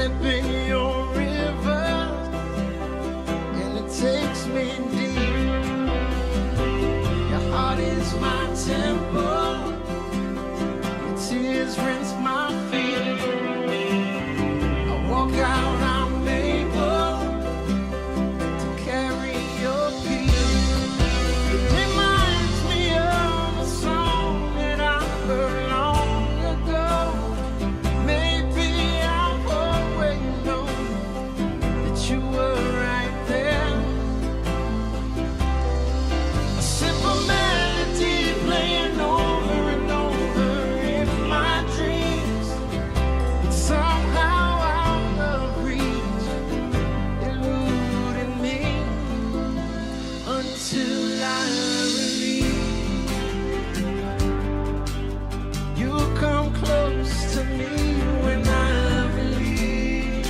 step in your river, and it takes me deep. Your heart is my temple, your tears rinse my feet. I walk out, I'm able to carry your peace. It reminds me of a song that I heard long ago. Maybe I've always known that you were right there. A simple melody playing over and over in my dreams. But somehow out of reach, eluding me until I release. You come close to me when I release,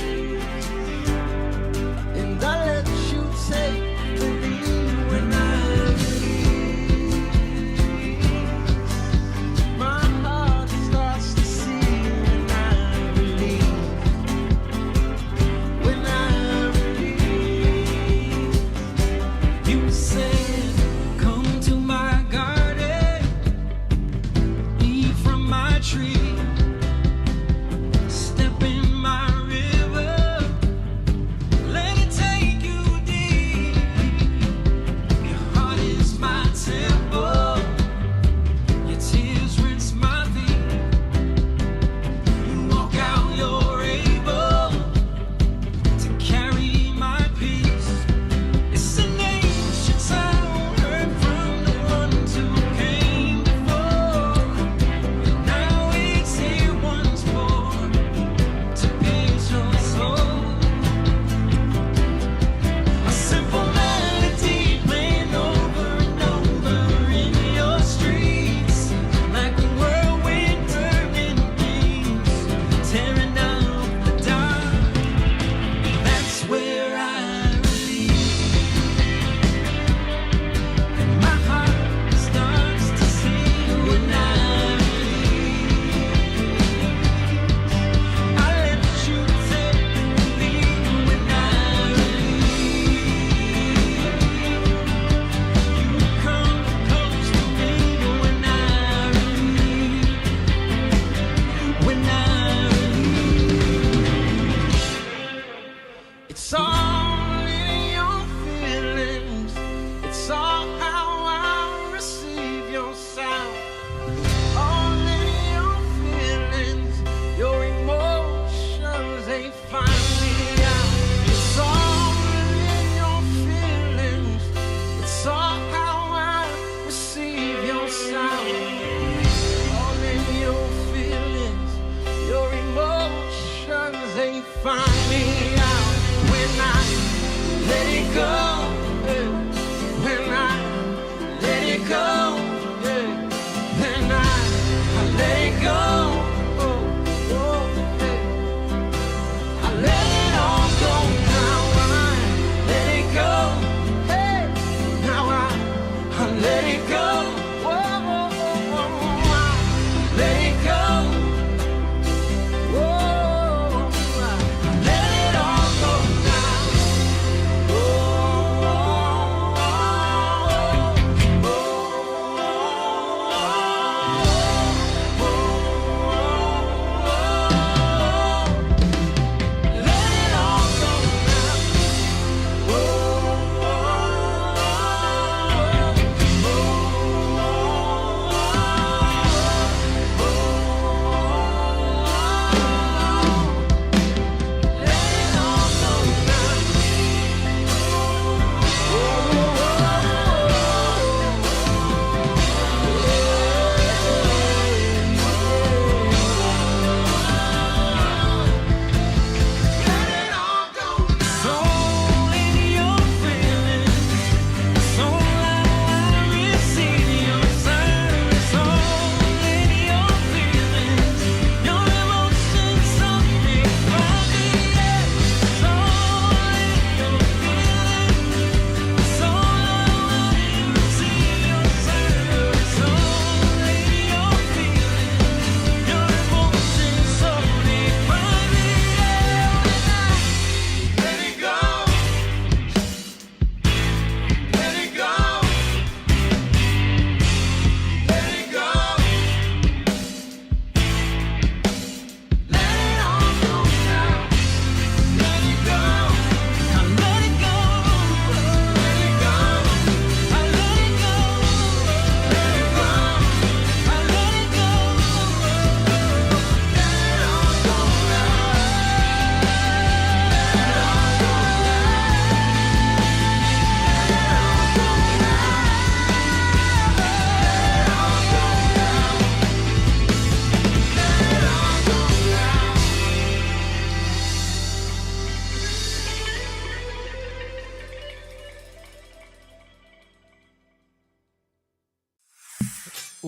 and I let you take the lead when I release. My heart starts to see when I release. When I release, you said, "Come to my garden, eat from my tree, step in my river, let it take you deep. Your heart is my temple, your tears rinse my feet. You walk out, you're able to carry my peace. It's an ancient sound heard from the ones who came before. Now it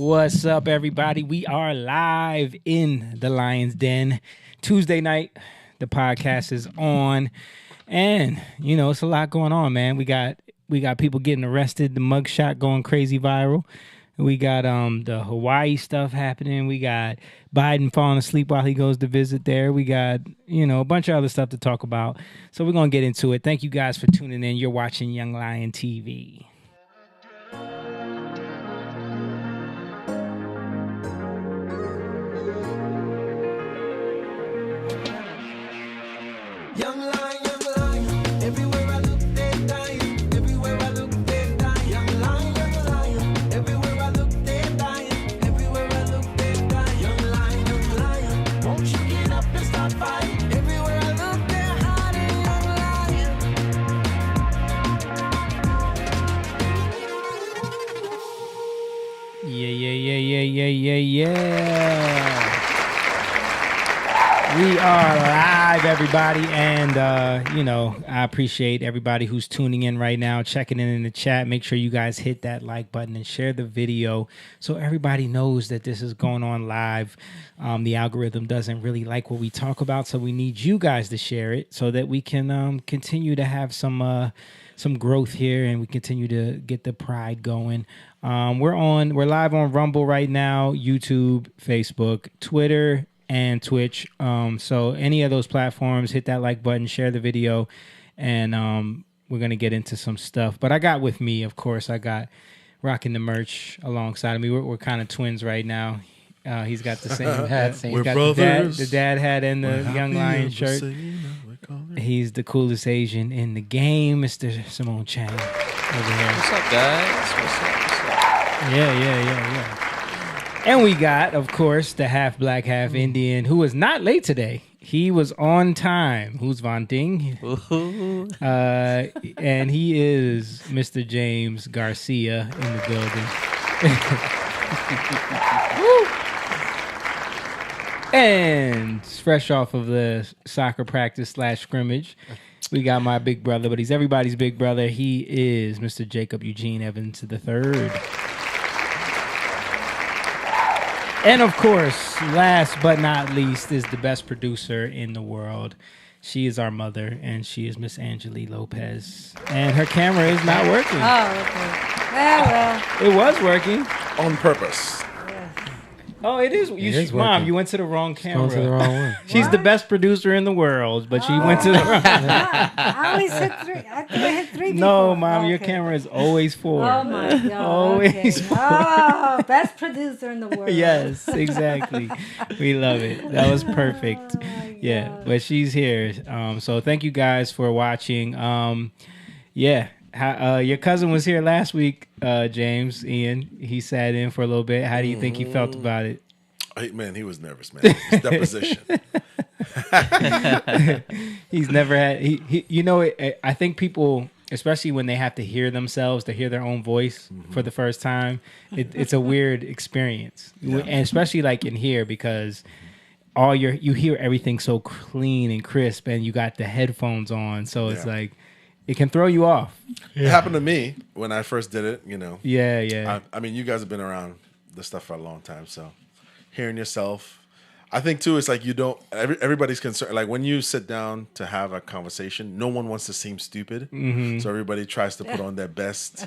What's up, everybody? We are live in the Lion's Den. Tuesday night, the podcast is on. And, you know, it's a lot going on, man. We got people getting arrested, the mugshot going crazy viral. We got the Hawaii stuff happening. We got Biden falling asleep while he goes to visit there. We got, you know, a bunch of other stuff to talk about. So we're going to get into it. Thank you guys for tuning in. You're watching Young Lion TV. Young lion, everywhere I look, they're dying. Everywhere I look, they're dying. Young lion, everywhere I look, they're dying. Everywhere I look, they're dying. Young lion, won't you get up and start fighting? Everywhere I look, they're hiding. Yeah. We are live, everybody, and, you know, I appreciate everybody who's tuning in right now, checking in the chat. Make sure you guys hit that like button and share the video so everybody knows that this is going on live. The algorithm doesn't really like what we talk about, so we need you guys to share it so that we can continue to have some growth here and we continue to get the pride going. We're live on Rumble right now, YouTube, Facebook, Twitter, and Twitch. So any of those platforms, hit that like button, share the video, and we're going to get into some stuff. But I got with me, of course, I got rocking the merch alongside of me. We're kind of twins right now. He's got the same hat. He's got brothers. the dad hat and the Young Lion shirt. He's the coolest Asian in the game, Mr. Simone Chang over here. What's up, guys? What's up? Yeah. And we got, of course, the half black, half Indian, who was not late today. He was on time. Who's Von Ding? And he is Mr. James Garcia in the building. And fresh off of the soccer practice / scrimmage, we got my big brother, but he's everybody's big brother. He is Mr. Jacob Eugene Evans III. And of course, last but not least, is the best producer in the world. She is our mother, and she is Miss Angeli Lopez. And her camera is not working. Oh, okay. Well. It was working. On purpose. Oh, it is. Mom, working. you went to the wrong camera. Going to the wrong one. She's the best producer in the world, but she went to the wrong. I always hit three. I think I hit three. No, before. Mom, your Okay. camera is always 4. Oh my God. Always Okay. Oh, best producer in the world. Yes, exactly. We love it. That was perfect. Yeah, but she's here. So thank you guys for watching. Your cousin was here last week, James, Ian. He sat in for a little bit. How do you think he felt about it? Hey, man, he was nervous, man. His deposition. He's never had. He you know, I think people, especially when they have to hear themselves, to hear their own voice for the first time, it's a weird experience, and especially like in here because you hear everything so clean and crisp, and you got the headphones on, so it's like. It can throw you off. It happened to me when I first did it, you know. Yeah. I mean, you guys have been around this stuff for a long time, so hearing yourself. I think, too, it's like you don't... everybody's concerned. Like, when you sit down to have a conversation, no one wants to seem stupid. So everybody tries to put on their best.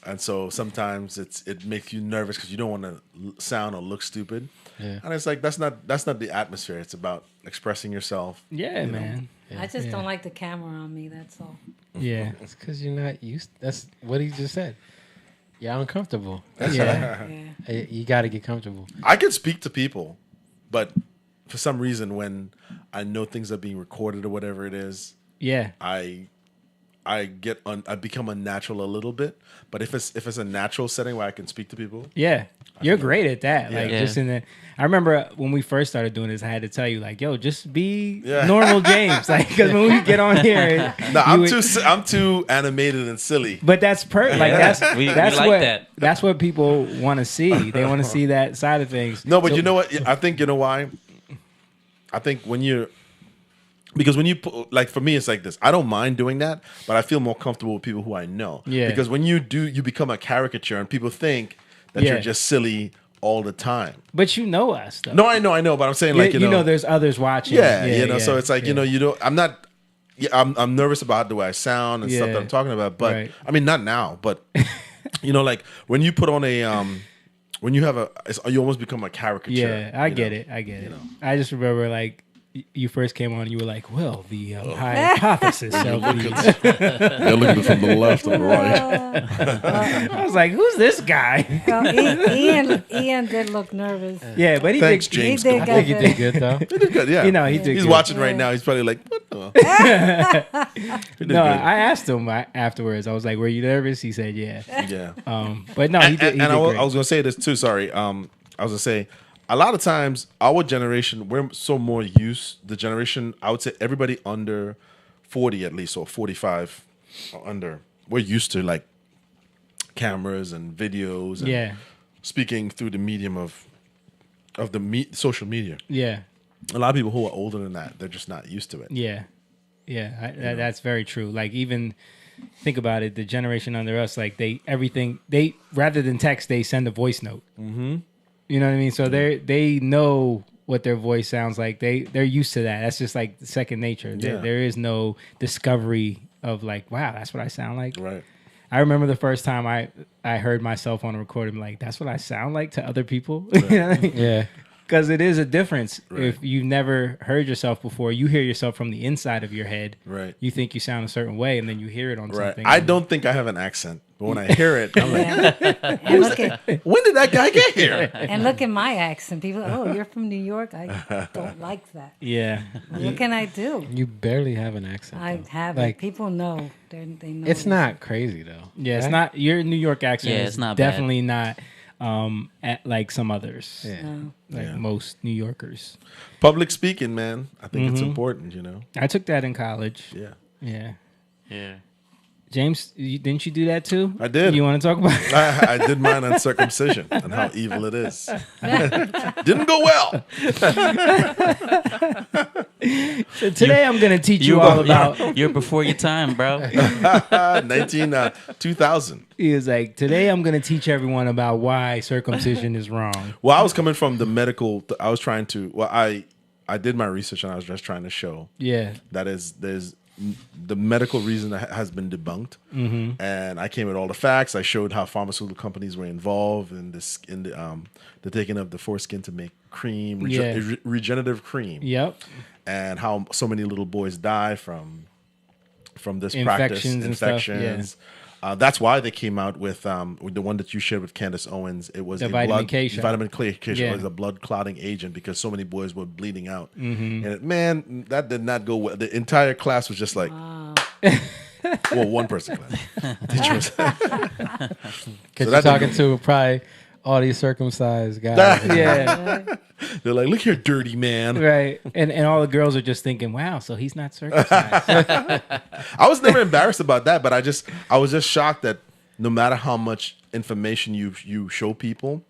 And so sometimes it makes you nervous because you don't want to sound or look stupid. Yeah. And it's like, that's not the atmosphere. It's about expressing yourself. Yeah, man. I just don't like the camera on me. That's all. Yeah. It's because you're not used. That's what he just said. You're uncomfortable. Yeah. You got to get comfortable. I can speak to people, but for some reason, when I know things are being recorded or whatever it is, Yeah. I become unnatural a little bit. But if it's a natural setting where I can speak to people, Yeah. You're great at that. Like Yeah. just in the I remember when we first started doing this, I had to tell you like, yo, just be normal James. Like cuz when we get on here, no, I'm too animated and silly. but that's Like that's We that's like what that. that's what people want to see. They want to see that side of things. No, but you know what? I think you know why. I think because when you put, like for me, it's like this. I don't mind doing that, but I feel more comfortable with people who I know. Yeah. Because when you do, you become a caricature, and people think that Yeah. you're just silly all the time. But you know us, though. No, I know, but I'm saying you, like you know, there's others watching. yeah, so it's like yeah. you don't. I'm not. Yeah, I'm nervous about the way I sound and stuff Yeah. that I'm talking about, but Right. I mean not now, but like when you put on a when you have you almost become a caricature. Yeah, I get know? it. I get it. I just remember like you first came on, and you were like, "Well, the hypothesis of the." Yeah, look at it from the left and the right. I was like, "Who's this guy?" Ian did look nervous. Yeah, but he Thanks, did. James. He did I think you did good though. He did good, yeah. You know, he did He's good. watching right now. He's probably like, what the? He did No, good. I asked him afterwards. I was like, "Were you nervous?" He said, "Yeah." Yeah. But no, he did. And He did I great. was going to say this too. Sorry. I was going to say a lot of times our generation, we're so more used. The generation, I would say everybody under 40 at least, or 45 or under, we're used to like cameras and videos. And Yeah, speaking through the medium of social media. yeah, A lot of people who are older than that, they're just not used to it. yeah, that's very true. Like even think about it, the generation under us, like they rather than text, they send a voice note. Mm-hmm. You know what I mean? So they know what their voice sounds like. They're used to that. That's just like second nature. Yeah. There is no discovery of like, wow, that's what I sound like. Right. I remember the first time I heard myself on a recording, like, that's what I sound like to other people. You know what I mean? Yeah. Because it is a difference. Right. If you've never heard yourself before, you hear yourself from the inside of your head. Right. You think you sound a certain way, and then you hear it on Right. something. I don't think I have an accent, but when I hear it, I'm like, And look at when did that guy get here? my accent. People, oh, you're from New York. I don't like that. Yeah. What can I do? You barely have an accent. I though. have Like, it. People know. They know. it's not crazy though. Yeah, it's right? not your New York accent. Yeah, is it's not bad. definitely not at like some others. Yeah. No. Like Yeah. most New Yorkers. Public speaking, man. I think it's important, you know? I took that in college. Yeah. Yeah. Yeah. James, didn't you do that too? I did. You want to talk about it? I did mine on circumcision and how evil it is. Didn't go well. So today I'm going to teach you all about. You're before your time, bro. 2000. He was like, today I'm going to teach everyone about why circumcision is wrong. Well, I was coming from the medical. I was trying to. Well, I did my research and I was just trying to show Yeah. that there's the medical reason that has been debunked, and I came with all the facts. I showed how pharmaceutical companies were involved in the taking of the foreskin to make cream, Yeah. regenerative cream, Yep. and how so many little boys die from this Infections practice, and stuff, infections. That's why they came out with the one that you shared with Candace Owens. It was The a vitamin K shot. vitamin K shot. Yeah. It was a blood clotting agent because so many boys were bleeding out. And man, that did not go well. The entire class was just like, well, one person class. Teacher was Because that you're talking didn't to probably all these circumcised guys. Yeah. they're like, look here, dirty man. Right. And all the girls are just thinking, wow, so he's not circumcised. I was never embarrassed about that, but I was just shocked that no matter how much information you show people,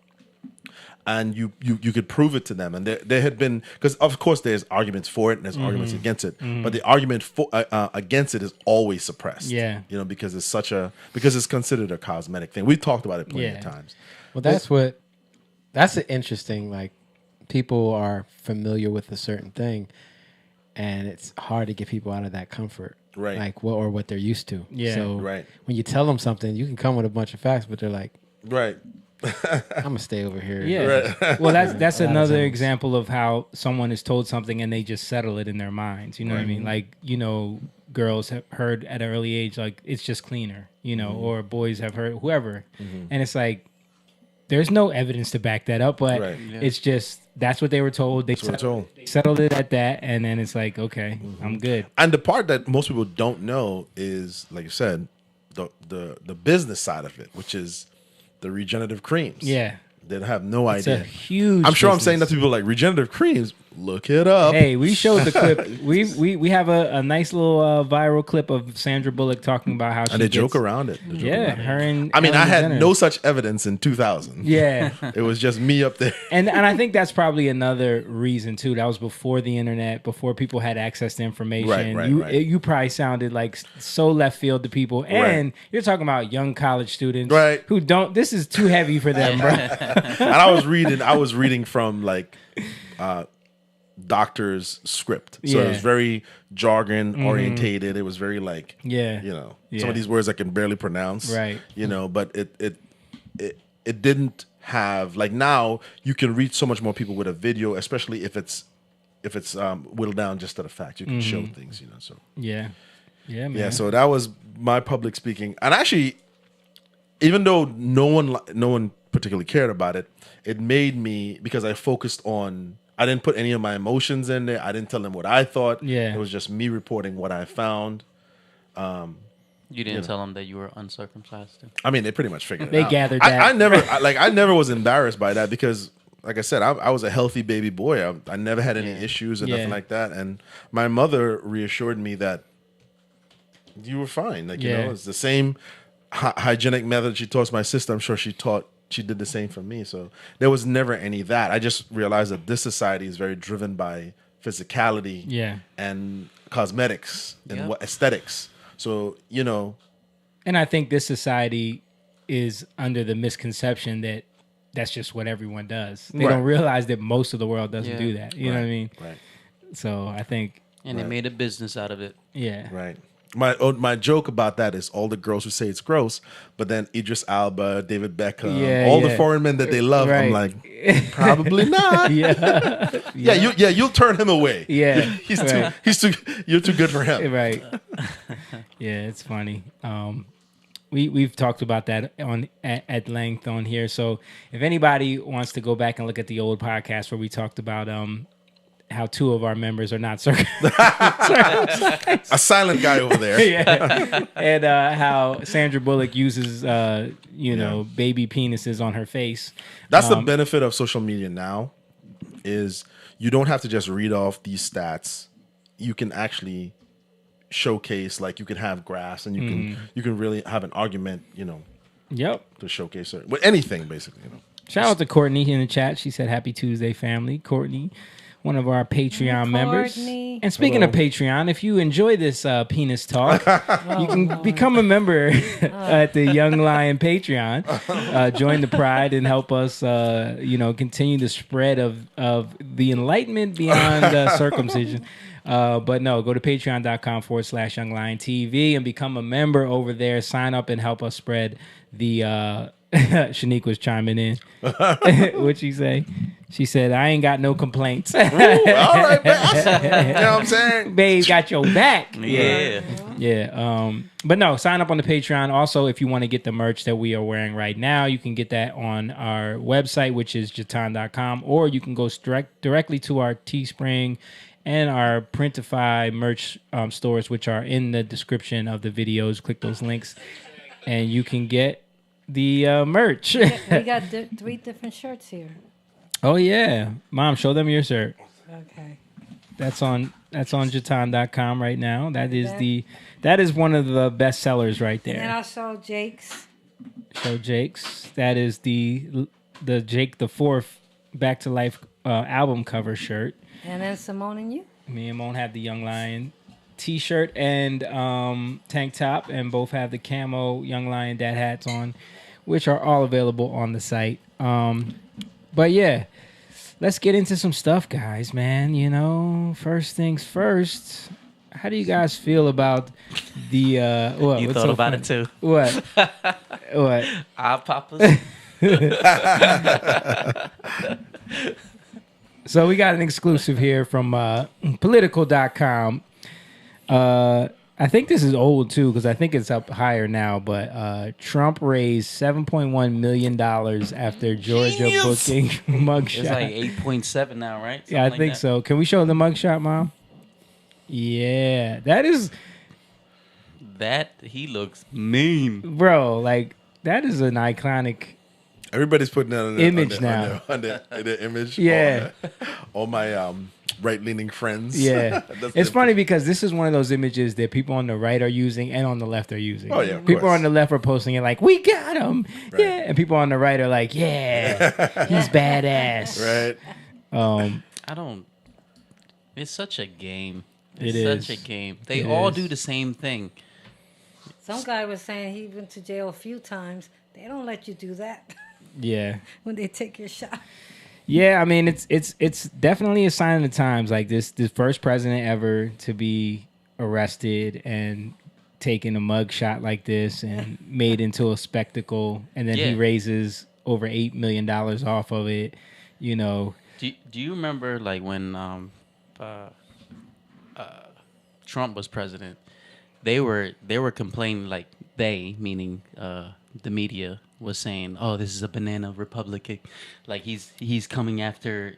and you could prove it to them, and there had been, because of course there's arguments for it and there's arguments against it, but the argument for against it is always suppressed. Yeah. You know, because it's considered a cosmetic thing. We've talked about it plenty Yeah. of times. Well, that's an interesting, like, people are familiar with a certain thing, and it's hard to get people out of that comfort. Right. Like, what they're used to. Yeah. So Right. when you tell them something, you can come with a bunch of facts, but they're like, Right. I'm going to stay over here. Yeah. Well, that's A lot of another times. example of how someone is told something and they just settle it in their minds. You know what I mean? Like, girls have heard at an early age, like, it's just cleaner, or boys have heard, whoever. And it's like, there's no evidence to back that up, but Right. it's just, that's what they were told. They what we're told. settled it at that. And then it's like, okay, I'm good. And the part that most people don't know is, like you said, the business side of it, which is the regenerative creams. Yeah. They have no It's idea. a huge I'm sure I'm saying that business. to people like regenerative creams. Look it up. Hey, we showed the clip. We have a nice little viral clip of Sandra Bullock talking about how she and they joke gets- around it. They joke Yeah, around it. her and I mean, Ellen I had DeGeneres. no such evidence in 2000. Yeah, It was just me up there. and I think that's probably another reason too. That was before the internet, before people had access to information. Right, you right. you probably sounded like so left field to people, and you're talking about young college students, Right. Who don't. This is too heavy for them, bro. And I was reading from like doctor's script. So Yeah. it was very jargon orientated. It was very like, Yeah. some Yeah. of these words I can barely pronounce. Right. But it didn't have, like, now you can reach so much more people with a video, especially if it's whittled down just to the fact. You can show things, so. Yeah, man. Yeah, so that was my public speaking. And actually, even though no one particularly cared about it, it made me, because I focused on, I didn't put any of my emotions in there. I didn't tell them what I thought. Yeah. It was just me reporting what I found. You didn't tell them that you were uncircumcised. I mean, they pretty much figured it They out. gathered that. I never was embarrassed by that because, like I said, I was a healthy baby boy. I never had any issues or Yeah. nothing like that. And my mother reassured me that you were fine. Like, Yeah. it's the same hygienic method she taught my sister. I'm sure she did the same for me. So there was never any of that. I just realized that this society is very driven by physicality Yeah. and cosmetics and Yep. what aesthetics. So, And I think this society is under the misconception that that's just what everyone does. They Right. don't realize that most of the world doesn't Yeah. do that. You know what I mean? right. So I think, And they made a business out of it. yeah. Right. My joke about that is all the girls who say it's gross, but then Idris Elba, David Beckham, Yeah, all the yeah. foreign men that they love, I'm Right. like, probably not. Yeah. You'll turn him away. Yeah. He's too you're too good for him. Right. Yeah, it's funny. We've talked about that at length on here. So if anybody wants to go back and look at the old podcast where we talked about how two of our members are not circumcised, A silent guy over there. yeah, and how Sandra Bullock uses baby penises on her face. That's the benefit of social media now, is you don't have to just read off these stats. You can actually showcase, like, you can have graphs and you can really have an argument, Yep. to showcase it with anything basically. Shout out to Courtney in the chat. She said, "Happy Tuesday, family." Courtney, one of our Patreon members. Courtney. And speaking of Patreon, if you enjoy this penis talk, you can become a member at the Young Lion Patreon. Join the pride and help us, continue the spread of the enlightenment beyond circumcision. But no, go to patreon.com/YoungLionTV and become a member over there. Sign up and help us spread the... Shanique was chiming in. What'd she say? She said, "I ain't got no complaints." All right, man. You know what I'm saying? Babe got your back. Yeah. Yeah. But no, sign up on the Patreon. Also, if you want to get the merch that we are wearing right now, you can get that on our website, which is jatan.com, or you can go directly to our Teespring and our Printify merch stores, which are in the description of the videos. Click those links and you can get the merch. We got 3 different shirts here. Oh yeah. Mom, show them your shirt. Okay. That's on jatan.com right now. That is one of the best sellers right And then there. I'll show Jake's. Show Jake's. That is the Jake the Fourth Back to Life album cover shirt. And then Simone and you. Me and Moan have the Young Lion t-shirt and tank top, and both have the camo Young Lion dad hats on, which are all available on the site. But yeah, let's get into some stuff, guys, man. First things first. How do you guys feel about the what? You what's thought so about funny? it too. What? What? Eye poppers. So we got an exclusive here from political.com. I think this is old too, because I think it's up higher now, but Trump raised $7.1 million after Georgia booking mugshot. It's like 8.7 now, right? Yeah, I Something think like so. Can we show the mugshot, Mom? Yeah, that is, that. He looks mean. bro, like, that is an iconic. Everybody's putting that on Image now. on the image. Yeah. On my right-leaning friends. Yeah. That's It's the- funny because this is one of those images that people on the right are using and on the left are using. Oh, yeah, of people course. on the left are posting it like, we got him. Right. Yeah. And people on the right are like, yeah, he's badass. Right. I don't. It's such a game. It It's such is. a game. They It all is. do the same thing. Some guy was saying he went to jail a few times. They don't let you do that Yeah. when they take your shot. Yeah, I mean it's definitely a sign of the times. Like this first president ever to be arrested and taken a mug shot like this and made into a spectacle, and then he Yeah. raises over $8 million off of it. You know, Do you remember like when Trump was president? They were complaining, like they, meaning the media, was saying, "Oh, this is a banana republic." Like he's coming after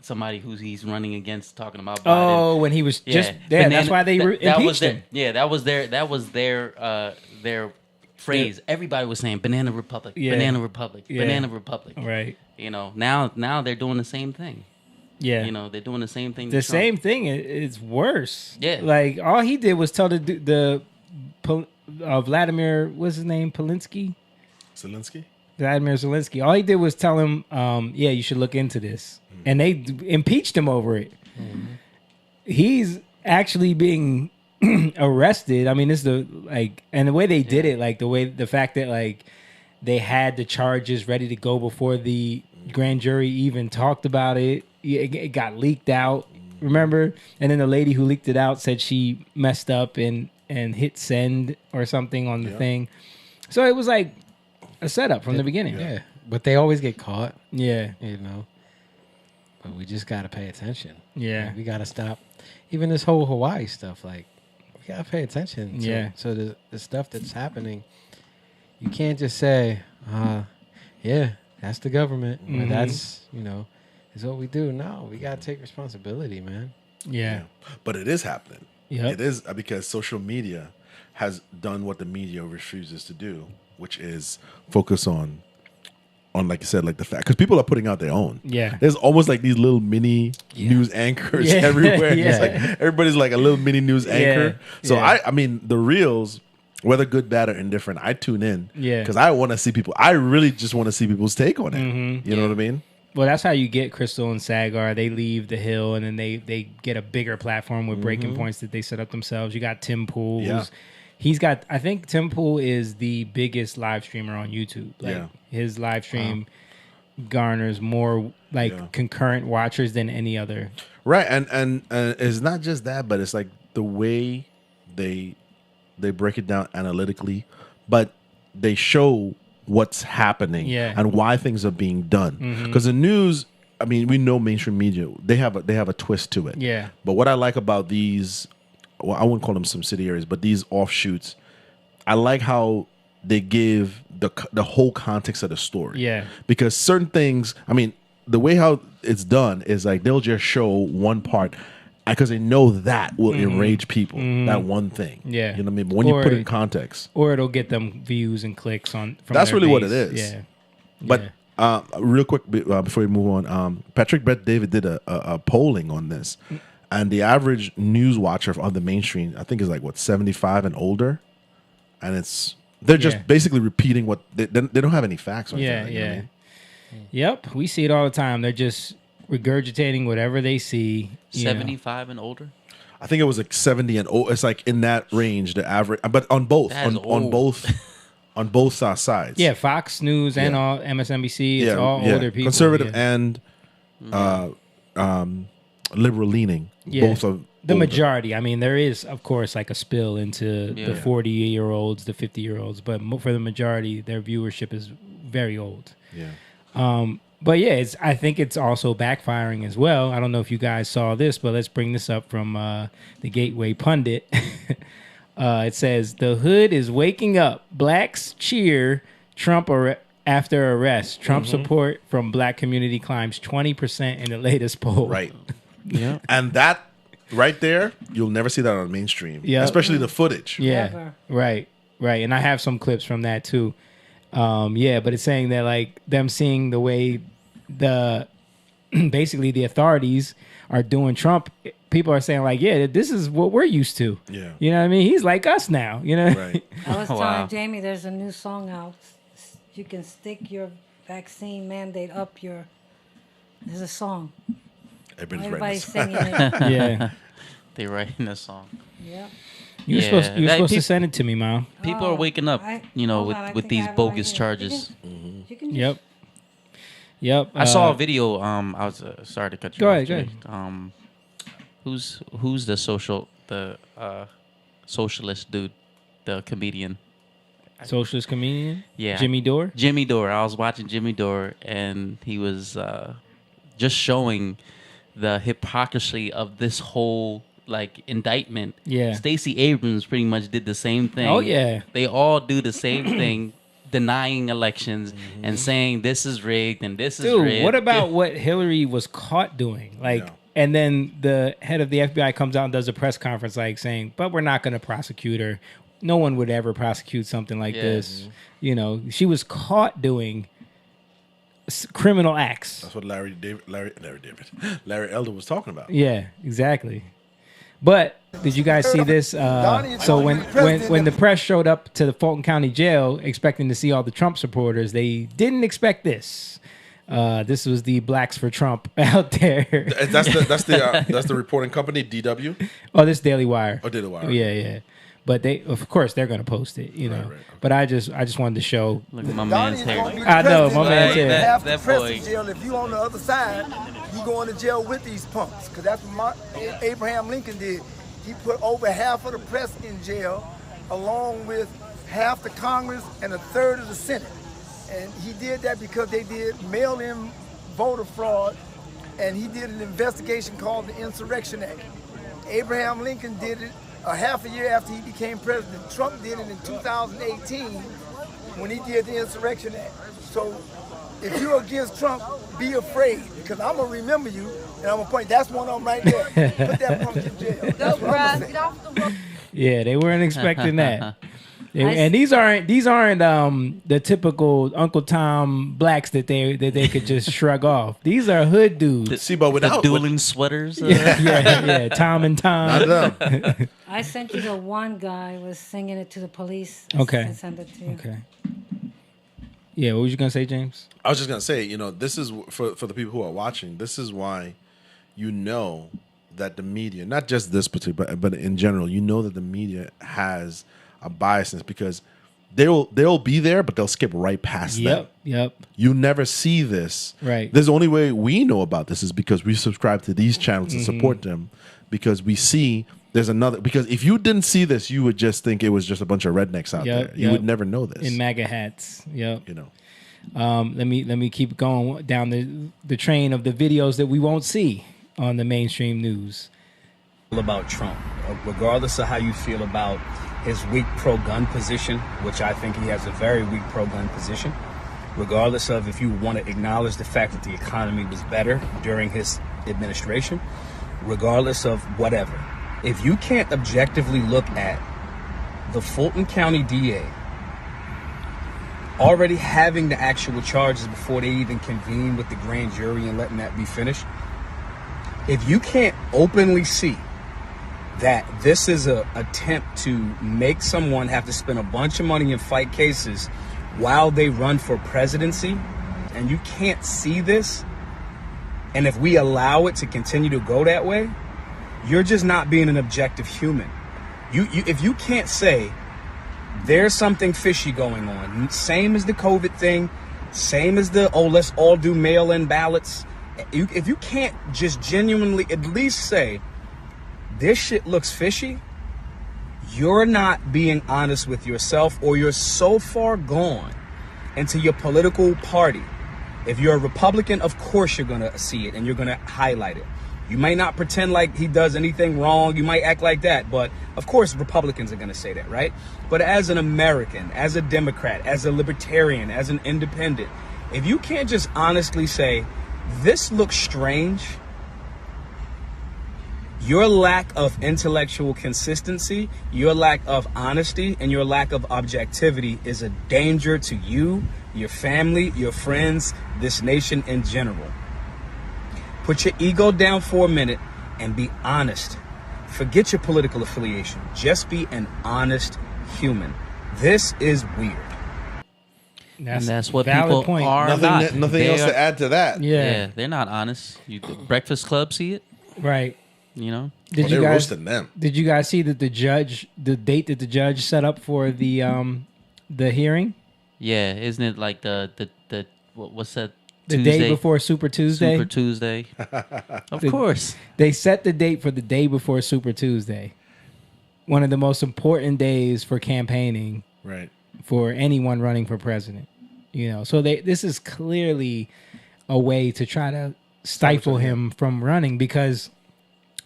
somebody who he's running against, talking about Biden. oh, when he was just there, that's why they impeached him. Yeah, that was their phrase. Everybody was saying "banana republic," Yeah. "banana republic," Yeah. "banana republic." Right. Now they're doing the same thing. Yeah. They're doing the same thing. to The Trump. same thing is worse. Yeah. Like all he did was tell Vladimir, what's his name, Polinsky. Zelensky? Vladimir Zelensky. All he did was tell him, yeah, you should look into this. And they impeached him over it. He's actually being arrested. I mean, this is and the way they did it, like the fact that like they had the charges ready to go before the grand jury even talked about it. It got leaked out, remember? And then the lady who leaked it out said she messed up and hit send or something on the thing. So it was like a setup from the beginning. Yeah, but they always get caught, Yeah. But we just got to pay attention. Yeah. Like, we got to stop. Even this whole Hawaii stuff, like, we got to pay attention. Yeah. So the stuff that's happening, you can't just say, yeah, that's the government. Or that's, is what we do. No, we got to take responsibility, man. Yeah. But it is happening. Yep. It is because social media has done what the media refuses to do, which is focus on like you said, like the fact, because people are putting out their own. Yeah. There's almost like these little mini news anchors Yeah. everywhere. Yeah. It's like everybody's like a little mini news anchor. So Yeah. I mean, the reels, whether good, bad, or indifferent, I tune in. Yeah. Because I want to see people. I really just want to see people's take on it. You know what I mean? Well, that's how you get Crystal and Sagar. They leave the Hill, and then they get a bigger platform with breaking points that they set up themselves. You got Tim Pool. Yeah. He's got, I think Tim Pool is the biggest live streamer on YouTube. Like Yeah. his live stream garners more concurrent watchers than any other. Right, and it's not just that, but it's like the way they break it down analytically, but they show what's happening and why things are being done. Because the news, I mean, we know mainstream media, they have a twist to it. Yeah. But what I like about these, well, I wouldn't call them subsidiaries, but these offshoots, I like how they give the whole context of the story. Yeah. Because certain things, I mean, the way how it's done is like they'll just show one part because they know that will enrage people. That one thing. Yeah. You know what I mean? But when you put it in context. Or it'll get them views and clicks from That's their really what base. it is. Yeah. But real quick before we move on, Patrick Bet David did a polling on this, and the average news watcher on the mainstream, I think, is like 75 and older, and they're just basically repeating what they don't have any facts on. Yeah, you know what I mean? Yep, we see it all the time. They're just regurgitating whatever they see. 75 and older. I think it was like 70 and old. It's like in that range, the average, but on both, That's on old. both, on both sides. Yeah, Fox News and all MSNBC. It's all older people. conservative yeah. and liberal leaning. Yeah. Both of The older. majority. I mean, there is, of course, like a spill into the 40-year-olds, the 50-year-olds, but for the majority, their viewership is very old. Yeah. But yeah, I think it's also backfiring as well. I don't know if you guys saw this, but let's bring this up from the Gateway Pundit. It says, the hood is waking up. Blacks cheer Trump after arrest. Trump support from black community climbs 20% in the latest poll. Right. Yeah. And that right there, you'll never see that on mainstream. Yeah. Especially the footage. Yeah, Never. right. And I have some clips from that too. But it's saying that like them seeing the way the basically the authorities are doing Trump, people are saying like, yeah, this is what we're used to. Yeah. You know what I mean? He's like us now, you know? Right. I was Wow. telling Jamie there's a new song out. You can stick your vaccine mandate up your. There's a song. Everybody's Everybody's writing singing it. Yeah. They writing a song. Yep. You're Yeah, supposed, you're that supposed to peop- send it to me, Mom. People are waking up, I- you know, hold on, I with think these I have it right bogus here. charges. You can Yep. Yep. I saw a video. I was sorry to cut you Go off. ahead, go Jay. Who's the socialist dude, the comedian? Socialist comedian? Yeah, Jimmy Dore? Jimmy Dore. I was watching Jimmy Dore, and he was just showing the hypocrisy of this whole like indictment. Yeah. Stacey Abrams pretty much did the same thing. Oh, yeah. They all do the same thing, denying elections and saying this is rigged and this is Dude, rigged. what about what Hillary was caught doing? Like, Yeah. and then the head of the FBI comes out and does a press conference, like saying, "But we're not going to prosecute her. No one would ever prosecute something like Yeah. this." You know, she was caught doing criminal acts. That's what Larry Elder was talking about. Yeah, exactly. But did you guys see this? So when the press showed up to the Fulton County Jail expecting to see all the Trump supporters, they didn't expect this. This was the Blacks for Trump out there. That's the reporting company, DW. Oh, this Daily Wire. Oh, Daily Wire. Yeah, yeah. But they, of course, they're gonna post it, you know. Right. But I just wanted to show. Look at my man's hair. I know, my man's Hey, hair. Half that the press boy. in jail. If you on the other side, you going to jail with these punks. Because that's what Abraham Lincoln did. He put over half of the press in jail, along with half the Congress and a third of the Senate. And he did that because they did mail-in voter fraud, and he did an investigation called the Insurrection Act. Abraham Lincoln did it a half a year after he became president. Trump did it in 2018 when he did the Insurrection Act. So if you're against Trump, be afraid, because I'm going to remember you, and I'm going to point, that's one of them right there. Put that punk in jail. That's what I'm gonna say. Yeah, they weren't expecting that. And these aren't the typical Uncle Tom blacks that they could just shrug off. These are hood dudes. See, but The without dueling sweaters. yeah. Tom and Tom. not them. I sent you the one guy was singing it to the police. Okay. I sent it to you. Okay. Yeah, what was you gonna say, James? I was just gonna say, this is for the people who are watching. This is why, that the media, not just this particular, but in general, that the media has a biasness, because they'll be there, but they'll skip right past them. Yep. You never see this. Right. There's the only way we know about this is because we subscribe to these channels and support them, because we see there's another. Because if you didn't see this, you would just think it was just a bunch of rednecks out there. You would never know this. In MAGA hats. Yep. Let Let me keep going down the train of the videos that we won't see on the mainstream news. About Trump, regardless of how you feel about his weak pro-gun position, which I think he has a very weak pro-gun position, regardless of if you want to acknowledge the fact that the economy was better during his administration, regardless of whatever, if you can't objectively look at the Fulton County DA already having the actual charges before they even convene with the grand jury and letting that be finished, if you can't openly see that this is an attempt to make someone have to spend a bunch of money and fight cases while they run for presidency, and you can't see this, and if we allow it to continue to go that way, you're just not being an objective human. If you can't say there's something fishy going on, same as the COVID thing, same as let's all do mail-in ballots, if you can't just genuinely at least say this shit looks fishy, you're not being honest with yourself, or you're so far gone into your political party. If you're a Republican, of course you're going to see it and you're going to highlight it. You may not pretend like he does anything wrong. You might act like that. But of course, Republicans are going to say that, right? But as an American, as a Democrat, as a libertarian, as an independent, if you can't just honestly say, this looks strange, your lack of intellectual consistency, your lack of honesty, and your lack of objectivity is a danger to you, your family, your friends, this nation in general. Put your ego down for a minute and be honest. Forget your political affiliation. Just be an honest human. This is weird. That's what valid people point. are Nothing, not. nothing They else are- to add to that. Yeah. They're not honest. The Breakfast Club see it, Right. you know. Did Well, you they're guys roasting them. Did you guys see that the date that the judge set up for the hearing? Yeah, isn't it like the what's that? The Tuesday? day before Super Tuesday? Super Tuesday. Of course. They set the date for the day before Super Tuesday. One of the most important days for campaigning Right. for anyone running for president. You know, so this is clearly a way to try to stifle him from running because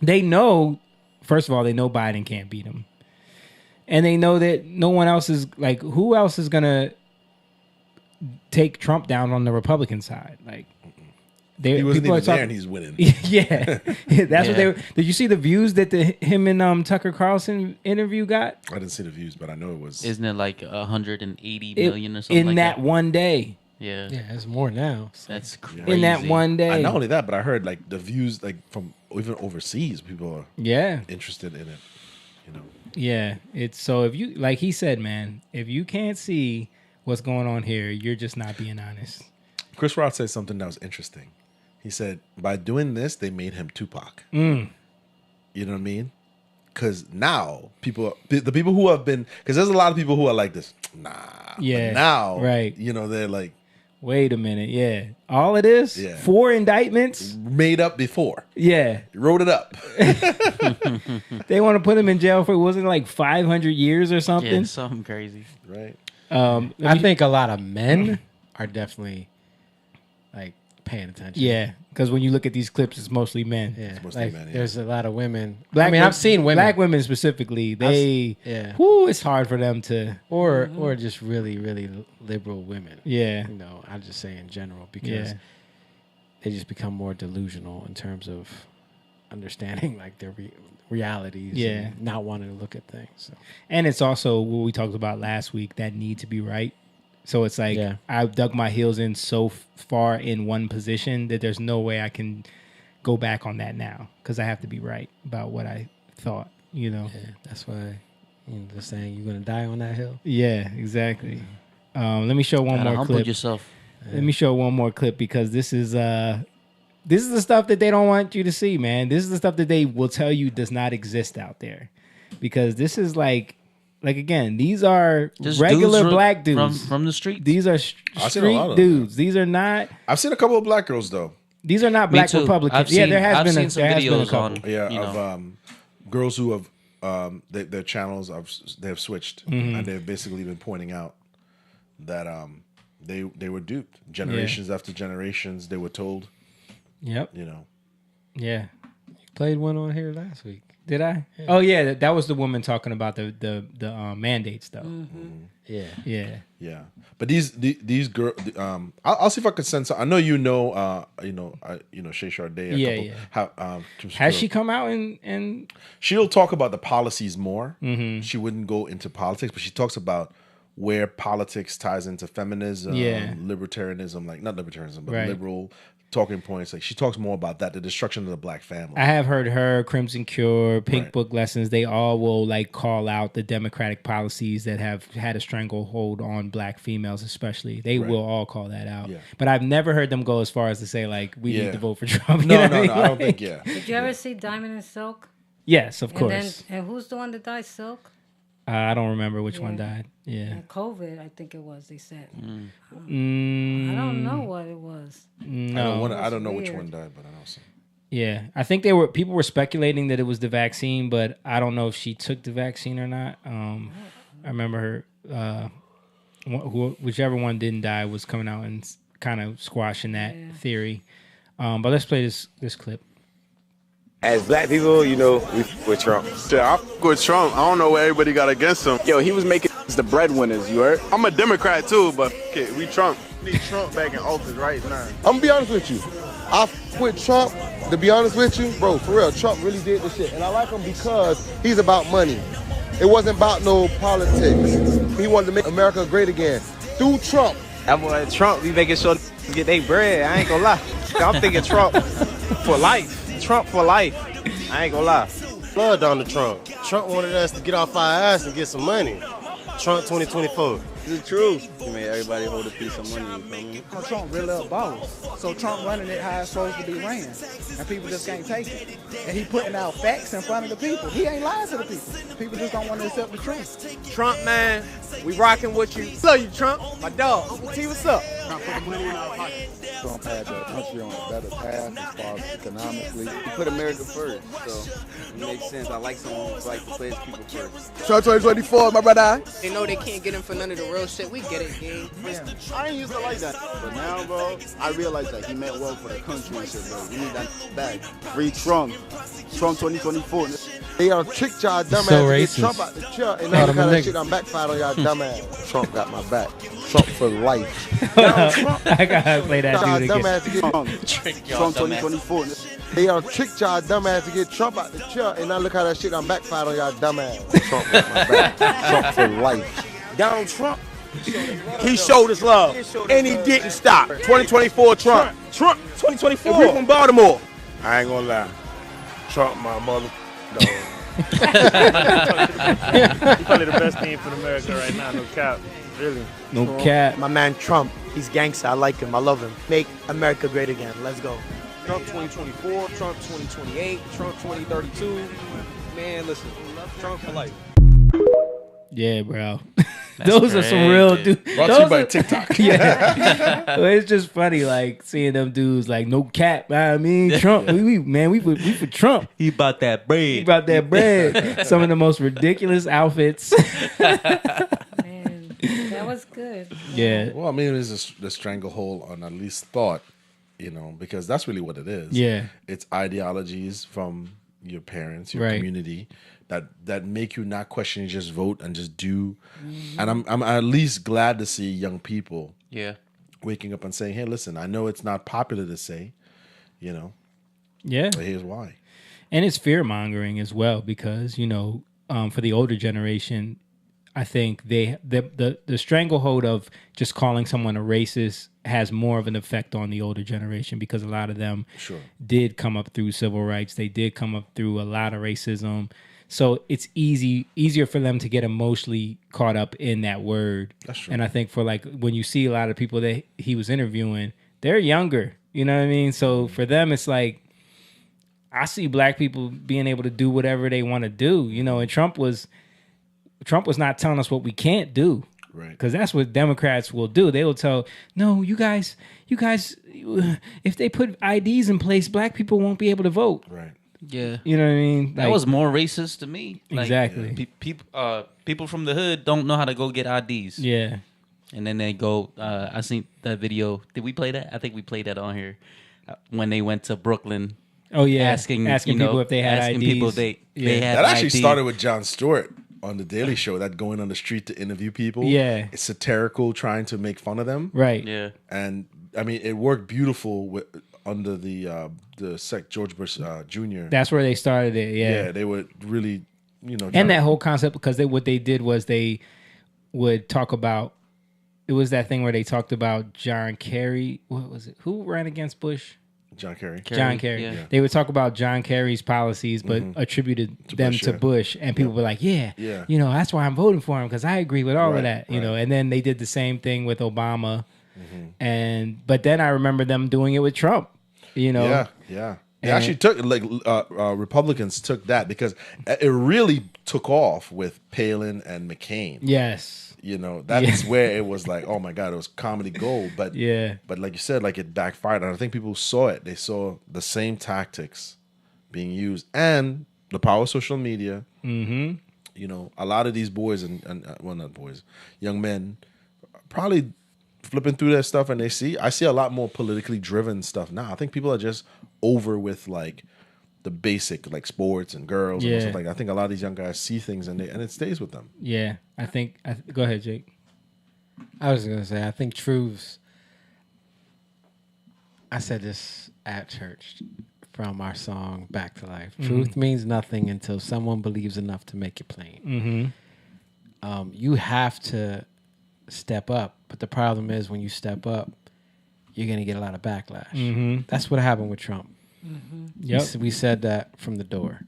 they know, first of all, they know Biden can't beat him. And they know that no one else is, like, who else is going to take Trump down on the Republican side? Like, He wasn't people are even there talking- and he's winning. Yeah, that's what they Yeah. were. Did you see the views that him and Tucker Carlson interview got? I didn't see the views, but I know it was. Isn't it like 180 million or something in like that one day? Yeah. Yeah, it's more now. So. That's crazy. In that one day, And not only that, but I heard like the views like from even overseas, people are yeah, interested in it. You know. yeah. It's so if you like he said, man, if you can't see what's going on here, you're just not being honest. Chris Rock said something that was interesting. He said, by doing this, they made him Tupac. Mm. You know what I mean? Because now the people who have been, because there's a lot of people who are like this, nah. Yeah, But now, right. you know, they're like Wait a minute, yeah. All it is, Yeah. 4 indictments. made up before. Yeah, Wrote it up. they want to put him in jail for wasn't it like 500 years or something. Yeah, something crazy. Right. Let I me- think a lot of men are definitely like paying attention. Yeah, because when you look at these clips, it's mostly men. Yeah, mostly like men, yeah. there's a lot of women. Black I mean, wo- I've seen women, black women specifically. They, yeah. whoo, it's hard for them to. or just really, really liberal women. Yeah, You know, I just say in general because yeah, they just become more delusional in terms of understanding like their realities. Yeah. and not wanting to look at things. So. and it's also what we talked about last week, that need to be right. So it's like Yeah. I've dug my heels in so far in one position that there's no way I can go back on that now because I have to be right about what I thought. You know. Yeah, that's why the saying you're gonna die on that hill. Yeah, exactly. Let me show one Gotta more humble clip. yourself. Let me show one more clip because this is the stuff that they don't want you to see, man. This is the stuff that they will tell you does not exist out there. Because this is like again, these are Just regular dudes black dudes. from the street. These are I've seen a lot street of them. dudes. These are not I've seen a couple of black girls though. black too. Republicans. I've yeah, seen- there has I've been seen some there has been a videos couple. on- Yeah, You of girls who have their channels they have switched and they've basically been pointing out that they were duped. Generations after generations, they were told, Yep. you know. Yeah. Played one on here last week. Did I? Oh yeah, that was the woman talking about the mandates though. Yeah. Yeah. Yeah, but these girls, I'll see if I can send some. I know Shay Sharday. Yeah, Has she come out and She'll talk about the policies more. She wouldn't go into politics, but she talks about where politics ties into feminism, Yeah. libertarianism, like not libertarianism, but Right. liberal talking points. Like she talks more about that, the destruction of the black family. I have heard her, Crimson Cure, Pink Right. Book Lessons, they all will like call out the Democratic policies that have had a stranglehold on black females especially. They Right. will all call that out. Yeah. But I've never heard them go as far as to say like we Yeah. need to vote for Trump. You No, know what no, I mean? no. I don't Like- think. Yeah, Did you ever see Diamond and Silk? Yes, of And course. then, and who's the one that died? Silk? I don't remember which one Yeah. died. Yeah. And COVID, I think it was. They said. Mm, I don't know what it was. No. I don't know which weird. one died, but I know some. Yeah, I think people were speculating that it was the vaccine, but I don't know if she took the vaccine or not. I remember her, whichever one didn't die was coming out and kind of squashing that theory. But let's play this clip. As black people, you know, we with Trump. Yeah, I fuck with Trump. I don't know what everybody got against him. Yo, he was making the breadwinners, you heard? I'm a Democrat too, but okay, we Trump. We need Trump back in office right now. I'm gonna be honest with you. I f with Trump, to be honest with you, bro, for real, Trump really did the shit. And I like him because he's about money. It wasn't about no politics. He wanted to make America great again. Through Trump. That boy Trump be making sure get their bread. I ain't gonna lie. I'm thinking Trump. For life. Trump for life. I ain't gonna lie. Blood on the Trump. Trump wanted us to get off our ass and get some money. Trump 2024. It's the truth. He made everybody hold a piece of money. You feel me? Trump really a boss. So Trump running it how it's supposed to be ran. And people just can't take it. And he putting out facts in front of the people. He ain't lying to the people. People just don't want to accept the truth. Trump, man, we rocking with you. Love you, Trump. My dog. Uncle T, what's up? Trump put the money in our pocket. Trump had the country on a better path as far as economically. He put America first, so it makes sense. I like someone who's like to put his people first. Trump 2024, my brother. They know they can't get him for none of the real shit. We get it, gang. Yeah. I ain't used to like that. But now, bro, I realize that he meant well for the country and shit, bro. We need that back. Free Trump. Trump 2024. They tricked y'all dumbass So to get racist. Trump out the chair, and now kind of shit I'm backfired on y'all dumbass. Trump got my back. Trump for life. I gotta play that y'all dude again. dumbass to get Trump 2024. They tricked y'all dumbass to get Trump out the chair, and now look how that shit I'm backfired on y'all dumbass. Trump got my back. Trump for life. Donald Trump. He showed us love, and he didn't stop. 2024 Trump. Trump 2024. And we from Baltimore. I ain't gonna lie. Trump, my mother. Dog. He's probably the best team for America right now, no cap. Really. No cap. My man Trump, he's gangsta. I like him. I love him. Make America great again. Let's go. Trump 2024, Trump 2028, Trump 2032. Man, listen, Trump for life. Yeah, bro. Those are some real dudes. Brought to you by TikTok. Yeah. Well, it's just funny, like seeing them dudes, like no cap. I mean, Trump. We for Trump. He bought that bread. He bought that bread. Some of the most ridiculous outfits. Man, that was good. Yeah. Well, I mean, it's the stranglehold on at least thought, you know, because that's really what it is. Yeah. It's ideologies from your parents, your Right. community that make you not question, you just vote and just do. And I'm at least glad to see young people waking up and saying, hey, listen, I know it's not popular to say, you know. Yeah. But here's why. And it's fear mongering as well, because, you know, for the older generation, I think the stranglehold of just calling someone a racist has more of an effect on the older generation, because a lot of them did come up through civil rights. They did come up through a lot of racism. So it's easier for them to get emotionally caught up in that word. That's true. And I think for like when you see a lot of people that he was interviewing, they're younger. You know what I mean? So for them, it's like, I see black people being able to do whatever they want to do, you know, and Trump was not telling us what we can't do. Right. Because that's what Democrats will do. They will tell, no, you guys, if they put IDs in place, black people won't be able to vote. Right. Yeah. You know what I mean? That was more racist to me. Like, Exactly. People from the hood don't know how to go get IDs. Yeah. And then they go, I seen that video. Did we play that? I think we played that on here. When they went to Brooklyn. Oh, yeah. Asking people if they had asking IDs. people they had That actually ID. started with Jon Stewart on The Daily Show, that going on the street to interview people. Yeah. It's satirical, trying to make fun of them. Right. Yeah. And I mean, it worked beautiful under the George Bush Jr. That's where they started it. Yeah. They would really, you know. And that whole concept, because what they did was they would talk about, it was that thing where they talked about John Kerry. What was it? Who ran against Bush? John Kerry. John Kerry. Yeah. They would talk about John Kerry's policies, but attributed them Bush, to yeah. Bush. And people were like, yeah, Yeah. you know, that's why I'm voting for him, because I agree with all of Right, that, you right. know. And then they did the same thing with Obama. But then I remember them doing it with Trump, you know. Yeah. They actually took, like, Republicans took that because it really took off with Palin and McCain. Yes. You know, that's where it was like, oh my God, it was comedy gold. But but like you said, like it backfired. And I think people saw it. They saw the same tactics being used and the power of social media. Mm-hmm. You know, a lot of these boys and well, not boys, young men, probably flipping through that stuff and I see a lot more politically driven stuff now. I think people are just over with like the basic, like sports and girls and stuff like that. I think a lot of these young guys see things and it stays with them. Yeah. I think go ahead, Jake. I was going to say, I think truths, I said this at church from our song Back to Life. Truth means nothing until someone believes enough to make it plain. You have to step up, but the problem is when you step up, you're going to get a lot of backlash. That's what happened with Trump. Yep. We said that from the door,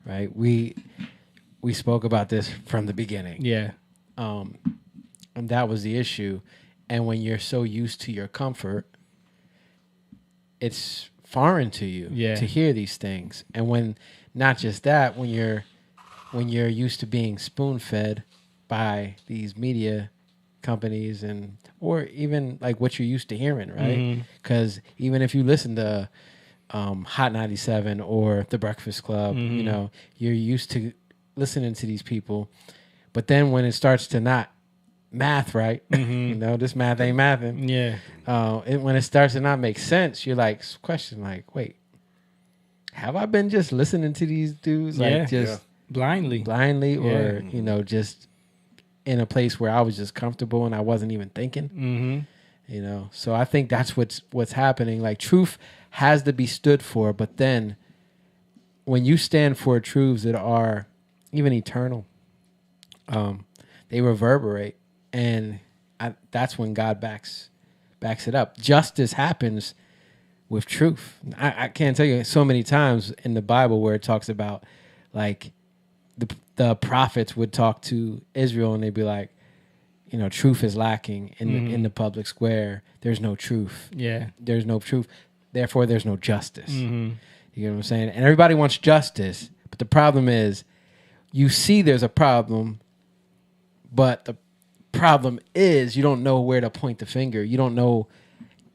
right? We spoke about this from the beginning. Yeah. And that was the issue. And when you're so used to your comfort, it's foreign to you to hear these things. And when not just that, when you're used to being spoon-fed by these media companies and or even like what you're used to hearing, right? Because even if you listen to Hot 97 or The Breakfast Club, you know, you're used to listening to these people. But then when it starts to not math right, you know, this math ain't mathing. Yeah. When it starts to not make sense, you're like, question like, wait, have I been just listening to these dudes like just blindly or, you know, just in a place where I was just comfortable and I wasn't even thinking, you know? So I think that's what's happening. Like truth has to be stood for, but then when you stand for truths that are even eternal, they reverberate, and that's when God backs it up. Justice happens with truth. I can't tell you so many times in the Bible where it talks about like the prophets would talk to Israel and they'd be like, you know, truth is lacking in the public square. There's no truth. Yeah. There's no truth. Therefore, there's no justice. You know what I'm saying? And everybody wants justice, but the problem is you see there's a problem, but the problem is you don't know where to point the finger. You don't know.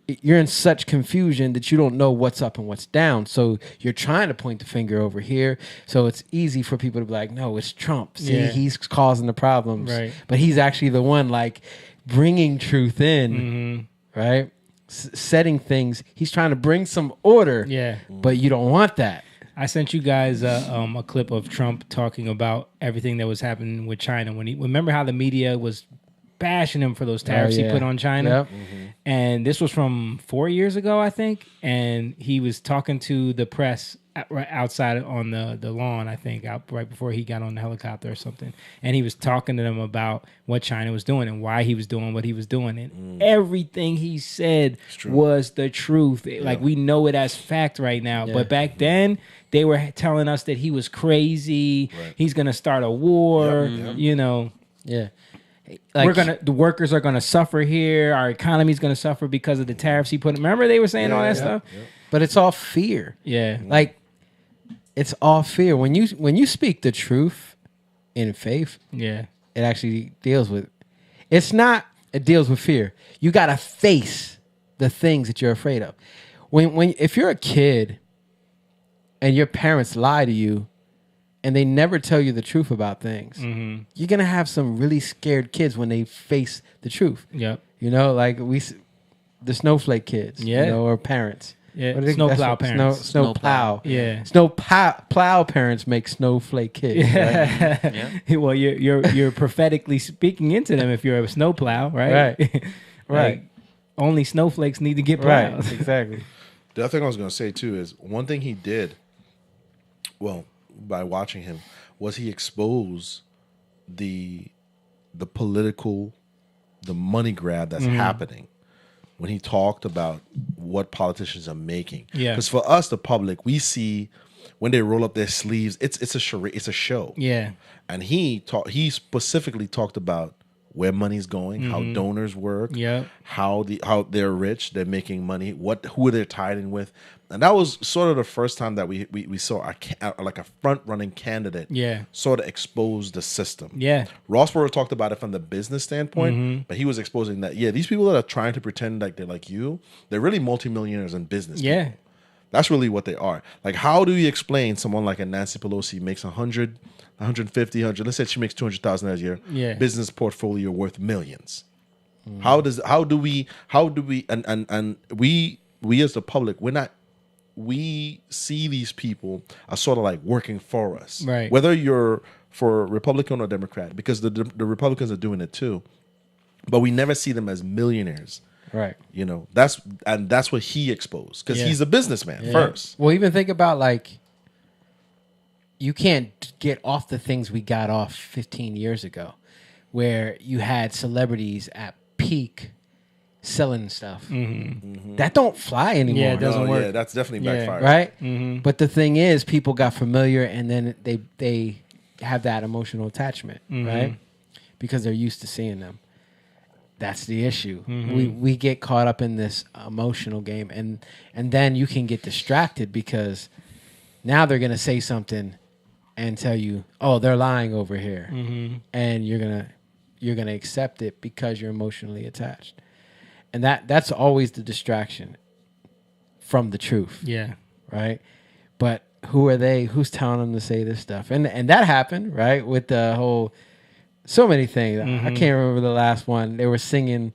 You're in such confusion that you don't know what's up and what's down. So you're trying to point the finger over here. So it's easy for people to be like, no, it's Trump. See, he's causing the problems. Right. But he's actually the one like bringing truth in, right? Setting things. He's trying to bring some order. Yeah. But you don't want that. I sent you guys a clip of Trump talking about everything that was happening with China. Remember how the media was bashing him for those tariffs he put on China? Yep. And this was from 4 years ago, I think. And he was talking to the press right outside on the lawn, I think, right before he got on the helicopter or something. And he was talking to them about what China was doing and why he was doing what he was doing. And everything he said was the truth. Like, we know it as fact right now. But back then, they were telling us that he was crazy. Right. He's going to start a war, you know. Yeah. Like, the workers are gonna suffer here. Our economy's gonna suffer because of the tariffs he put. Remember they were saying all that stuff. But it's all fear. Yeah, like it's all fear. When you speak the truth in faith, it actually deals with. It deals with fear. You gotta face the things that you're afraid of. If you're a kid and your parents lie to you, and they never tell you the truth about things, you're going to have some really scared kids when they face the truth. Yep. You know, like the snowflake kids, you know, or parents. Yeah, snowplow parents. Snowplow. Yeah. Snowplow parents make snowflake kids. Yeah. Right? Yeah. Well, you're prophetically speaking into them if you're a snowplow, right? Right. Like, only snowflakes need to get plowed. Right, exactly. The other thing I was going to say, too, is one thing he did, well, by watching him, was he exposed the political, the money grab that's happening when he talked about what politicians are making. Yeah, because for us, the public, we see when they roll up their sleeves, it's a charade, it's a show. Yeah, and he specifically talked about where money's going, how donors work, how they're rich, they're making money, who they're tied in with. And that was sort of the first time that we saw a front-running candidate sort of expose the system. Yeah. Ross Perot talked about it from the business standpoint, but he was exposing that, these people that are trying to pretend like they're like you, they're really multimillionaires in business. Yeah. People. That's really what they are. Like, how do you explain someone like a Nancy Pelosi makes 100, 150, 100, let's say she makes $200,000 a year, business portfolio worth millions. How do we and we as the public, we see these people as sort of like working for us, right? Whether you're for Republican or Democrat, because the Republicans are doing it too, but we never see them as millionaires, right? You know, that's what he exposed, because he's a businessman first. Well, even think about like, you can't get off the things we got off 15 years ago, where you had celebrities at peak selling stuff. That don't fly anymore. Yeah, it doesn't work. Yeah, that's definitely backfired. Right? But the thing is, people got familiar, and then they have that emotional attachment, right? Because they're used to seeing them. That's the issue. We get caught up in this emotional game, and then you can get distracted because now they're gonna say something and tell you, "Oh, they're lying over here," and you're gonna accept it because you're emotionally attached, and that's always the distraction from the truth. Yeah. Right. But who are they? Who's telling them to say this stuff? And that happened, right? With the whole. So many things. I can't remember the last one. They were singing.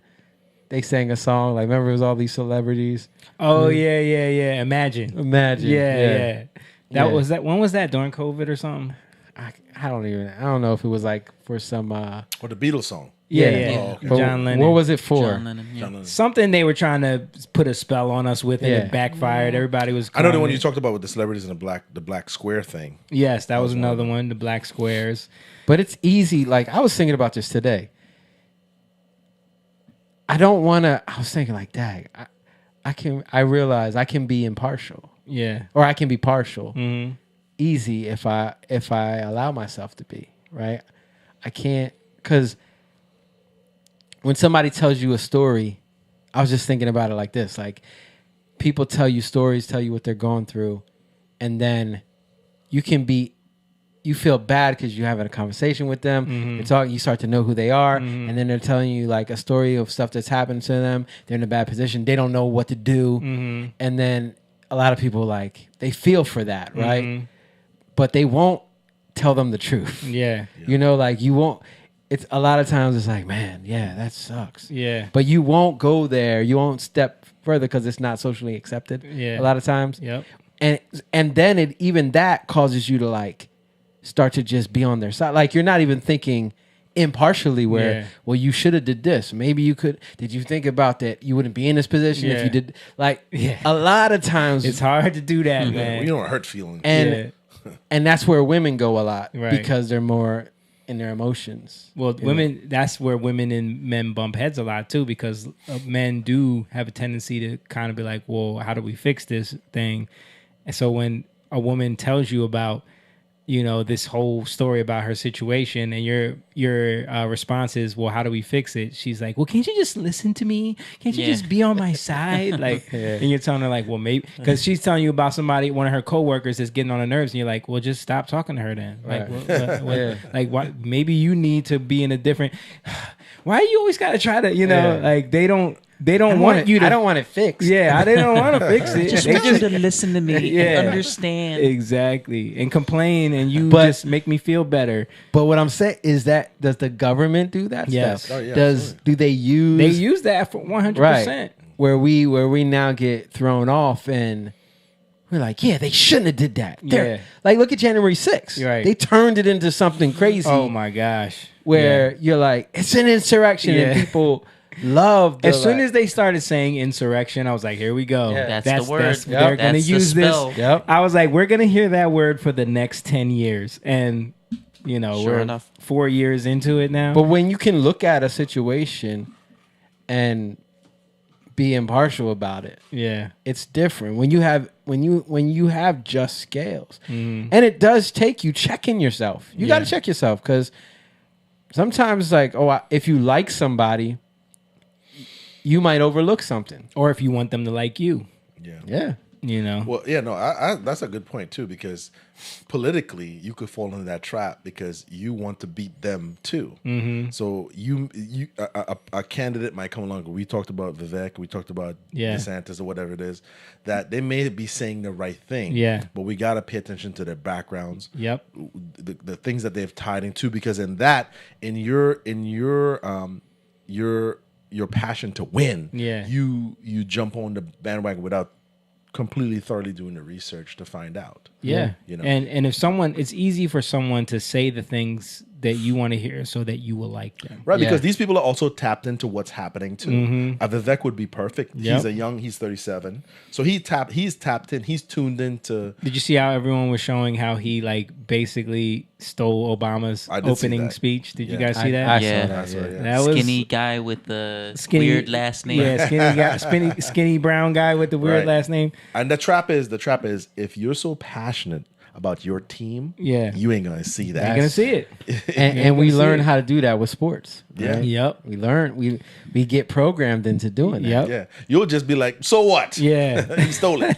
They sang a song. Like, remember, it was all these celebrities. Oh yeah. Imagine. Yeah. Was that. When was that? During COVID or something? I don't know if it was like for some. Or the Beatles song. Yeah. But John Lennon. What was it for? John Lennon, yeah. John Lennon. Something they were trying to put a spell on us with, and it backfired. Everybody was. I know the crying. one you talked about with the celebrities and the black square thing. Yes, that was another one. The black squares. But it's easy. Like, I was thinking about this today. I don't want to. I was thinking like, dang, I realize I can be impartial. Yeah. Or I can be partial. Easy if I allow myself to be, right? I can't, because when somebody tells you a story, I was just thinking about it like this. Like, people tell you stories, tell you what they're going through, and then you feel bad because you're having a conversation with them. You start to know who they are, and then they're telling you like a story of stuff that's happened to them. They're in a bad position. They don't know what to do. And then a lot of people, like, they feel for that, right? But they won't tell them the truth. Yeah. You know, like, you won't. It's a lot of times it's like, man, yeah, that sucks. Yeah. But you won't go there. You won't step further because it's not socially accepted. Yeah. A lot of times. Yep. And then even that causes you to like start to just be on their side. Like, you're not even thinking impartially where, well, you should have did this. Maybe you could. Did you think about that? You wouldn't be in this position if you did. Like, a lot of times it's hard to do that, man. You don't hurt feelings. And that's where women go a lot, Right. because they're more in their emotions. Well, women, that's where women and men bump heads a lot too, because men do have a tendency to kind of be like, well, how do we fix this thing? And so when a woman tells you about, you know, this whole story about her situation, and your response is, well, how do we fix it? She's like, well, can't you just listen to me? Can't you just be on my side? Like, and you're telling her like, well, maybe, because she's telling you about somebody, one of her coworkers is getting on her nerves, and you're like, well, just stop talking to her then. Like, like, why, maybe you need to be in a different. Why you always got to try to, you know, like they don't want you to. I don't want it fixed. Yeah, they don't want to fix it. Just they want you to listen to me and understand. Exactly. And complain, and you just make me feel better. But what I'm saying is that, does the government do that stuff? Oh, yeah, Do they use? They use that for 100%. Right. Where we now get thrown off, and we're like, yeah, they shouldn't have did that. Yeah. Like, look at January 6th. Right. They turned it into something crazy. Oh my gosh. Where you're like, it's an insurrection, and people love. As soon as they started saying insurrection, I was like, here we go. Yeah. That's the word. They're going to use spell. this. Yep. I was like, we're going to hear that word for the next 10 years. And, you know, Sure we're enough. 4 years into it now. But when you can look at a situation and be impartial about it, it's different. When you have just scales, and it does take you checking yourself. You got to check yourself, because sometimes, like, if you like somebody, you might overlook something, or if you want them to like you. Yeah. You know. Well, yeah, no, I that's a good point too, because politically you could fall into that trap because you want to beat them too. So a candidate might come along. We talked about Vivek, we talked about DeSantis or whatever it is, that they may be saying the right thing. Yeah. But we got to pay attention to their backgrounds. Yep. The things that they've tied into, because in your passion to win, you jump on the bandwagon without completely thoroughly doing the research to find out. Yeah. You know? And if someone, it's easy for someone to say the things that you want to hear so that you will like them. Right, because these people are also tapped into what's happening too. Mhm. Vivek would be perfect. Yep. He's 37. So he's tapped in, he's tuned into. Did you see how everyone was showing how he like basically stole Obama's I did see opening that. speech? Did you Yeah. guys see that? I Yeah. saw that. Yeah. That was Skinny guy with the weird last name. Yeah, skinny guy, skinny brown guy with the weird Right. last name. And the trap is if you're so passionate about your team, you ain't gonna see that. You're gonna see it. And we learn how to do that with sports. Yeah. Right? Yep. We learn we get programmed into doing that. Yep. Yeah, you'll just be like, so what? Yeah. He stole it.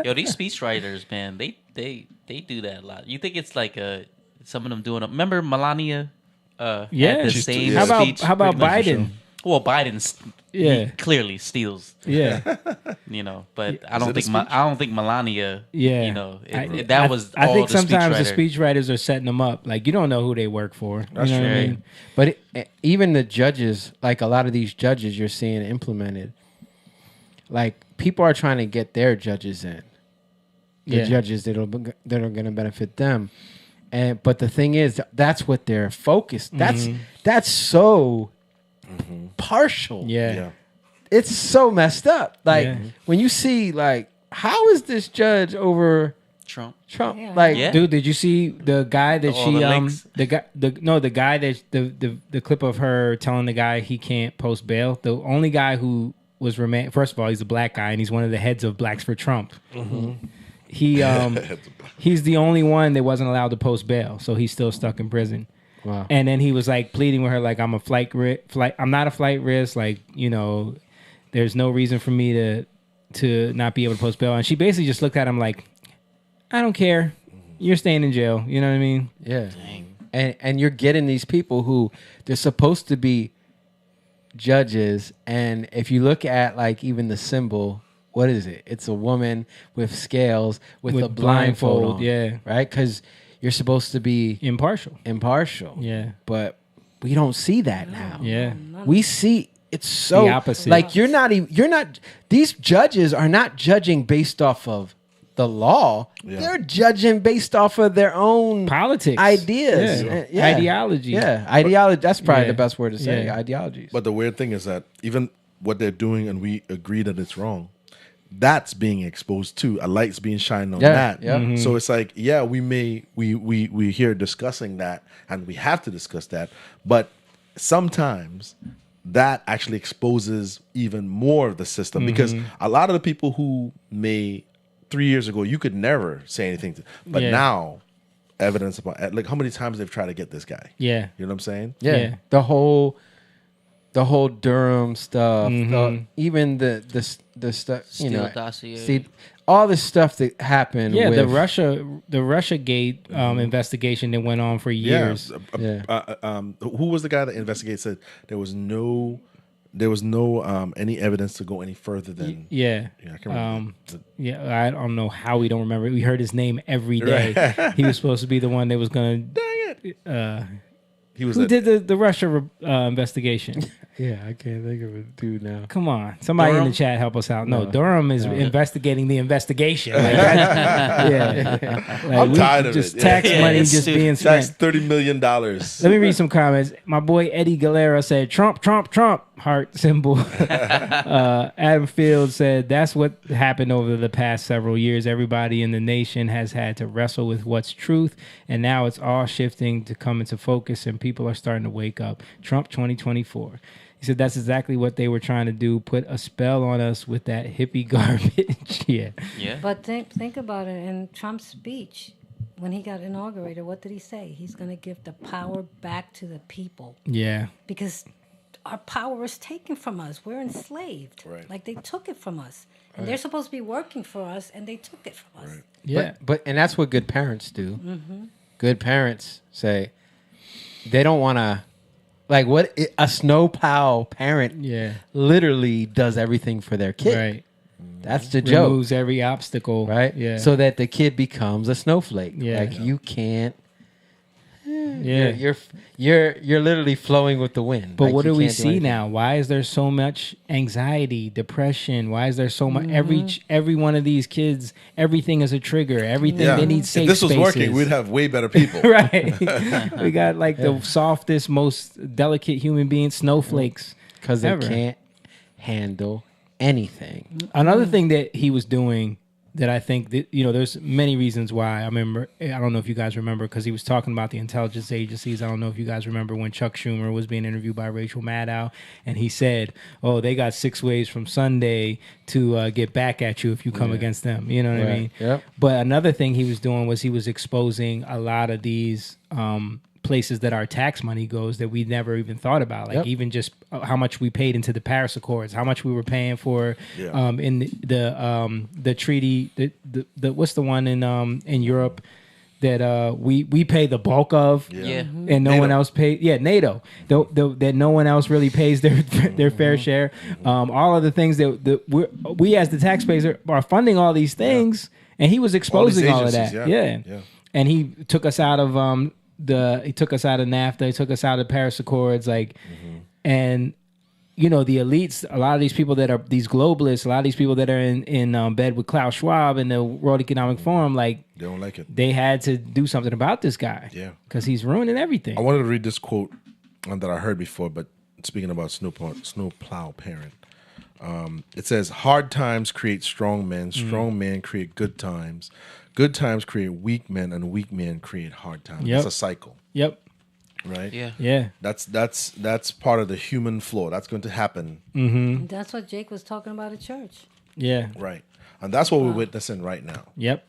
Yo, these speechwriters, man, they do that a lot. You think it's like some of them doing it? Remember Melania? Yeah. Had the She's same How about- speech how about pretty much. Biden? Well, Biden's Yeah. he clearly steals. Yeah. You know, but I Is don't it a think speech? I don't think Melania. Yeah. You know, I was. I all think the sometimes the speechwriter. speechwriters are setting them up. Like you don't know who they work for. That's you know true. what I mean? But even the judges, like a lot of these judges you're seeing implemented, like people are trying to get their judges in. The Yeah. judges that are going to benefit them. But the thing is, that's what they're focused. That's so partial. Yeah. It's so messed up. Like Yeah. when you see like, how is this judge over Trump? Yeah. Like, Dude, did you see the guy that All she the links? the guy that the clip of her telling the guy he can't post bail? The only guy who was first of all, he's a black guy and he's one of the heads of Blacks for Trump. He he's the only one that wasn't allowed to post bail, so he's still stuck in prison. Wow. And then he was like pleading with her like I'm I'm not a flight risk, like, you know, there's no reason for me to not be able to post bail. And she basically just looked at him like, I don't care. You're staying in jail. You know what I mean? yeah. And you're getting these people who they're supposed to be judges, and if you look at like even the symbol, what is it? It's a woman with scales with a blindfold on, yeah. right? Because you're supposed to be Impartial. Yeah, but we don't see that now. Yeah. We see it's so The opposite. Like you're not. These judges are not judging based off of the law. Yeah. They're judging based off of their own Politics. ideas, Yeah. Ideology. Yeah, ideology. That's probably Yeah. the best word to say. Yeah. Ideologies. But the weird thing is that even what they're doing, and we agree that it's wrong, that's being exposed too. A light's being shined on Yeah, that. yeah. Mhm. So it's like, yeah, we here discussing that, and we have to discuss that. But sometimes that actually exposes even more of the system, because a lot of the people who may 3 years ago you could never say anything to, but Yeah. now evidence about like how many times they've tried to get this guy. Yeah. You know what I'm saying? Yeah. Yeah. The whole Durham stuff, even the stuff, you Steele know, dossier. see all the stuff that happened. Yeah, with, the Russia Gate investigation that went on for years. Who was the guy that investigated? Said there was no any evidence to go any further than Yeah. I can't remember. I don't know how we don't remember. We heard his name every day. Right. He was supposed to be the one that was going to. Dang it! He was who did the Russia investigation? Yeah, I can't think of a dude now. Come on, somebody in Durham? the chat help us out. No, No. Durham is No. investigating the investigation. Like, yeah, like, I'm we tired of just it. tax money just being tax spent. $30 million. Let me read some comments. My boy Eddie Galera said, Trump, Trump, Trump, heart symbol. Adam Field said, that's what happened over the past several years. Everybody in the nation has had to wrestle with what's truth, and now it's all shifting to come into focus, and people are starting to wake up. Trump 2024. He said that's exactly what they were trying to do, put a spell on us with that hippie garbage. Yeah. But think about it. In Trump's speech, when he got inaugurated, what did he say? He's going to give the power back to the people. Yeah. Because our power is taken from us. We're enslaved. Right. Like they took it from us. And Right. they're supposed to be working for us, and they took it from us. Yeah. But and that's what good parents do. Mhm. Good parents say they don't want to. Like what a snowplow parent literally does everything for their kid. Right. That's the joke. Removes every obstacle. Right? Yeah. So that the kid becomes a snowflake. Yeah. Like you can't Yeah. You're literally flowing with the wind. But Like, what you do we can't do see anything. now? Why is there so much anxiety, depression? Why is there so much? Every one of these kids, everything is a trigger. Everything they need safe If this was spaces. working, we'd have way better people. Right. We got like the softest, most delicate human beings, snowflakes. Because they ever. can't handle anything. Another thing that he was doing that I think that, there's many reasons why. I don't know if you guys remember, because he was talking about the intelligence agencies. I don't know if you guys remember when Chuck Schumer was being interviewed by Rachel Maddow, and he said, "Oh, they got 6 ways from Sunday to get back at you if you come against them." You know what I mean? Yep. But another thing he was doing was he was exposing a lot of these places that our tax money goes that we never even thought about, like even just how much we paid into the Paris Accords, how much we were paying for in the treaty, the what's the one in Europe that we pay the bulk of, and no one else pays. Yeah, NATO. That no one else really pays their fair share. All of the things that we as the taxpayers are funding all these things, and he was exposing all of that. And he took us out of he took us out of NAFTA, he took us out of Paris Accords, and the elites, a lot of these people that are these globalists, a lot of these people that are in bed with Klaus Schwab and the World Economic Forum, they don't like it. They had to do something about this guy, because he's ruining everything. I wanted to read this quote that I heard before, but speaking about snowplow parent, it says, "Hard times create strong men, strong men create good times. Good times create weak men, and weak men create hard times." Yep. It's a cycle. Yep. Right? Yeah. That's part of the human flow. That's going to happen. Mm-hmm. That's what Jake was talking about at church. Yeah. Right. And that's what we're witnessing right now. Yep.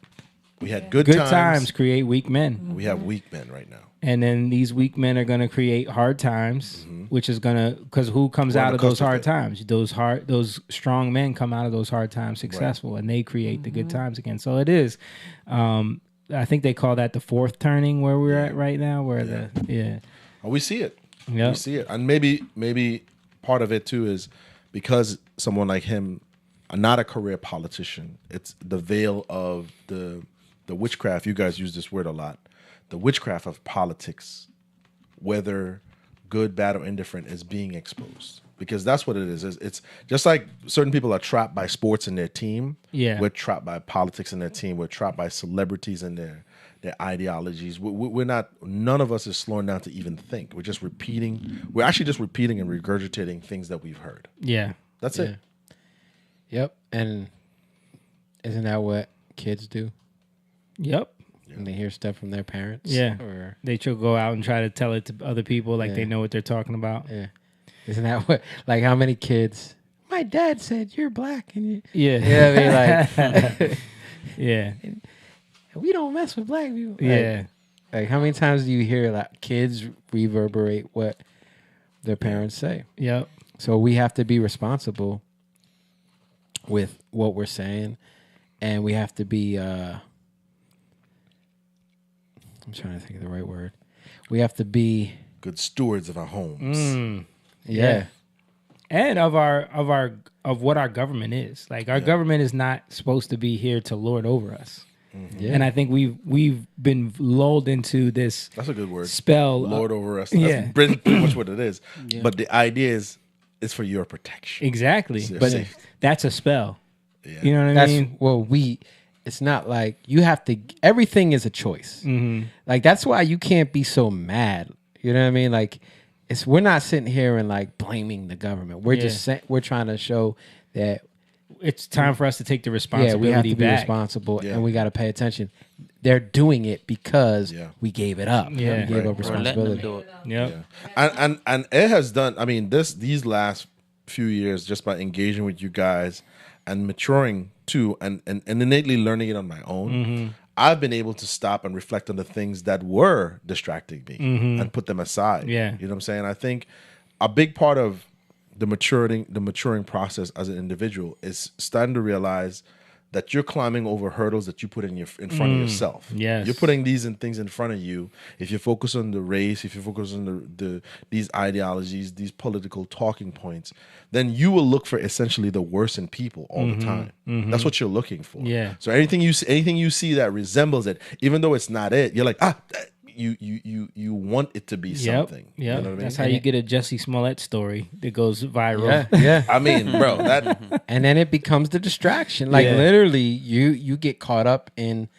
We had good times create weak men. We have weak men right now. And then these weak men are going to create hard times, which is going to, because who comes out of those hard times? Those strong men come out of those hard times successful, and they create the good times again. So it is. I think they call that the fourth turning where we're at right now. We see it. Yep. We see it, and maybe part of it too is because someone like him, not a career politician. It's the veil of the witchcraft. You guys use this word a lot. The witchcraft of politics, whether good, bad, or indifferent, is being exposed. Because that's what it is. It's just like certain people are trapped by sports in their team. Yeah. We're trapped by politics in their team. We're trapped by celebrities and their ideologies. We're not, none of us is slowing down to even think. We're actually just repeating and regurgitating things that we've heard. Yeah. That's it. Yep. And isn't that what kids do? Yep. And they hear stuff from their parents. Yeah. Or they should go out and try to tell it to other people like they know what they're talking about. Yeah. Isn't that what, like, how many kids, my dad said you're black and you, Yeah. Like, yeah. We don't mess with black people. Yeah. Like how many times do you hear like kids reverberate what their parents say? Yep. So we have to be responsible with what we're saying, and we have to be I'm trying to think of the right word. We have to be good stewards of our homes. Yeah. And of what our government is. Like our government is not supposed to be here to lord over us. Mm-hmm. And I think we've been lulled into this. That's a good word. Spell lord over us. That's pretty much what it is. Yeah. But the idea is it's for your protection. Exactly. But safety. That's a spell. Yeah. You know what I mean? Well, it's not like you have to. Everything is a choice. Mm-hmm. Like that's why you can't be so mad. You know what I mean? Like we're not sitting here and like blaming the government. We're just we're trying to show that it's time for us to take the responsibility. We have to be back. responsible, and we got to pay attention. They're doing it because we gave it up. Yeah, we gave up responsibility. Yeah, and it has done. I mean, these last few years, just by engaging with you guys and maturing too, and innately learning it on my own. Mm-hmm. I've been able to stop and reflect on the things that were distracting me and put them aside. Yeah. You know what I'm saying? I think a big part of the maturing process as an individual is starting to realize that you're climbing over hurdles that you put in front of yourself. Yes. You're putting these things in front of you. If you focus on the race, if you focus on these ideologies, these political talking points, then you will look for essentially the worst in people all the time. Mm-hmm. That's what you're looking for. Yeah. So anything you see that resembles it, even though it's not it, you're like, you want it to be something. Yeah, You know what I mean? that's how you get a Jussie Smollett story that goes viral. Yeah. I mean, bro, that and then it becomes the distraction. Like literally, you get caught up in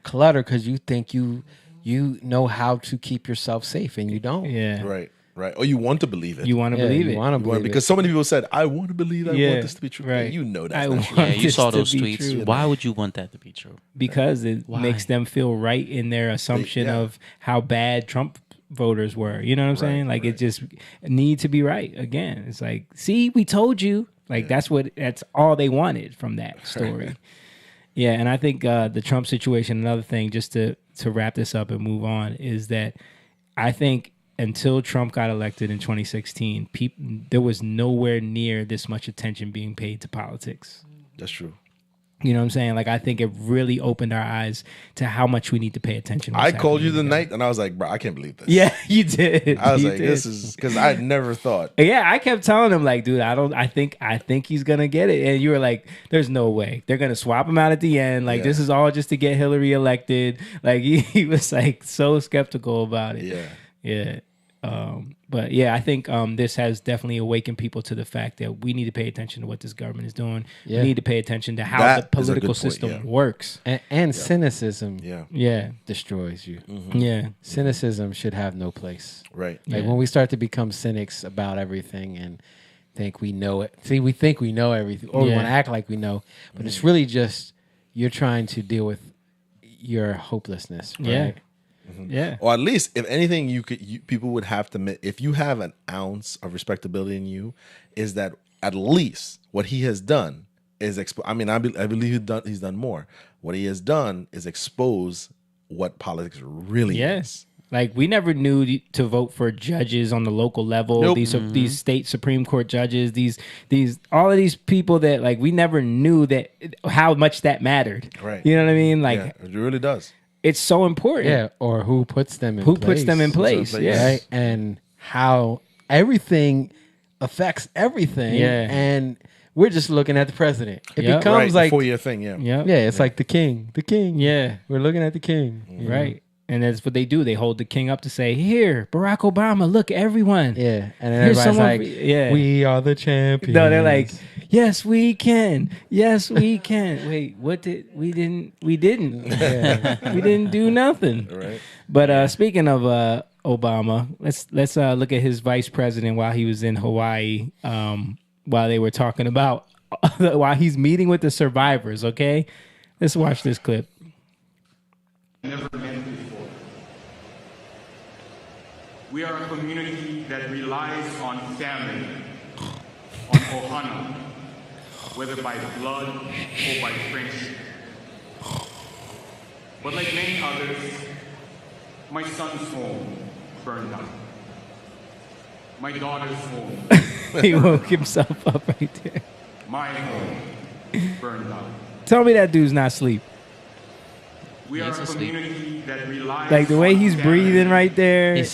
clutter because you think you know how to keep yourself safe, and you don't. Yeah, right. Or you want to believe it. You want to believe it. You want to believe because it. so many people said, "I want to believe. I want this to be true." Right. You know that. Yeah, you saw those to be tweets. true. Why would you want that to be true? Because it makes them feel right in their assumption of how bad Trump voters were. You know what I'm saying? Like it just need to be right again. It's like, see, we told you. Like that's all they wanted from that story. Yeah, and I think the Trump situation, another thing, just to wrap this up and move on, is that I think until Trump got elected in 2016, there was nowhere near this much attention being paid to politics. That's true. You know what I'm saying? Like, I think it really opened our eyes to how much we need to pay attention. I called you the night, and I was like, bro, I can't believe this. Yeah, you did. I was You like, did. this is because I never thought. Yeah, I kept telling him, like, dude, I think he's gonna get it. And you were like, there's no way. They're gonna swap him out at the end. Like, this is all just to get Hillary elected. Like, he was like so skeptical about it. Yeah. But yeah, I think this has definitely awakened people to the fact that we need to pay attention to what this government is doing. Yeah. We need to pay attention to how the political system works. And cynicism Yeah. destroys you. Yeah. Cynicism should have no place. Right. Like Yeah. when we start to become cynics about everything and think we know it. See, we think we know everything, or we Yeah. want to act like we know, but it's really just you're trying to deal with your hopelessness. Right? Yeah. Yeah. Or at least, if anything, people would have to admit, if you have an ounce of respectability in you, is that at least what he has done is I believe he's done more. What he has done is expose what politics really is. Like, we never knew to vote for judges on the local level. Nope. These state Supreme Court judges, these all of these people that, like, we never knew that how much that mattered. Right. You know what I mean? Like, Yeah, it really does. it's so important. Yeah, or who puts them in Who place. puts them in place? Yeah. Right? And how everything affects everything. Yeah. And we're just looking at the president. It Yep. becomes Right, the like 4-year thing, yeah. Yep. Yeah, it's like the king. The king. Yeah. We're looking at the king. Right. And that's what they do. They hold the king up to say, here, Barack Obama, look, everyone. Yeah. And then Here's everybody's someone like, yeah. we are the champions. No, they're like, yes, we can. Yes, we can. Wait, we didn't. We didn't do nothing. Right. But speaking of Obama, let's look at his vice president while he was in Hawaii, while they were talking about while he's meeting with the survivors, okay? Let's watch this clip. Never been before. We are a community that relies on family, on ohana, whether by blood or by friendship. But like many others, my son's home burned down. My daughter's home. He woke himself up right there. My home burned down. Tell me that dude's not asleep. We are a community that relies Like the way on he's family, breathing right there. on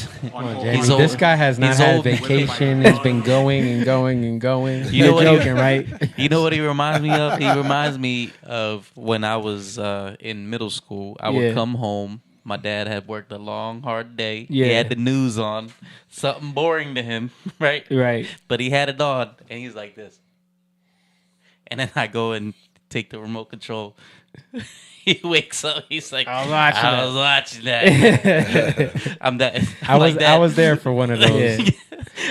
Jamie, ohana. this guy has not He's had old. vacation. He's been going and going and going. You know what joking, right? You know what he reminds me of? He reminds me of when I was in middle school. I would Yeah. come home. My dad had worked a long, hard day. Yeah. He had the news on. Something boring to him, right? Right. But he had it on, and he's like this. And then I go and take the remote control. He wakes up. He's like, I was watching that. I'm that. I was there for one of those. Yeah.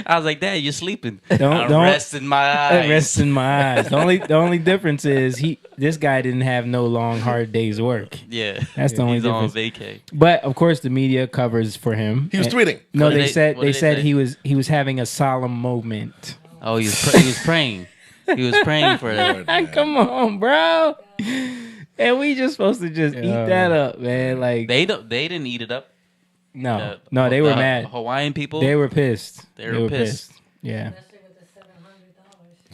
I was like, Dad, you're sleeping. Don't I'm resting my eyes. Resting my eyes. The only difference is this guy didn't have no long hard days work. Yeah, That's the only he's difference. on vacay. But of course, the media covers for him. He was tweeting. No, What did they said what did said say? he was having a solemn moment. Oh, he was praying. He was praying for that. Come on, bro. And we just supposed to just eat that up, man. Like They didn't eat it up. no, they were the mad. Hawaiian people. They were pissed. They were pissed. Yeah.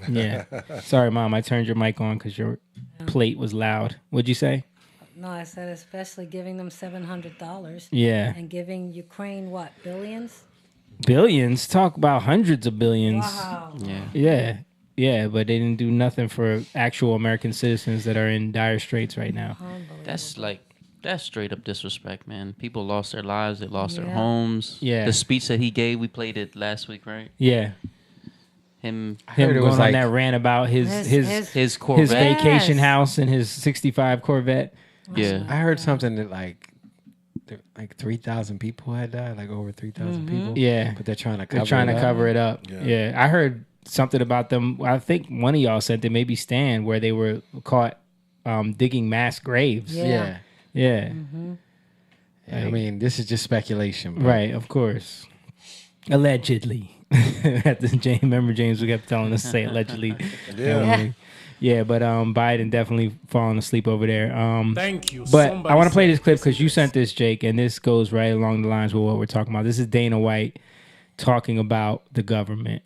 Yeah. Sorry, Mom. I turned your mic on because your plate was loud. What'd you say? No, I said especially giving them $700. Yeah. And giving Ukraine what, billions? Billions? Talk about hundreds of billions. Wow. Yeah. Yeah. Yeah, but they didn't do nothing for actual American citizens that are in dire straits right now. That's That's straight up disrespect, man. People lost their lives. They lost their Yeah. homes. Yeah. The speech that he gave, we played it last week, right? Yeah. Him Him it going was on like- that rant about his Corvette. vacation Yes. house and his 65 Corvette. Yeah. I heard something that like 3,000 people had died, like over 3,000 people. Yeah. But they're trying to They're cover trying it to up. cover it up. Yeah. I heard something about them. I think one of y'all sent it, maybe Stan, where they were caught digging mass graves. Yeah. Yeah. Yeah, I mean, this is just speculation. But Right, of course. Allegedly. Remember James we kept telling us to say allegedly. Yeah, but Biden definitely falling asleep over there. Thank you. But Somebody I want to play said this clip because you sent this, Jake, and this goes right along the lines with what we're talking about. This is Dana White talking about the government.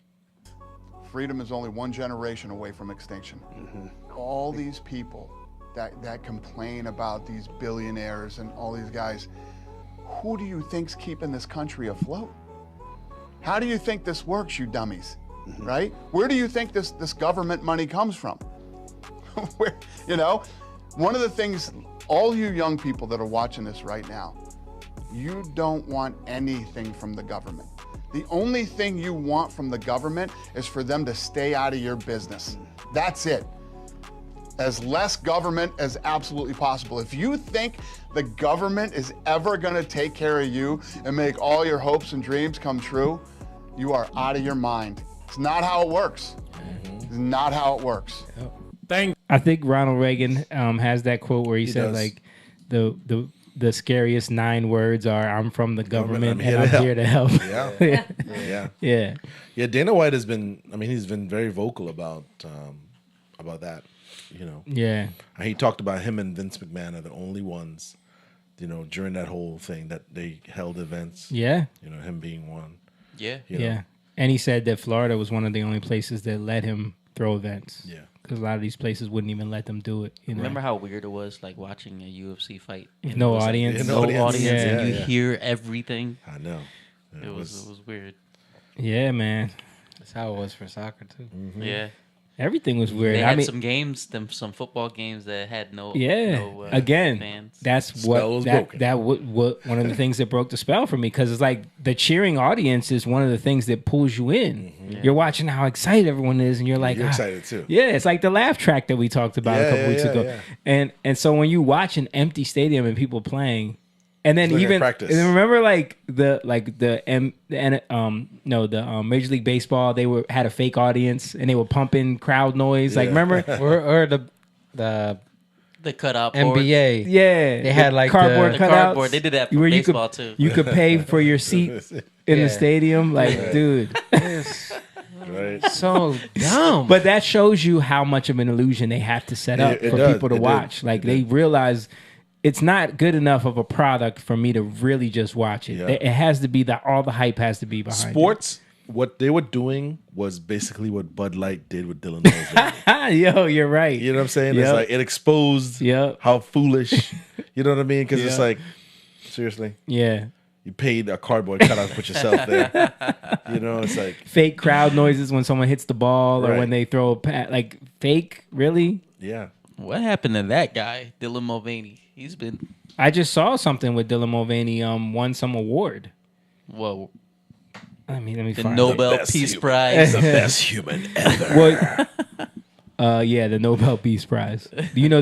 Freedom is only one generation away from extinction. All these people that complain about these billionaires and all these guys, who do you think's keeping this country afloat? How do you think this works, you dummies? Right? Where do you think this government money comes from? Where, one of the things, all you young people that are watching this right now, you don't want anything from the government. The only thing you want from the government is for them to stay out of your business. That's it. As less government as absolutely possible. If you think the government is ever going to take care of you and make all your hopes and dreams come true, you are out of your mind. It's not how it works. It's not how it works. I think Ronald Reagan has that quote where he said, does. like, the scariest 9 words are, "I'm from the government and I'm here to help." Yeah. Yeah, Dana White has been, he's been very vocal about that, Yeah. And he talked about him and Vince McMahon are the only ones, during that whole thing that they held events. Yeah. Him being one. Yeah. Yeah. And he said that Florida was one of the only places that let him throw events. Yeah. Because a lot of these places wouldn't even let them do it. Remember how weird it was, like watching a UFC fight? With and no it was, like, audience. no audience, Yeah. and you hear everything. I know. It was weird. Yeah, man. That's how it was for soccer too. Yeah. Everything was weird. They had some games, some football games that had no. No, again, fans. that's Spell was what broken. what one of the things that broke the spell for me, because it's like the cheering audience is one of the things that pulls you in. You're watching how excited everyone is, and you're like, You're excited too. Yeah, it's like the laugh track that we talked about a couple weeks ago. And so when you watch an empty stadium and people playing, and then It's like a even practice. and remember the Major League Baseball, they had a fake audience and they were pumping crowd noise. Like remember or the cutout NBA. Yeah, They had like cardboard the cutouts. cardboard. They did that for where baseball, you could, too. You could pay for your seat in the stadium. Like, dude. Right. So dumb. But that shows you how much of an illusion they have to set up It for does. people to It did. watch. Like, they realize it's not good enough of a product for me to really just watch it. Yeah. It has to be all the hype has to be behind Sports, what they were doing was basically what Bud Light did with Dylan Mulvaney. it. Yo, you're right. You know what I'm saying? It's Yep. like it exposed how foolish. You know what I mean? Because it's Yeah. like, seriously, Yeah. you paid a cardboard cutout to put yourself there. It's like Fake crowd noises when someone hits the ball or Right. when they throw like fake, really? Yeah. What happened to that guy, Dylan Mulvaney? He's been. I just saw something with Dylan Mulvaney won some award. Whoa. Let me The find Nobel it. Peace Prize. The best human ever. Well, yeah, the Nobel Peace Prize. Do you know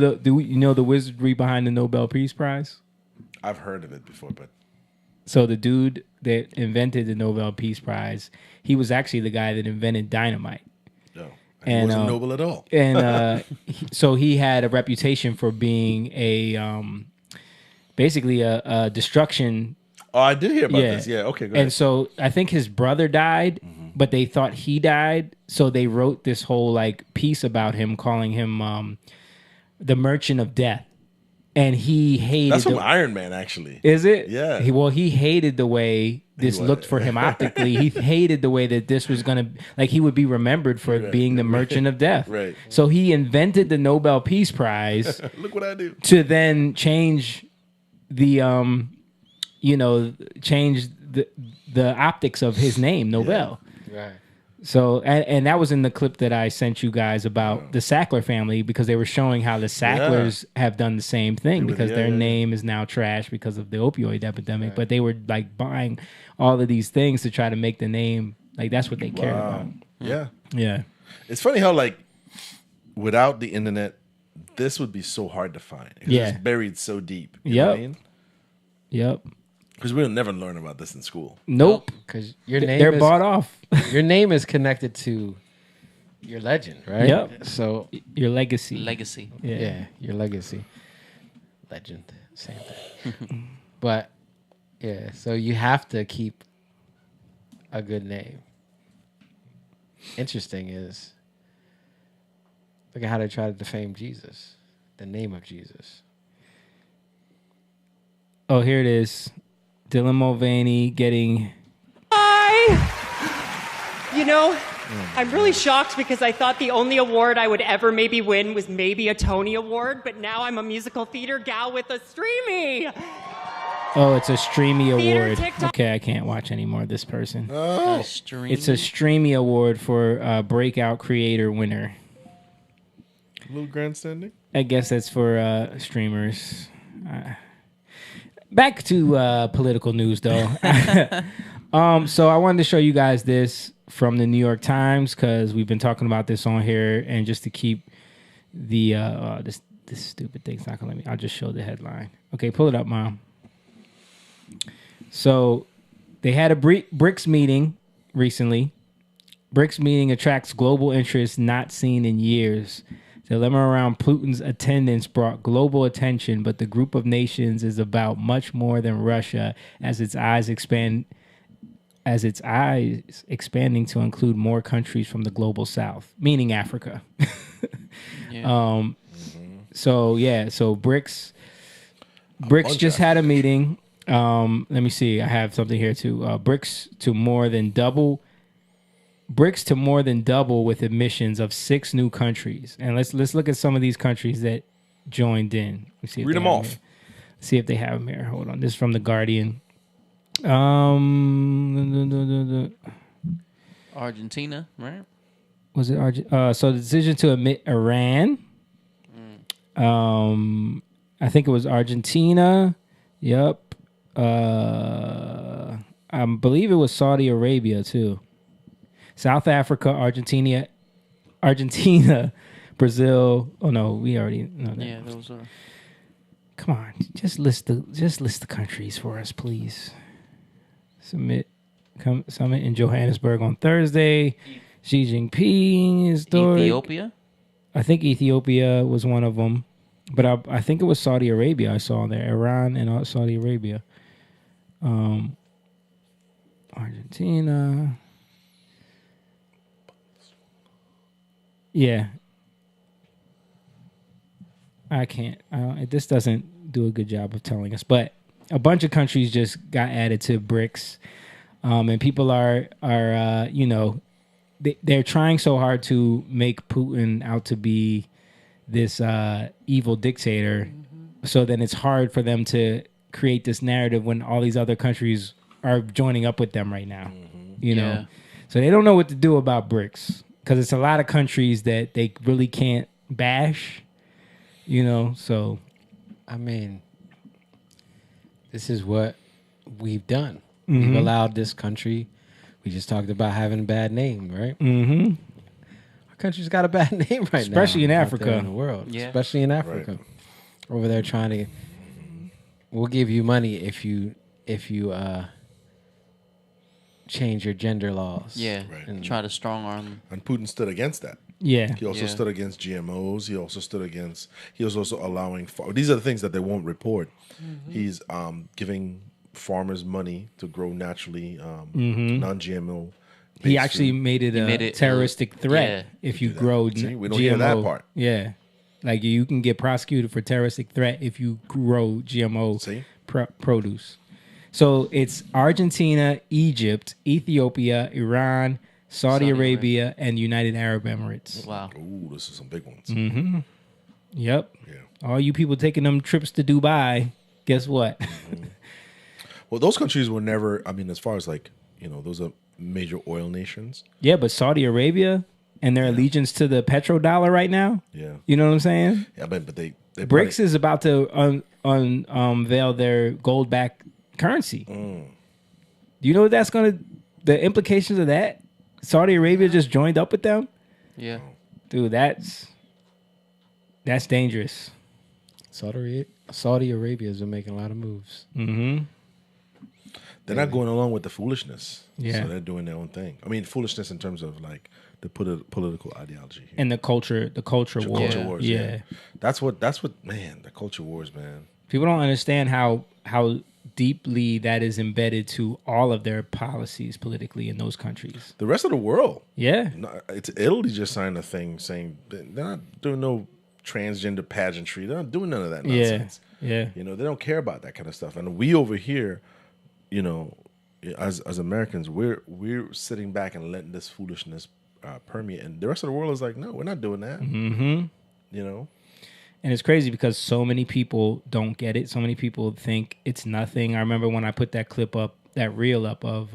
the wizardry behind the Nobel Peace Prize? I've heard of it before, but So the dude that invented the Nobel Peace Prize, he was actually the guy that invented dynamite. no, it wasn't noble at all. And so he had a reputation for being basically a destruction. Oh, I did hear about this. Yeah, okay, go ahead. And so I think his brother died, but they thought he died, so they wrote this whole like piece about him, calling him the Merchant of Death. And he hated. That's from Iron Man, actually. Is it? Yeah. He hated the way this looked for him optically. He hated the way that this was gonna, like, he would be remembered for being the Merchant of Death. Right. So he invented the Nobel Peace Prize. Look what I do. To then change the change the optics of his name, Nobel. Right. So, and that was in the clip that I sent you guys about the Sackler family, because they were showing how the Sacklers have done the same thing because their name is now trash because of the opioid epidemic. But they were like buying all of these things to try to make the name, like that's what they cared about. Yeah. Yeah. It's funny how like without the internet, this would be so hard to find. It's buried so deep. You know what I mean? Yep. Because we'll never learn about this in school. Nope. Because your name they're is, bought off. Your name is connected to your legend, right? Yep. So your legacy. Legacy. Yeah, your legacy. Legend. Same thing. But yeah, so you have to keep a good name. Interesting is look at how they try to defame Jesus, the name of Jesus. Oh, here it is. Dylan Mulvaney getting. You know, I'm really shocked because I thought the only award I would ever maybe win was maybe a Tony Award, but now I'm a musical theater gal with a streamy. Oh, it's a Streamy Theater Award. TikTok- Okay, I can't watch anymore. This person. Oh. It's a Streamy Award for Breakout Creator Winner. A little grandstanding. I guess that's for streamers. Back to political news, though. So I wanted to show you guys this from the New York Times because we've been talking about this on here, and just to keep the this stupid thing's not gonna let me. I'll just show the headline. Okay, pull it up, Mom. So they had a BRICS meeting recently. BRICS meeting attracts global interest not seen in years. The dilemma around Putin's attendance brought global attention, but the group of nations is about much more than Russia as its eyes expanding to include more countries from the global south, meaning Africa. So BRICS just had a meeting. Let me see. I have something here too. BRICS to more than double with admissions of 6 new countries. And let's look at some of these countries that joined in. Let's see if Read they them have off. them here. See if they have them here. Hold on. This is from The Guardian. Argentina, right? Was it Argentina? So the decision to admit Iran. I think it was Argentina. Yep. I believe it was Saudi Arabia too. South Africa, Argentina, Brazil. Oh no, we already know that. Yeah, those are. Come on, just list the countries for us, please. Summit in Johannesburg on Thursday. Xi Jinping is Ethiopia. I think Ethiopia was one of them, but I think it was Saudi Arabia. I saw there Iran and Saudi Arabia. Argentina. Yeah. I can't. This doesn't do a good job of telling us, but a bunch of countries just got added to BRICS, and people are you know, they're trying so hard to make Putin out to be this evil dictator. So then it's hard for them to create this narrative when all these other countries are joining up with them right now. You know, so they don't know what to do about BRICS because it's a lot of countries that they really can't bash. You know, so I mean, this is what we've done. Mhm. We've allowed this country. We just talked about having a bad name, right? Mm-hmm. Our country's got a bad name right now, Especially in out there Africa. in the world, Yeah. especially in Africa. Over there trying to, we'll give you money if you change your gender laws. Yeah, And try to strong arm. And Putin stood against that. Yeah. He also Yeah. stood against GMOs. He was also allowing, these are the things that they won't report. He's giving farmers money to grow naturally non-GMO. He actually made it a terroristic threat if you grow See, we don't GMO. hear that part. Yeah. Like you can get prosecuted for terroristic threat if you grow GMO produce. So it's Argentina, Egypt, Ethiopia, Iran, Saudi Arabia, and United Arab Emirates. Wow. Ooh, this is some big ones. Mm-hmm. Yep. Yeah. All you people taking them trips to Dubai, guess what? Well, those countries were never, I mean, as far as like those are major oil nations. Yeah, but Saudi Arabia and their allegiance to the petrodollar right now. Yeah. You know what I'm saying? Yeah, but they BRICS is about to unveil their gold-backed currency. Do you know what that's the implications of that? Saudi Arabia just joined up with them? Yeah. Dude, that's dangerous. Saudi Arabia has been making a lot of moves. Mm-hmm. They're not going along with the foolishness. Yeah. So they're doing their own thing. I mean, foolishness in terms of like the political ideology here. And the culture war. Culture wars. Yeah. That's what man, the culture wars, man. People don't understand how deeply that is embedded to all of their policies politically in those countries. The rest of the world. Yeah. It's Italy just signed a thing saying they're not doing no transgender pageantry. They're not doing none of that nonsense. Yeah. They don't care about that kind of stuff. And we over here, as Americans, we're sitting back and letting this foolishness permeate, and the rest of the world is like, no, we're not doing that. Mm-hmm. And it's crazy because so many people don't get it. So many people think it's nothing. I remember when I put that clip up, that reel up of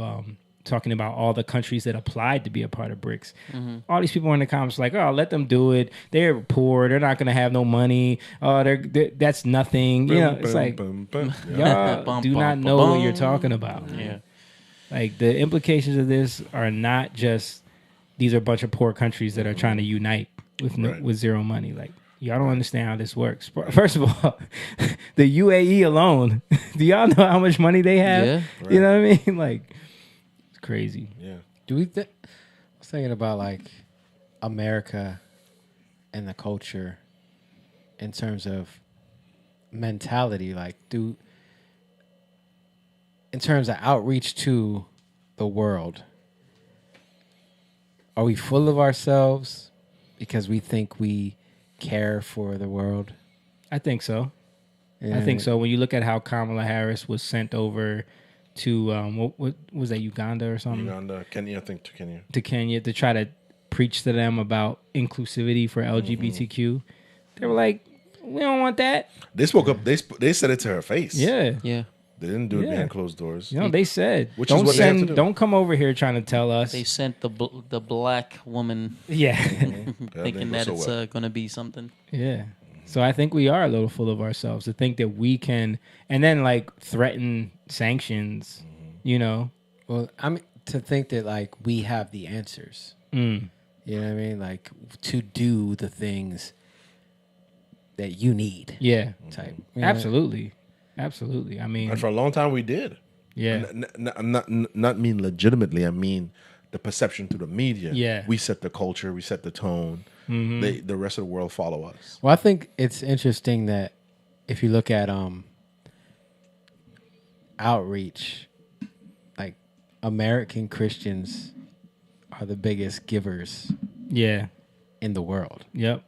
talking about all the countries that applied to be a part of BRICS. Mm-hmm. All these people in the comments like, oh, let them do it. They're poor. They're not going to have no money. Oh, that's nothing. It's like, y'all do not know what you're talking about. Yeah. Like, the implications of this are not just these are a bunch of poor countries that are trying to unite with zero money. Like, y'all don't understand how this works. First of all, the UAE alone, do y'all know how much money they have? Yeah. You know what I mean? Like, it's crazy. Yeah. I was thinking about like America and the culture in terms of mentality. Like, in terms of outreach to the world, are we full of ourselves because we think we care for the world? I think so. Yeah. I think so. When you look at how Kamala Harris was sent over to what was that, Uganda or something? Kenya, I think to Kenya. To Kenya to try to preach to them about inclusivity for LGBTQ. They were like, we don't want that. They spoke up. They said it to her face. Yeah. Yeah. They didn't do it behind closed doors. They said, Which is what they have to do. Don't come over here trying to tell us. They sent the black woman. Yeah. Thinking that it's going to be something. Yeah. So I think we are a little full of ourselves to think that we can, and then like threaten sanctions, Well, to think that like we have the answers. You know what I mean? Like to do the things that you need. Yeah. Type. Absolutely. Absolutely. I mean, and for a long time we did. Yeah. Not mean legitimately. I mean the perception through the media. Yeah. We set the culture. We set the tone. Mm-hmm. The rest of the world follow us. Well, I think it's interesting that if you look at outreach, like American Christians are the biggest givers. Yeah. In the world. Yep.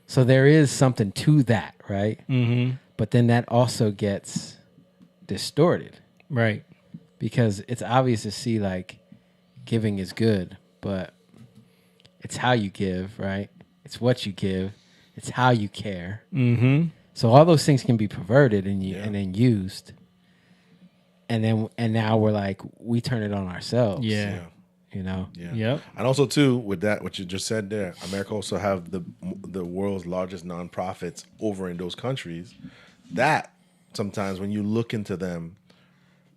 So there is something to that, right? Mm-hmm. But then that also gets distorted. Right. Because it's obvious to see like giving is good, but it's how you give, right? It's what you give. It's how you care. Mm-hmm. So all those things can be perverted and then used. And now we're like, we turn it on ourselves. Yeah. Yeah. Yep. And also too, with that, what you just said there, America also have the world's largest nonprofits over in those countries. That sometimes when you look into them,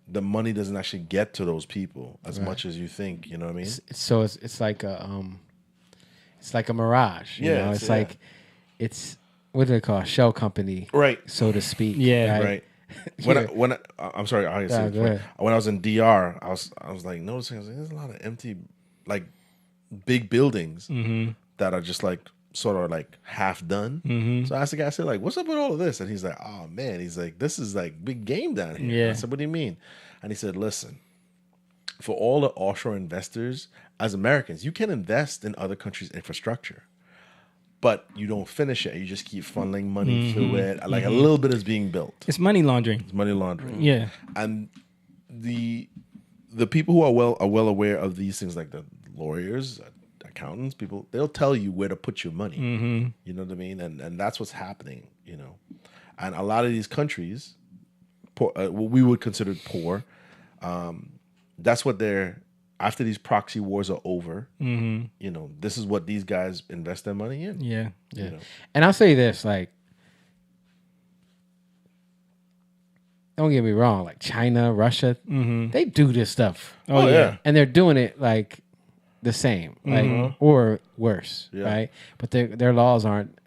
the money doesn't actually get to those people as much as you think. You know what I mean? So it's like a mirage. You know? It's like it's what do they call a shell company, right? So to speak. Yeah, right. I'm sorry, when I was in DR, I was like noticing there's a lot of empty, like big buildings that are just like sort of like half done. So I asked the guy, I said like, what's up with all of this? And he's like, oh man, he's like, this is like big game down here. Yeah. I said, what do you mean? And he said, listen, for all the offshore investors, as Americans, you can invest in other countries' infrastructure, but you don't finish it. You just keep funneling money through it. Like a little bit is being built. It's money laundering. It's money laundering. Yeah. And the people who are well aware of these things, like the lawyers, accountants, people, they'll tell you where to put your money. You know what I mean? And that's what's happening, you know. And a lot of these countries, poor, what we would consider poor, that's what they're after these proxy wars are over. Mhm. You know, this is what these guys invest their money in. Yeah. You know? And I'll say this, like, don't get me wrong, like China, Russia, they do this stuff. Oh, yeah. And they're doing it like the same, like or worse, Yeah. right? But their laws aren't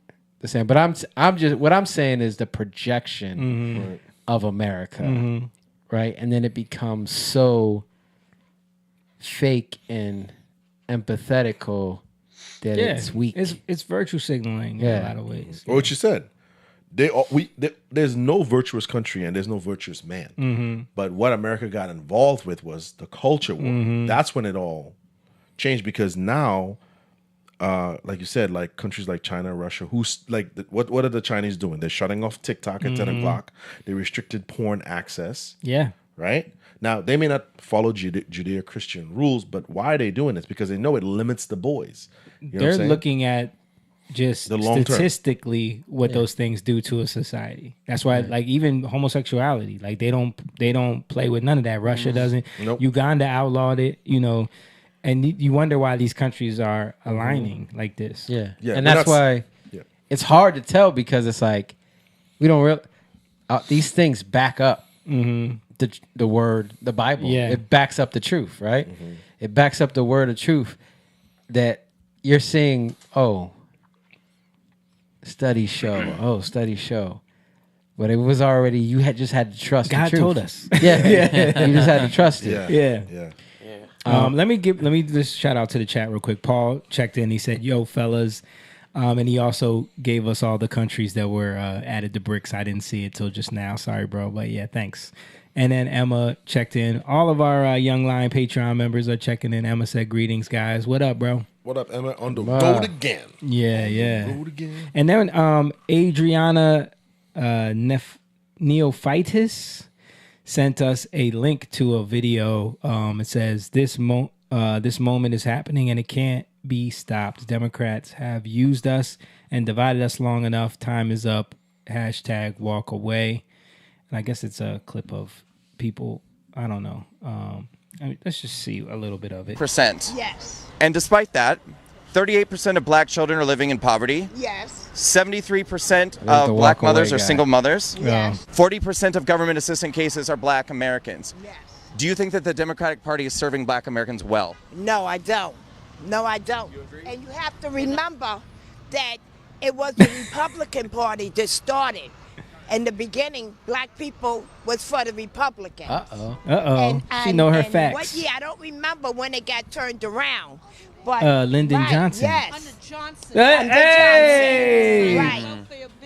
the same. But I'm just what I'm saying is the projection Right. of America, right? And then it becomes so fake and empathetical that it's weak. It's virtue signaling in a lot of ways. Or what you said. There's no virtuous country and there's no virtuous man. But what America got involved with was the culture war. That's when it all changed, because now, like you said, like countries like China, Russia, who's like, what are the Chinese doing? They're shutting off TikTok at 10 o'clock. They restricted porn access. Yeah. Right? Now, they may not follow Judeo-Christian rules, but why are they doing this? Because they know it limits the boys. You know what I'm They're saying? looking at just The long term. statistically what those things do to a society. That's why, like, even homosexuality, like they don't play with none of that. Russia doesn't. Nope. Uganda outlawed it. You know, and you wonder why these countries are aligning like this. Yeah. Yeah, And we're that's not- why yeah. it's hard to tell, because it's like we don't really these things back up the word, the Bible. Yeah. It backs up the truth, right? It backs up the word of truth that you're seeing. Studies show. But it was already, you had just had to trust God the truth. told us. Yeah. You just had to trust it. Yeah. Let me just shout out to the chat real quick. Paul checked in. He said, "Yo, fellas," and he also gave us all the countries that were added to BRICS. I didn't see it till just now. Sorry, bro, but yeah, thanks. And then Emma checked in. All of our Young Lion Patreon members are checking in. Emma said, "Greetings, guys. What up, bro?" What up, Emma? On the road again. Yeah. Road again. And then Adriana Neophytus sent us a link to a video. It says, this moment is happening and it can't be stopped. Democrats have used us and divided us long enough. Time is up. # walk away. And I guess it's a clip of people. I don't know. Let's just see a little bit of it. Percent. Yes. And despite that, 38% of black children are living in poverty. Yes. 73% the of black walk away mothers are guy. single mothers. Yes. 40% of government assistance cases are black Americans. Yes. Do you think that the Democratic Party is serving black Americans well? No, I don't. No, I don't. You agree? And you have to remember that it was the Republican Party that started. In the beginning, black people was for the Republicans. She know her facts. I don't remember when it got turned around. But Lyndon Johnson. Yes. Under Johnson. Hey! Right.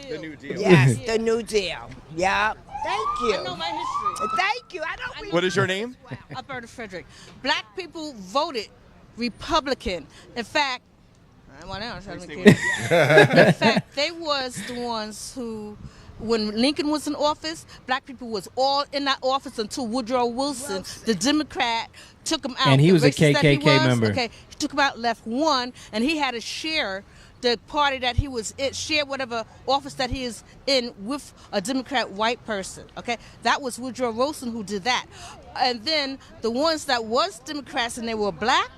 The New Deal. Yes, the New Deal. Yeah. Thank you. I know my history. Thank you. I don't remember. What is your name? Alberta Frederick. Black people voted Republican. In fact, in fact, they was the ones who, when Lincoln was in office, black people was all in that office until Woodrow Wilson, the Democrat, took him out. And he The was a racist that he KKK member. Okay, he took him out, left one, and he had to share the party that he was in, share whatever office that he is in with a Democrat white person. Okay, that was Woodrow Wilson who did that. And then the ones that was Democrats and they were black,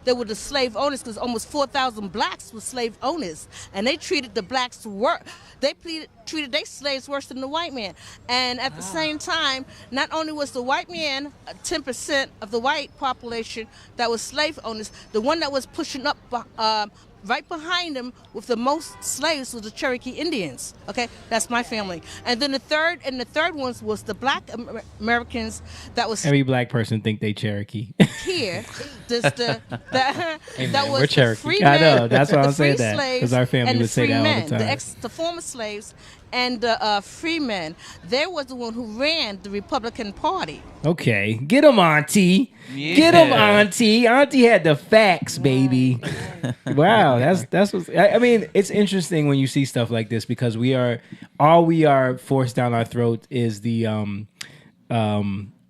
they were the slave owners, because almost 4,000 blacks were slave owners, and they treated the blacks treated their slaves worse than the white man. And at the same time, not only was the white man 10% of the white population that was slave owners, the one that was pushing up right behind them with the most slaves was the Cherokee Indians. Okay, that's my family. And then the third ones was the black Americans that was Every black person think they Cherokee. here. That was we're the Cherokee. free I men, know, that's why I'm the saying free that, slaves 'cause our family and the would say free that all the men, time. The former slaves and the free men. They was the one who ran the Republican Party. Okay, get him, Auntie. Get him, Auntie. Auntie had the facts, baby. Wow, that's what I mean. It's interesting when you see stuff like this, because we are forced down our throat is the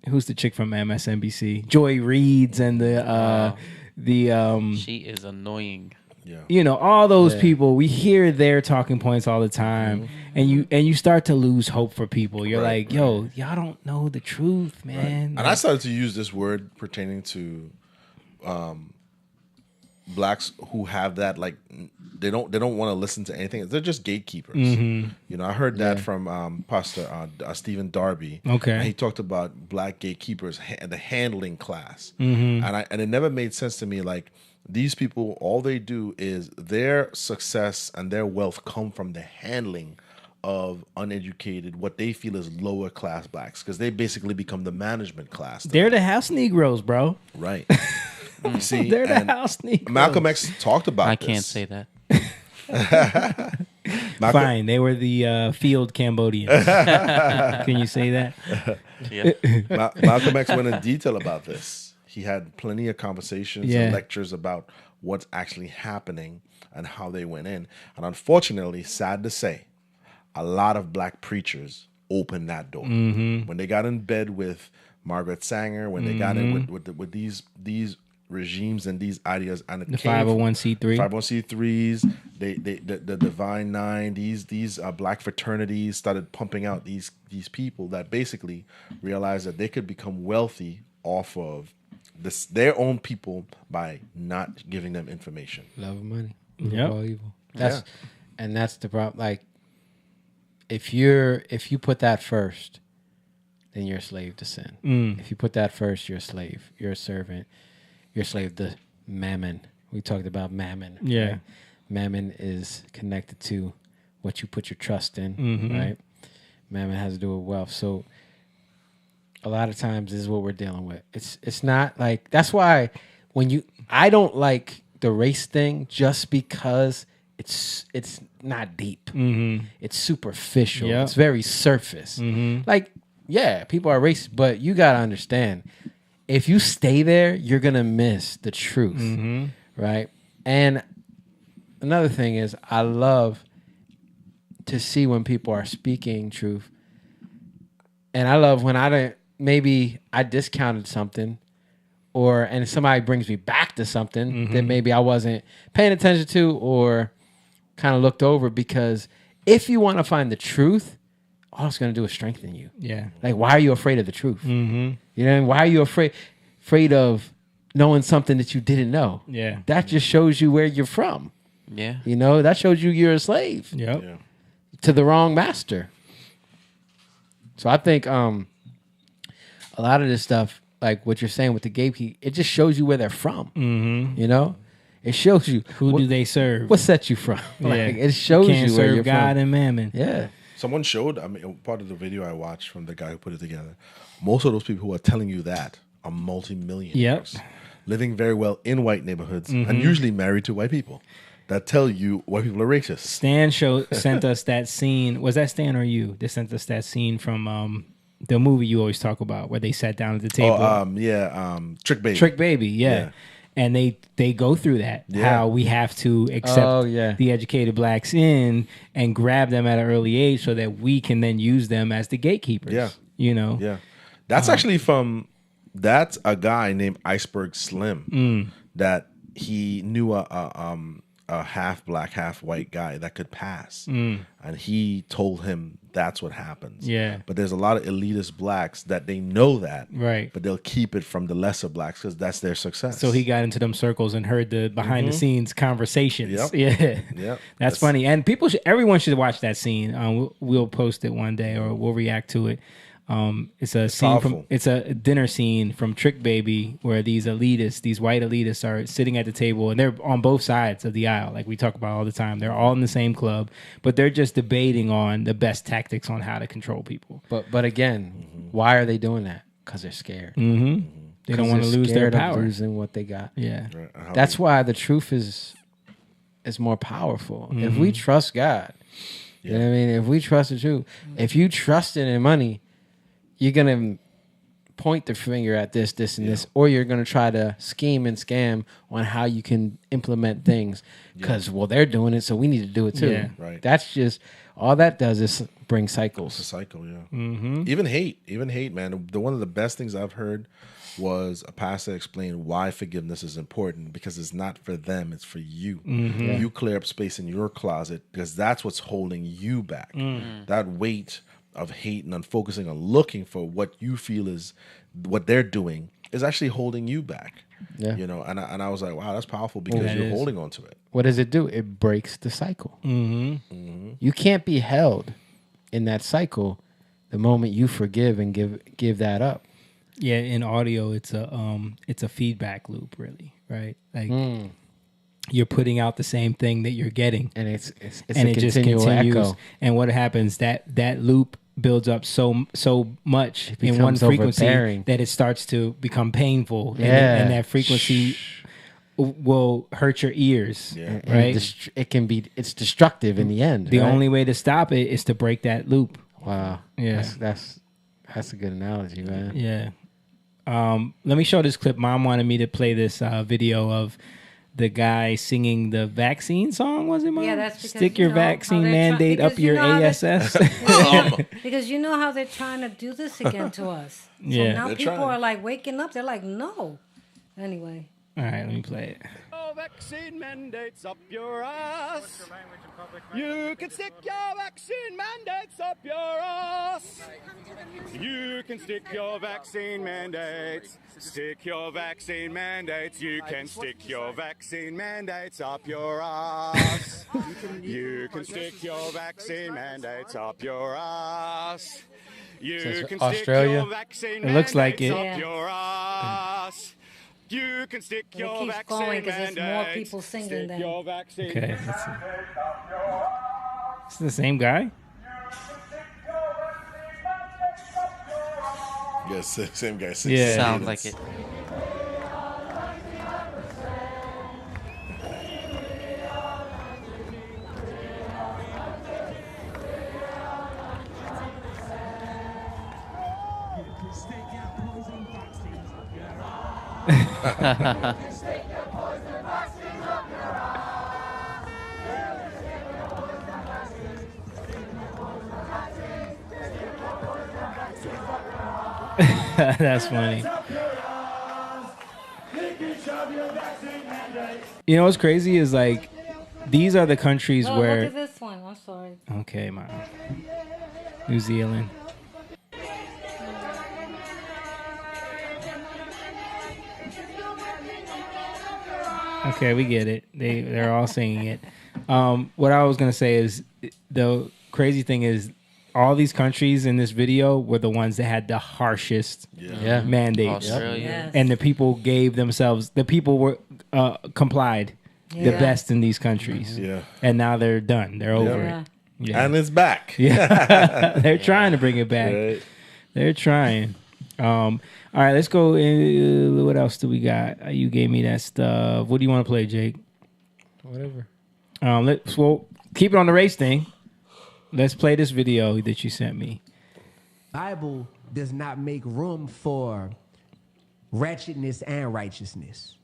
who's the chick from MSNBC, Joy Reid's, and the she is annoying. You know, all those people, we hear their talking points all the time, and you start to lose hope for people. You're like, yo, y'all don't know the truth, man. And I started to use this word pertaining to blacks who have that, like, they don't want to listen to anything. They're just gatekeepers. You know, I heard that from Pastor Stephen Darby. Okay, and he talked about black gatekeepers, the handling class, Mhm. and it never made sense to me. Like, these people, all they do is their success and their wealth come from the handling of uneducated, what they feel is lower class blacks, because they basically become the management class. They're the house Negroes, bro. Right. You see, They're the and house Negroes. Malcolm X talked about I this. can't say that. Fine, they were the field Cambodians. Can you say that? Malcolm X went in detail about this. He had plenty of conversations and lectures about what's actually happening and how they went in. And unfortunately, sad to say, a lot of black preachers opened that door. When they got in bed with Margaret Sanger, when they got in with these regimes and these ideas, and The 501c3, 501c3s, the Divine Nine, these black fraternities started pumping out these people that basically realized that they could become wealthy off of their own people by not giving them information. Love of money. Yep. All evil. And that's the problem. Like, if you put that first, then you're a slave to sin. If you put that first, you're a slave. You're a servant. You're a slave to mammon. We talked about mammon. Yeah. Right? Mammon is connected to what you put your trust in, right? Mammon has to do with wealth. So a lot of times this is what we're dealing with. It's not like, that's why I don't like the race thing just because it's not deep. It's superficial. Yep. It's very surface. Like, yeah, people are racist, but you got to understand, if you stay there, you're going to miss the truth, right? And another thing is, I love to see when people are speaking truth. And I love when maybe I discounted something, and somebody brings me back to something that maybe I wasn't paying attention to or kind of looked over, because if you want to find the truth, all it's going to do is strengthen you. Yeah. Like, why are you afraid of the truth? You know, and why are you afraid of knowing something that you didn't know? Yeah. That just shows you where you're from. Yeah. You know, that shows you you're a slave. Yep. To the wrong master. So I think a lot of this stuff, like what you're saying with the gatekeep, it just shows you where they're from. You know? It shows you who do they serve? What set you from? Like, it shows Can't you where serve you're God from. and mammon. Yeah. Someone showed, I mean, part of the video I watched from the guy who put it together, most of those people who are telling you that are multimillionaires, living very well in white neighborhoods, and usually married to white people that tell you white people are racist. Stan sent us that scene. Was that Stan or you? They sent us that scene from the movie you always talk about, where they sat down at the table. Trick Baby. Trick Baby, yeah. And they go through that, how we have to accept the educated blacks in and grab them at an early age so that we can then use them as the gatekeepers. Yeah. You know? Yeah. That's actually that's a guy named Iceberg Slim that he knew a half black, half white guy that could pass. And he told him that's what happens. Yeah. But there's a lot of elitist blacks that they know that. Right. But they'll keep it from the lesser blacks because that's their success. So he got into them circles and heard the behind the scenes conversations. Yep. Yeah. Yep. That's funny. And everyone should watch that scene. We'll post it one day or we'll react to it. It's a scene it's a dinner scene from Trick Baby where these white elitists are sitting at the table and they're on both sides of the aisle, like we talk about all the time. They're all in the same club, but they're just debating on the best tactics on how to control people. But again, why are they doing that? Because they're scared. They don't want to lose their power, losing what they got. Yeah, that's why the truth is more powerful. If we trust God, you know what I mean. If we trust the truth, if you trust it in money, you're going to point the finger at this, and this, or you're going to try to scheme and scam on how you can implement things because, well, they're doing it, so we need to do it too. Yeah. Right. That's just, all that does is bring cycles. It's a cycle, yeah. Even hate, man. One of the best things I've heard was a pastor explained why forgiveness is important, because it's not for them, it's for you. Mhm. You clear up space in your closet because that's what's holding you back. That weight of hate and unfocusing on looking for what you feel is what they're doing is actually holding you back. Yeah. You know, and I was like, wow, that's powerful because That you're is. holding on to it. What does it do? It breaks the cycle. Mm-hmm. You can't be held in that cycle the moment you forgive and give that up. Yeah, in audio, it's a feedback loop, really, right? Like you're putting out the same thing that you're getting, and it's and a it just continual continues. echo. And what happens that loop builds up so much in one becomes frequency overbearing. that it starts to become painful, Yeah. and that frequency will hurt your ears, And right? it's destructive in the end. The right? only way to stop it is to break that loop. Wow. Yeah. That's a good analogy, man. Yeah. Let me show this clip. Mom wanted me to play this video of the guy singing the vaccine song. Was it, Mom? Yeah, that's because, Stick your you know, how vaccine they're mandate because up you your know how they- ASS. Because you know how they're trying to do this again to us. So Yeah. now They're people trying. are like waking up. They're like, no. Anyway. All right, let me play it. Vaccine mandates up your ass. You can stick your vaccine mandates up your ass. You can stick your vaccine mandates. Stick your vaccine mandates. You can stick your vaccine mandates up your ass. You can stick your vaccine mandates up your ass. You Says can Australia. stick your vaccine It looks like mandates it. up your ass. You can stick It your keeps vaccine going because there's more mandates. people singing Stick than. your vaccine. Okay, let's see. It's the same guy. Yes, same guy. Yeah. Sounds like it. That's funny. You know what's crazy is like these are the countries Oh, where. look at this one. I'm sorry. Okay, Mom. New Zealand. Okay, we get it. They're all singing it. What I was gonna say is the crazy thing is all these countries in this video were the ones that had the harshest Yeah. mandates, Australia. Yes. and the people gave themselves. The people were complied the Yeah. best in these countries. Yeah. And now they're done. They're over Yeah. it. Yeah. And it's back. Yeah, they're trying to bring it back. Right. They're trying. All right, let's go. What else do we got? You gave me that stuff. What do you want to play, Jake? Whatever. Well, keep it on the race thing. Let's play this video that you sent me. Bible does not make room for ratchetness and righteousness.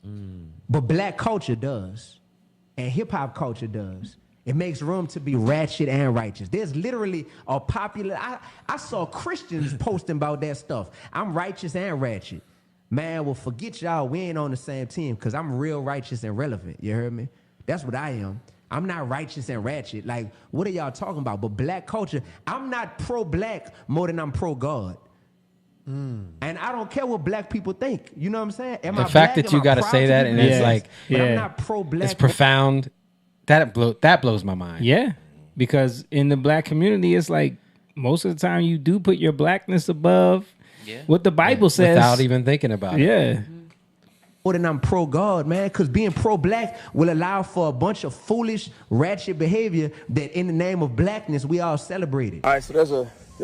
But black culture does. And hip hop culture does. It makes room to be ratchet and righteous. There's literally a popular, I saw Christians posting about that stuff. I'm righteous and ratchet. Man, well, forget y'all, we ain't on the same team because I'm real righteous and relevant. You heard me? That's what I am. I'm not righteous and ratchet. Like, what are y'all talking about? But black culture, I'm not pro-black more than I'm pro-God. And I don't care what black people think. You know what I'm saying? Am The I fact black? that you Am I got to proud say to that be and black? it's like, But I'm not pro-black. it's profound. That blows my mind. Yeah, because in the black community, it's like most of the time you do put your blackness above what the Bible says Without even thinking about it. Yeah. More than I'm pro-God, man, because being pro-black will allow for a bunch of foolish, ratchet behavior that in the name of blackness, we all celebrate it. All right, so there's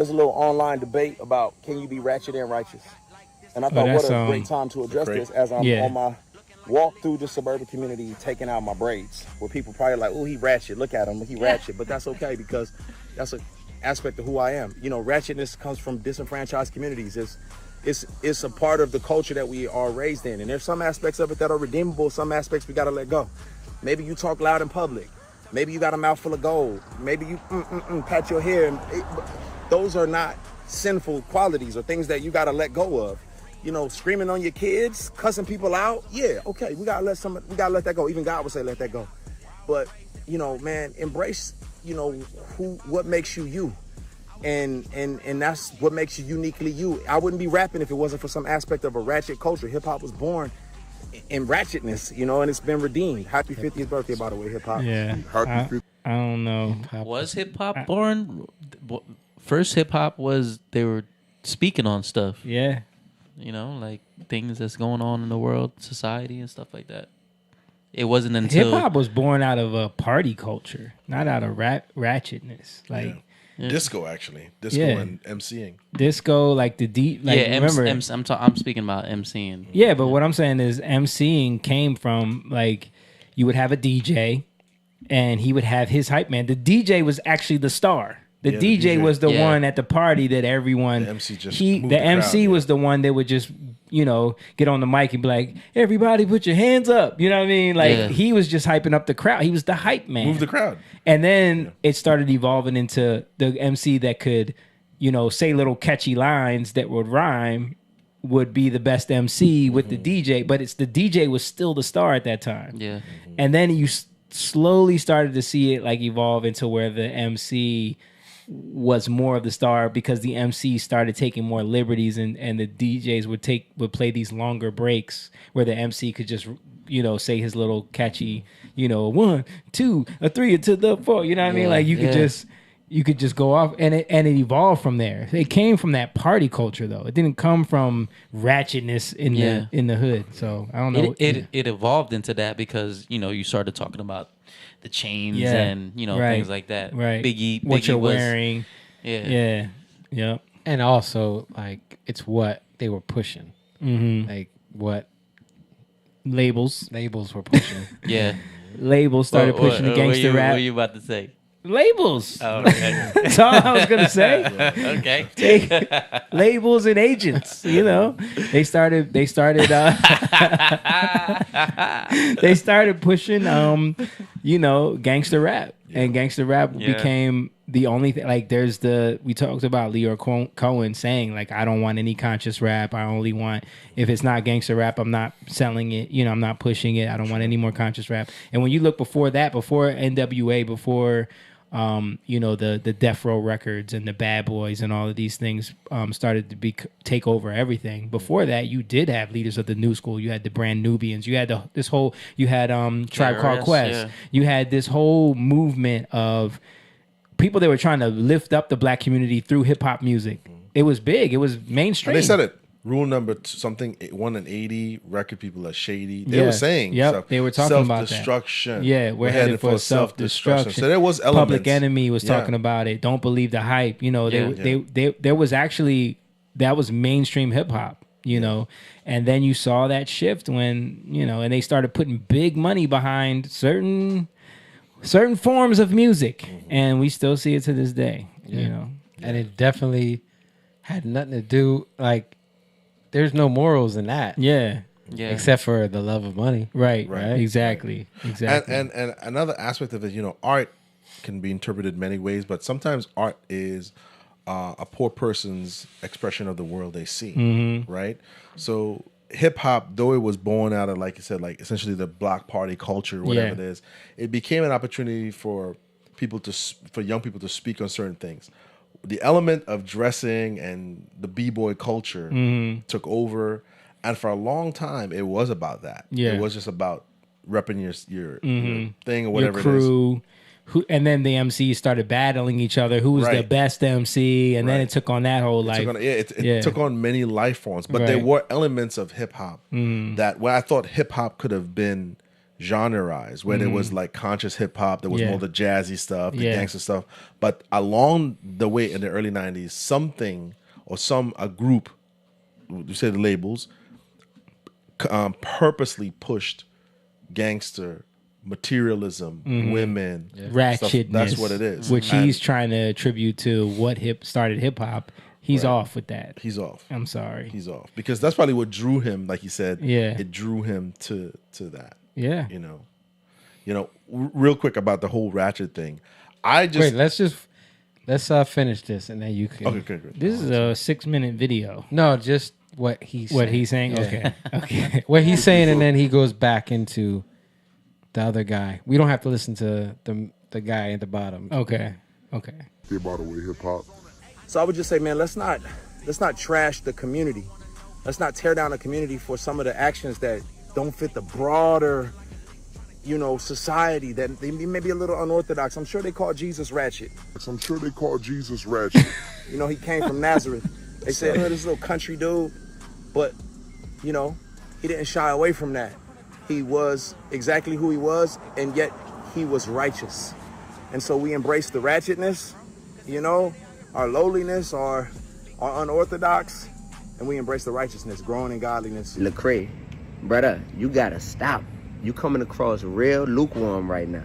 a little online debate about can you be ratchet and righteous? And I thought that's, what a great time to address this as I'm on my walk through the suburban community taking out my braids, where people probably like, oh, he ratchet, look at him, he ratchet. But that's okay because that's an aspect of who I am. You know, ratchetness comes from disenfranchised communities. It's a part of the culture that we are raised in. And there's some aspects of it that are redeemable, some aspects we gotta let go. Maybe you talk loud in public. Maybe you got a mouth full of gold. Maybe you pat your hair. Those are not sinful qualities or things that you gotta let go of. you know, screaming on your kids, cussing people out, yeah, okay, we gotta let that go. Even God would say let that go. But, you know, man, embrace, you know, what makes you you. And that's what makes you uniquely you. I wouldn't be rapping if it wasn't for some aspect of a ratchet culture. Hip hop was born in ratchetness, you know, and it's been redeemed. Happy 50th birthday, by the way, hip hop. Yeah. I don't know. Was hip hop born? First hip hop was they were speaking on stuff. Yeah. You know, like things that's going on in the world, society and stuff like that. It wasn't until hip hop was born out of a party culture, not out of ratchetness. Like disco, actually, and MCing. Disco, like the deep. Like, remember, I'm speaking about MCing. Yeah, but what I'm saying is MCing came from like you would have a DJ, and he would have his hype man. The DJ was actually the star. The DJ was the one at the party that everyone. The MC just the MC was the one that would just, you know, get on the mic and be like, "Everybody, put your hands up." You know what I mean? Like he was just hyping up the crowd. He was the hype man. Move the crowd. And then it started evolving into the MC that could, you know, say little catchy lines that would rhyme. Would be the best MC with the DJ, but it's the DJ was still the star at that time. Yeah, and then you slowly started to see it like evolve into where the MC was more of the star because the MC started taking more liberties and the DJs would play these longer breaks where the MC could just, you know, say his little catchy, you know, 1, 2, a 3 to the 4. You know what I mean? Like you could just go off and it evolved from there. It came from that party culture though. It didn't come from ratchetness in the hood. So I don't know. It evolved into that because, you know, you started talking about the chains and, you know, things like that. Right. Biggie what you're was, wearing. Yeah. Yep. And also, like, it's what they were pushing. Mm-hmm. Like, what labels were pushing. Labels started pushing the gangster rap. What were you about to say? Labels. Oh, okay. That's all I was gonna say. Okay. Labels and agents. You know, they started pushing, you know, gangster rap, and gangster rap became the only thing. Like, we talked about Leo Cohen saying, like, I don't want any conscious rap. I only want, if it's not gangster rap, I'm not selling it. You know, I'm not pushing it. I don't want any more conscious rap. And when you look before that, before NWA, before you know, the Death Row Records and the Bad Boys and all of these things started to take over everything. Before that, you did have leaders of the new school. You had the Brand Nubians. You had Tribe Called Quest. You had this whole movement of people that were trying to lift up the black community through hip hop music. It was big. It was mainstream. And they said it. Rule number something 1 in 80 record people are shady. They were saying, they were talking about that. Self-destruction. Yeah, we're headed for self-destruction. So there was elements. Public Enemy was talking about it. Don't believe the hype. You know, there was actually, that was mainstream hip hop. You know, and then you saw that shift when, you know, and they started putting big money behind certain forms of music, and we still see it to this day. You know, and it definitely had nothing to do, like, there's no morals in that. Yeah. Except for the love of money. Right. Exactly. And another aspect of it, you know, art can be interpreted many ways, but sometimes art is a poor person's expression of the world they see, right? So hip hop, though it was born out of, like you said, like essentially the block party culture, whatever it is, it became an opportunity for young people to speak on certain things. The element of dressing and the b-boy culture took over, and for a long time it was about that. It was just about repping your thing or whatever, your crew, it is. And then the MCs started battling each other. Who was the best MC? And then it took on that whole life. It took on many life forms, but there were elements of hip hop that where I thought hip hop could have been genreized, where there was like conscious hip hop, there was more the jazzy stuff, the gangster stuff, but along the way in the early 90s, a group, you say the labels, purposely pushed gangster materialism, women, ratchetness. That's what it is, which he's trying to attribute to what started hip hop. He's off with that. He's off. I'm sorry. He's off because that's probably what drew him. Like he said, it drew him to that. Yeah. You know, real quick about the whole ratchet thing. Wait, let's finish this and then you can. Okay, good. This is a 6-minute video. No, just what he's saying. Yeah. Okay. What he's saying, and then he goes back into the other guy. We don't have to listen to the guy at the bottom. Okay. They by the way, hip hop. So I would just say, man, let's not trash the community. Let's not tear down the community for some of the actions that don't fit the broader, society, that they may be a little unorthodox. I'm sure they call Jesus ratchet. He came from Nazareth. They said, this little country dude, but, he didn't shy away from that. He was exactly who he was, and yet he was righteous. And so we embrace the ratchetness, our lowliness, our unorthodox, and we embrace the righteousness, growing in godliness. Lecrae, brother, you gotta stop. You coming across real lukewarm right now.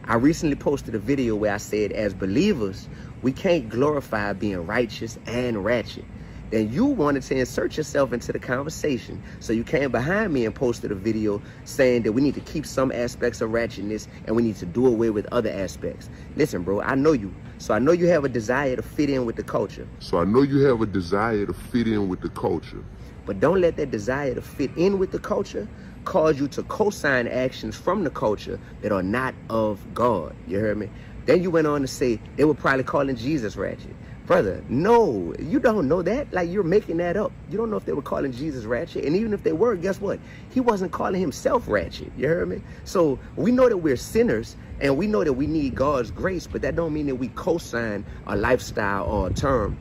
I recently posted a video where I said, as believers, we can't glorify being righteous and ratchet. Then you wanted to insert yourself into the conversation, so you came behind me and posted a video saying that we need to keep some aspects of ratchetness and we need to do away with other aspects. Listen, bro, I know you. So I know you have a desire to fit in with the culture. But don't let that desire to fit in with the culture cause you to co-sign actions from the culture that are not of God. You heard me? Then you went on to say they were probably calling Jesus ratchet. Brother, no, you don't know that. Like, you're making that up. You don't know if they were calling Jesus ratchet. And even if they were, guess what? He wasn't calling himself ratchet. You heard me? So we know that we're sinners and we know that we need God's grace, but that don't mean that we co-sign a lifestyle or a term.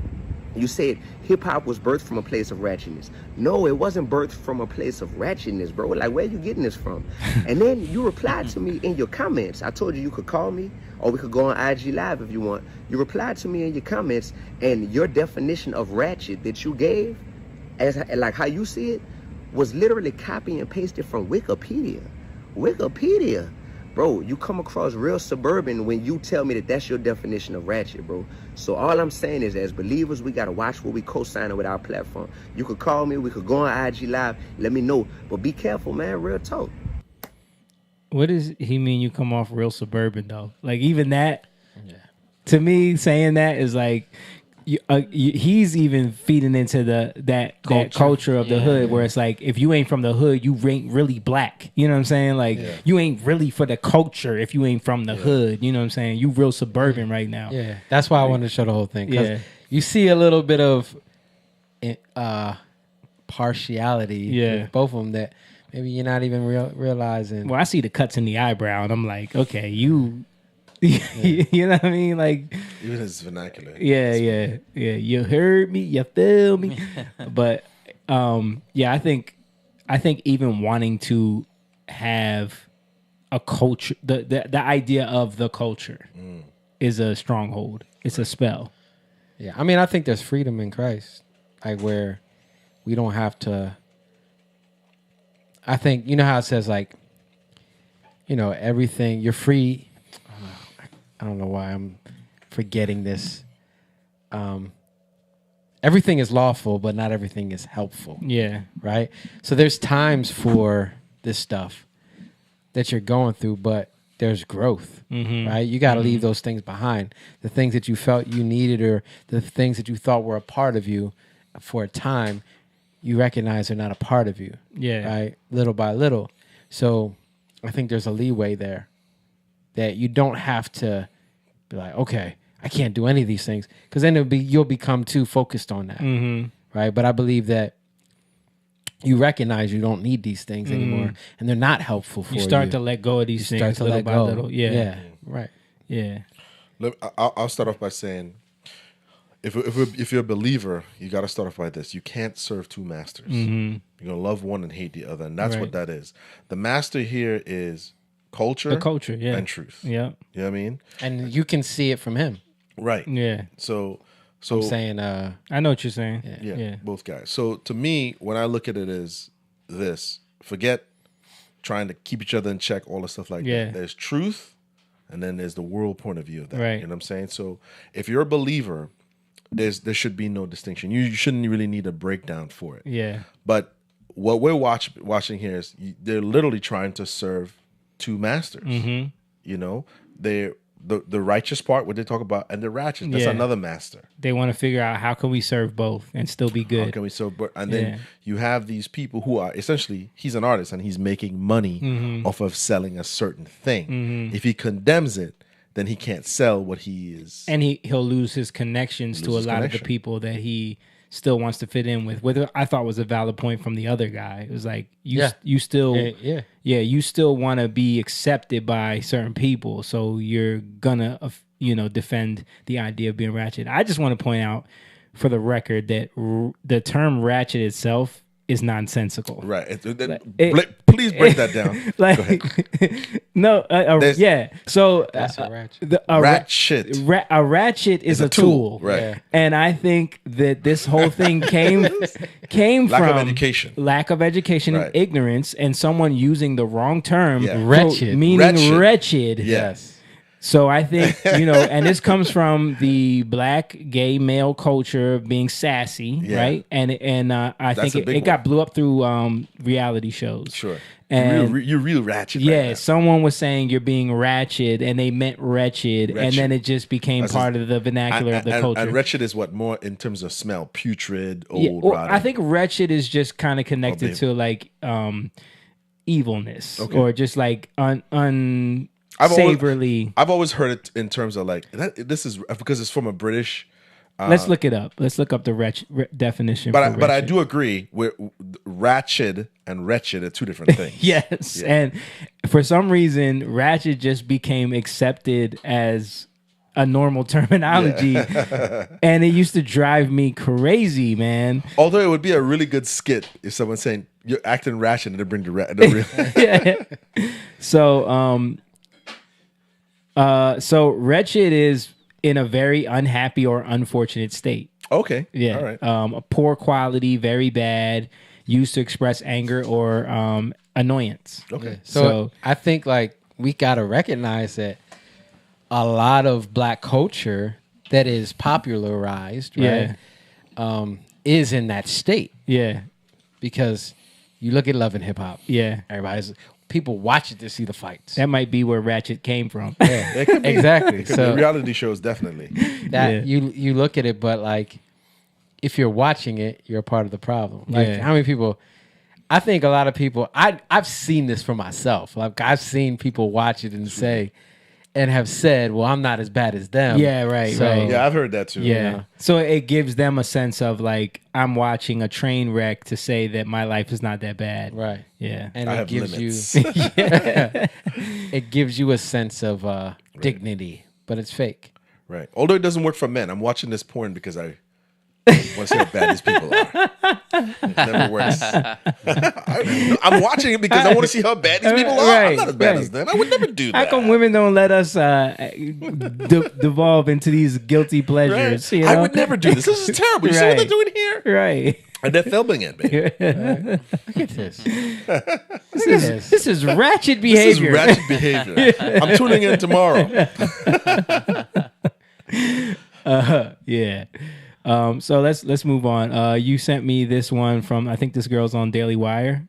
You said hip-hop was birthed from a place of ratchetness. No, it wasn't birthed from a place of ratchetness, bro. Like, where are you getting this from? And then you replied to me in your comments. I told you could call me or we could go on IG Live if you want. You replied to me in your comments, and your definition of ratchet that you gave, as like how you see it, was literally copy and pasted from Wikipedia. Wikipedia. Bro, you come across real suburban when you tell me that that's your definition of ratchet, bro. So all I'm saying is, as believers, we got to watch what we co-signing with our platform. You could call me. We could go on IG Live. Let me know. But be careful, man. Real talk. What does he mean you come off real suburban, though? Like, even that, to me, saying that is like, he's even feeding into that culture of the hood, where it's like, if you ain't from the hood, you ain't really black. You know what I'm saying? Like, you ain't really for the culture if you ain't from the hood. You know what I'm saying? You real suburban right now. Yeah, that's why I wanted to show the whole thing. Because you see a little bit of partiality with both of them that maybe you're not even realizing. Well, I see the cuts in the eyebrow, and I'm like, okay, you know what I mean? Like, even his vernacular. Yeah. You heard me, you feel me. But I think even wanting to have a culture, the idea of the culture is a stronghold. It's a spell. Yeah, I mean, I think there's freedom in Christ, like where we don't have to. I think, you know how it says, like, everything, you're free. I don't know why I'm forgetting this. Everything is lawful, but not everything is helpful. Yeah. Right? So there's times for this stuff that you're going through, but there's growth, right? You got to leave those things behind. The things that you felt you needed, or the things that you thought were a part of you for a time, you recognize they're not a part of you. Yeah. Right? Little by little. So I think there's a leeway there that you don't have to be like, okay, I can't do any of these things, because then you'll become too focused on that, right? But I believe that you recognize you don't need these things anymore, and they're not helpful for you. You start to let go of these things little by little. Yeah, right. Yeah. I'll start off by saying, if you're a believer, you got to start off by this: you can't serve two masters. You're gonna love one and hate the other, and that's what that is. The master here is culture, and truth. Yeah, you know what I mean. And you can see it from him, right? Yeah. So I'm saying, I know what you're saying. Yeah, both guys. So to me, when I look at it as this, forget trying to keep each other in check, all the stuff like that. There's truth, and then there's the world point of view of that. Right. You know what I'm saying? So if you're a believer, there should be no distinction. You shouldn't really need a breakdown for it. Yeah. But what we're watching here is they're literally trying to serve two masters. You know, they're the righteous part, what they talk about, and the ratchet. That's another master. They want to figure out how can we serve both and still be good. How can we serve both? And then you have these people who are essentially, he's an artist and he's making money off of selling a certain thing. If he condemns it, then he can't sell what he is. And he'll lose his connections to a lot of the people that he still wants to fit in with. Whether I thought was a valid point from the other guy. It was like you still you still want to be accepted by certain people, so you're gonna defend the idea of being ratchet. I just want to point out for the record that the term ratchet itself is nonsensical. Right. Please break that down. Like, go ahead. No, So that's a ratchet. A ratchet is a tool. Right. Yeah. And I think that this whole thing came from lack of education and ignorance, and someone using the wrong term, wretched, meaning wretched. Yes. So I think, and this comes from the black gay male culture of being sassy, right? And I think it got blew up through reality shows. Sure. And you're real ratchet. Yeah, someone was saying you're being ratchet, and they meant wretched, and then it just became part of the vernacular of the culture. And wretched is what more in terms of smell? Putrid, old, rotten. I think wretched is just kind of connected to like evilness, or just like unsavourly. I've always heard it in terms of like this is because it's from a British. Let's look it up. Let's look up the definition. But I do agree with ratchet and wretched are two different things. Yes, and for some reason, ratchet just became accepted as a normal terminology, and it used to drive me crazy, man. Although it would be a really good skit if someone's saying you're acting ratchet and they bring the real. So wretched is in a very unhappy or unfortunate state. Okay. Yeah. All right. A poor quality, very bad, used to express anger or annoyance. Okay. So I think like we gotta recognize that a lot of black culture that is popularized, right, is in that state. Yeah. Because you look at Love and Hip Hop. Yeah. People watch it to see the fights. That might be where ratchet came from. Yeah, it could be. Exactly. It could be. Reality shows definitely. That you look at it, but like if you're watching it, you're a part of the problem. Like how many people? I think a lot of people. I've seen this for myself. Like I've seen people watch it and say, and have said, "Well, I'm not as bad as them." Yeah, right. Yeah, I've heard that too. Yeah. So it gives them a sense of like I'm watching a train wreck to say that my life is not that bad. Right. Yeah. And I it have gives limits. it gives you a sense of dignity, but it's fake. Right. Although it doesn't work for men. I'm watching this porn because I want to see how bad these people are. It never works. I'm watching it because I want to see how bad these people are. I'm not as bad as them. I would never do that. How come women don't let us devolve into these guilty pleasures? Right. You know? I would never do this. This is terrible. You see what they're doing here? Right. And they're filming it, baby. Look at this. This is ratchet behavior. This is ratchet behavior. I'm tuning in tomorrow. Yeah. So let's move on. You sent me this one from, I think this girl's on Daily Wire.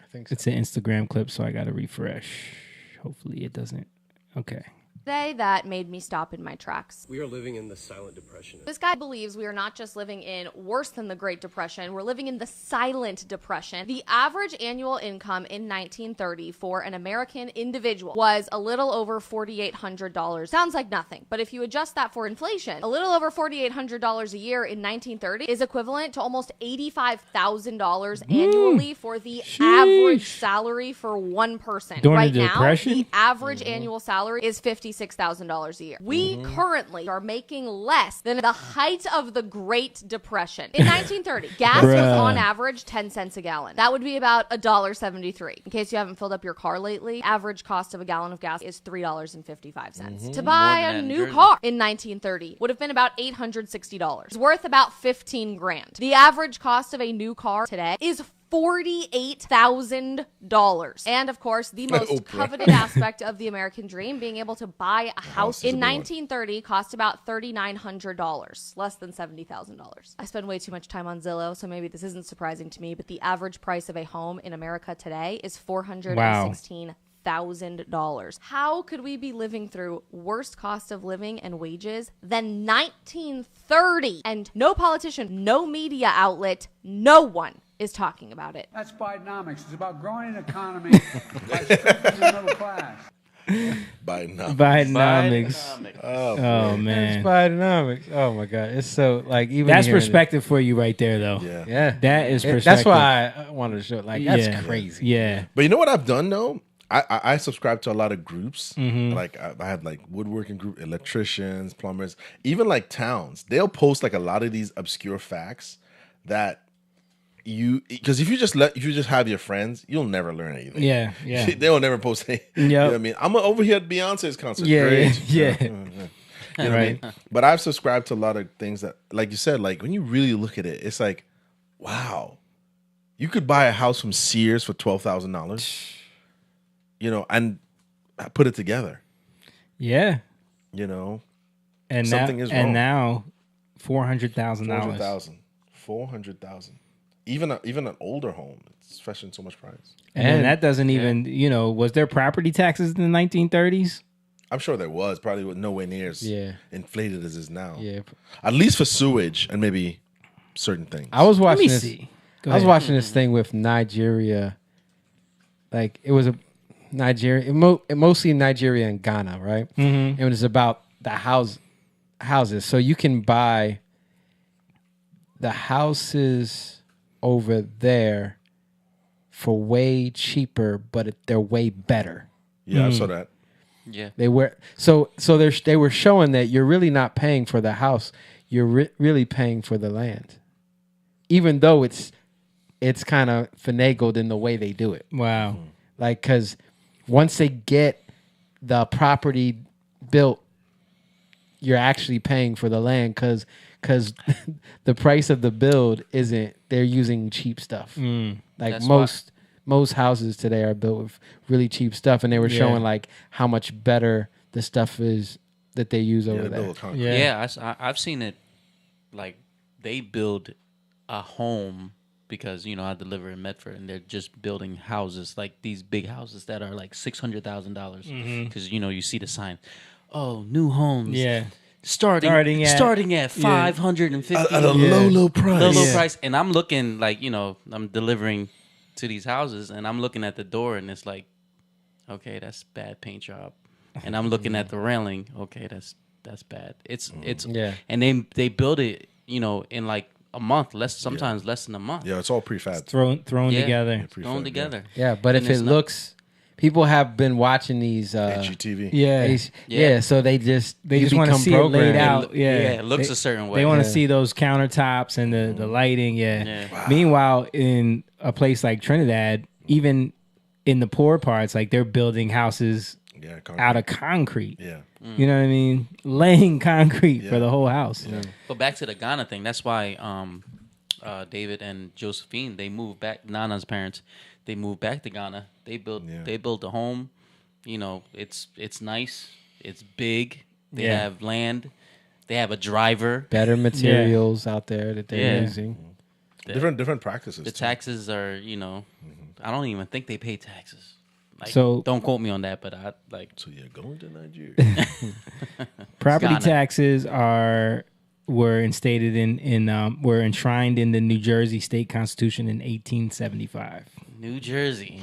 I think so. It's an Instagram clip, so I got to refresh. Hopefully it doesn't. Okay. Day that made me stop in my tracks. We are living in the silent depression. This guy believes we are not just living in worse than the Great Depression, we're living in the silent depression. The average annual income in 1930 for an American individual was a little over $4,800. Sounds like nothing, but if you adjust that for inflation, a little over $4,800 a year in 1930 is equivalent to almost $85,000 annually for the average salary for one person. During right the now, Depression? the average annual salary is $56,000 a year. We currently are making less than the height of the Great Depression. In 1930, gas was on average 10 cents a gallon. That would be about $1.73. In case you haven't filled up your car lately, average cost of a gallon of gas is $3.55. To buy a new car in 1930 would have been about $860. It's worth about $15,000. The average cost of a new car today is $48,000. And of course, the most coveted aspect of the American dream, being able to buy a house in 1930 cost about $3,900, less than $70,000. I spend way too much time on Zillow, so maybe this isn't surprising to me, but the average price of a home in America today is $416,000. $100,000. How could we be living through worst cost of living and wages than 1930? And no politician, no media outlet, no one is talking about it. That's Bidenomics. It's about growing an economy by strengthening the middle class. Bidenomics. Oh man, It's Bidenomics. Oh my God, it's so like even that's hearing perspective for you right there, though. Yeah. That is perspective. That's why I wanted to show. Like that's crazy. Yeah, But you know what I've done though? I subscribe to a lot of groups. Mhm. Like I had like woodworking group, electricians, plumbers, even like towns. They'll post like a lot of these obscure facts that because if you just have your friends, you'll never learn anything. Yeah. They'll never post anything. You know what I mean? I'm over here at Beyonce's concert. Yeah, Great. yeah. You know what I mean? But I've subscribed to a lot of things that, like you said, like when you really look at it, it's like, wow, you could buy a house from Sears for $12,000. You know, and put it together. Yeah. You know, and something now, is wrong. And now, $400,000. $400,000. Even an older home, it's fetching so much price. And that doesn't even, was there property taxes in the 1930s? I'm sure there was. Probably nowhere near as inflated as it is now. Yeah. At least for sewage and maybe certain things. I was watching Let me this. see. Go I was ahead. watching this thing with Nigeria. Like it was a Nigeria, mostly Nigeria and Ghana, right? Mhm. And it was about the houses. So you can buy the houses over there for way cheaper, but they're way better. Yeah, I saw that. Yeah. They were they were showing that you're really not paying for the house, you're really paying for the land, even though it's kind of finagled in the way they do it. Wow. Like because once they get the property built, you're actually paying for the land because the price of the build isn't. They're using cheap stuff. Like That's most houses today are built with really cheap stuff, and they were showing like how much better the stuff is that they use over there. Yeah, I've seen it. Like they build a home because I deliver in Medford, and they're just building houses like these big houses that are like $600,000 because you see the sign, new homes. Yeah. Starting at 550 at a low price. Low price. And I'm looking like, I'm delivering to these houses and I'm looking at the door and it's like, okay, that's bad paint job. And I'm looking at the railing, okay, that's bad. It's and they build it, in like a month, sometimes less than a month. Yeah, it's all prefab. Thrown together. Thrown together. Yeah, but if it looks, people have been watching these HGTV. Yeah, so they just want to see it laid out. It looks a certain way. They want to see those countertops and the lighting. Yeah. Wow. Meanwhile, in a place like Trinidad, even in the poor parts, like they're building houses out of concrete. Yeah. You know what I mean? Laying concrete for the whole house. Yeah. But back to the Ghana thing. That's why David and Josephine, they moved back. Nana's parents, they moved back to Ghana. They built a home. It's nice. It's big. They have land. They have a driver. Better materials out there that they're using. Different practices. The taxes are, I don't even think they pay taxes. Like, So- don't quote me on that, but I like. So you're going to Nigeria. Property Ghana. taxes were enshrined in the New Jersey state constitution in 1875. New Jersey.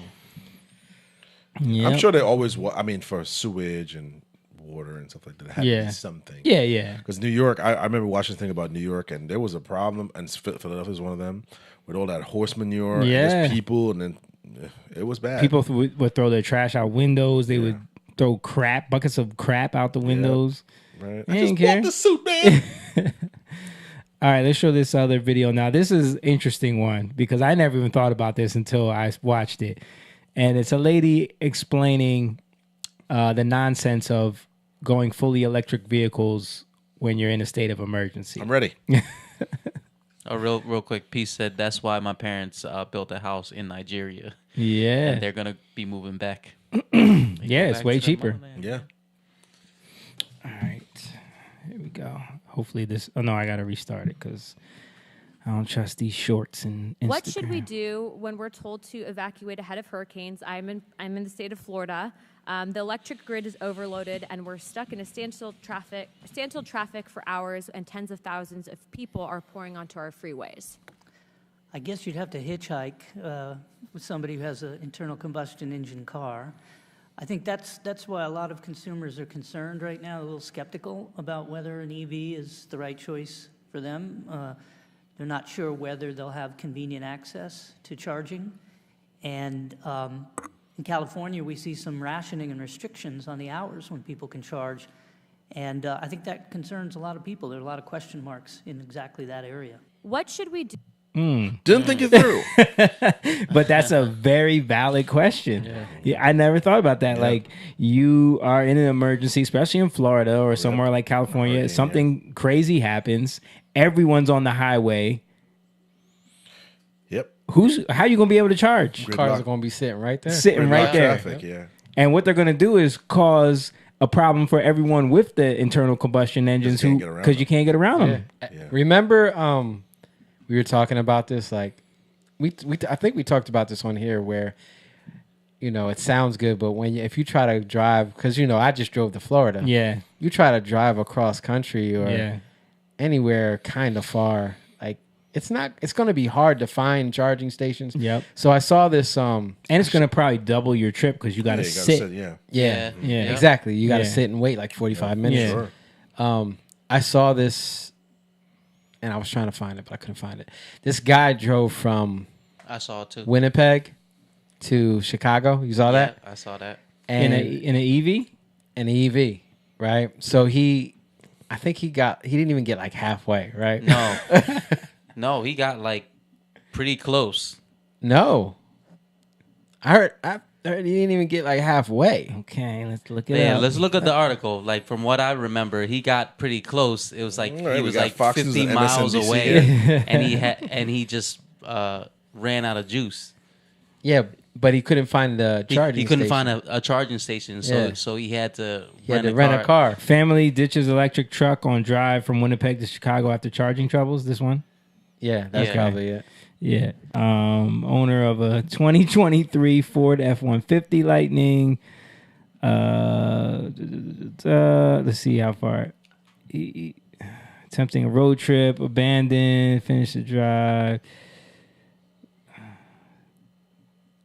I'm sure they always. For sewage and water and stuff like that, there had to be something. Yeah. Because New York, I remember watching a thing about New York, and there was a problem, and Philadelphia was one of them, with all that horse manure, and just people, and then it was bad. People would throw their trash out windows. They would throw buckets of crap out the windows. Right. They I just didn't care. want the suit, man. All right, let's show this other video. Now, this is an interesting one because I never even thought about this until I watched it. And it's a lady explaining the nonsense of going fully electric vehicles when you're in a state of emergency. I'm ready. Oh, real quick. Peace said that's why my parents built a house in Nigeria. Yeah. And they're gonna be moving back. Yeah, it's way cheaper. Yeah. All right, here we go. Hopefully this. Oh no, I gotta restart it because I don't trust these shorts and Instagram. What should we do when we're told to evacuate ahead of hurricanes? I'm in the state of Florida. The electric grid is overloaded, and we're stuck in a standstill traffic for hours, and tens of thousands of people are pouring onto our freeways. I guess you'd have to hitchhike with somebody who has an internal combustion engine car. I think that's why a lot of consumers are concerned right now, a little skeptical about whether an EV is the right choice for them. They're not sure whether they'll have convenient access to charging. And in California, we see some rationing and restrictions on the hours when people can charge. And I think that concerns a lot of people. There are a lot of question marks in exactly that area. What should we do? Didn't think it through. But that's a very valid question. Yeah, I never thought about that. Like, you are in an emergency, especially in Florida or somewhere like California. Something crazy happens. Everyone's on the highway. Yep. How you gonna be able to charge? Cars are gonna be sitting right there. Sitting right there. Traffic, yeah. And what they're gonna do is cause a problem for everyone with the internal combustion engines because you can't get around them. Yeah. Remember, we were talking about this. Like, I think we talked about this on here where, it sounds good, but if you try to drive, because I just drove to Florida. Yeah. You try to drive across country or anywhere kind of far, like it's going to be hard to find charging stations. Yep. So I saw this, and it's going to probably double your trip because you got to sit. Yeah, exactly. You got to sit and wait like 45 minutes. Yeah. Sure. I saw this. And I was trying to find it, but I couldn't find it. This guy drove from I saw it too. Winnipeg to Chicago. You saw that? I saw that. And in an EV? An EV, right? So I think he didn't even get like halfway, right? No. No, he got like pretty close. No. I heard he didn't even get like halfway. Okay, let's look at it. Yeah, let's look at the article. Like from what I remember, he got pretty close. It was like he was like 50 miles away, and he just ran out of juice. Yeah, but he couldn't find the charging. He couldn't station. find a charging station, so he had to rent a car. Family ditches electric truck on drive from Winnipeg to Chicago after charging troubles. This one. Yeah, that's probably it. Yeah. Owner of a 2023 Ford F-150 Lightning. Let's see how far. Attempting a road trip, abandoned, finished the drive. I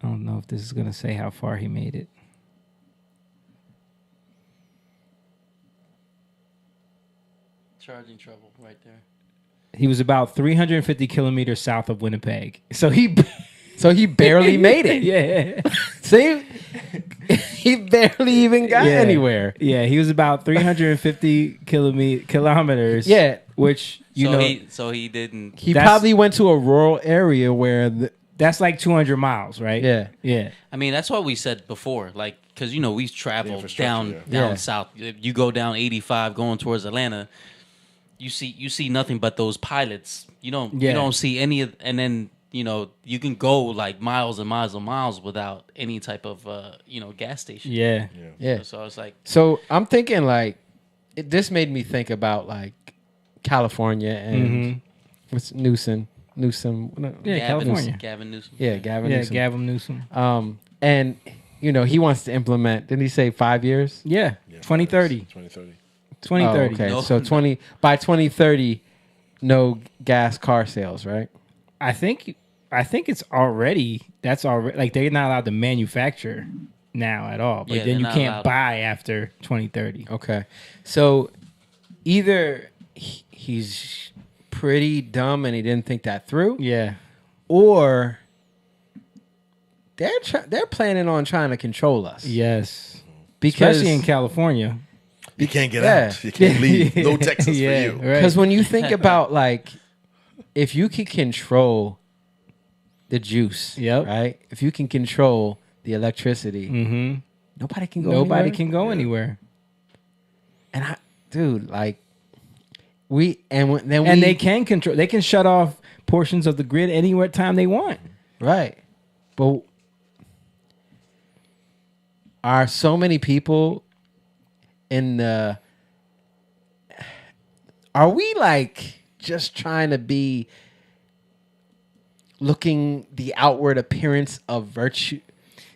don't know if this is going to say how far he made it. Charging trouble right there. He was about 350 kilometers south of Winnipeg. So he barely made it. Yeah. See? He barely even got anywhere. Yeah, he was about 350 kilometers. Yeah. Which, So he didn't. He probably went to a rural area where... that's like 200 miles, right? Yeah. Yeah. I mean, that's what we said before. Like, because, we traveled down south. You go down 85 going towards Atlanta... You see nothing but those pilots. You don't see any of, and then you can go like miles and miles and miles without any type of gas station. Yeah. So it's like. So I'm thinking like, this made me think about like California and what's Newsom. Yeah, California. Gavin Newsom. Yeah, Gavin Newsom. Yeah, Gavin Newsom. And he wants to implement. Didn't he say 5 years? Yeah, 2030. 2030. 2030. Okay, No. so by 2030, no gas car sales, right? I think it's already like they're not allowed to manufacture now at all. But then you can't buy after 2030. Okay, so either he's pretty dumb and he didn't think that through, or they're planning on trying to control us. Yes, because especially in California. You can't get out. You can't leave. No Texas for you. Because when you think about like, if you can control the juice, right? If you can control the electricity, nobody can go anywhere. And dude, like they can control. They can shut off portions of the grid anywhere time they want. Right, but are so many people are we like just trying to be looking the outward appearance of virtue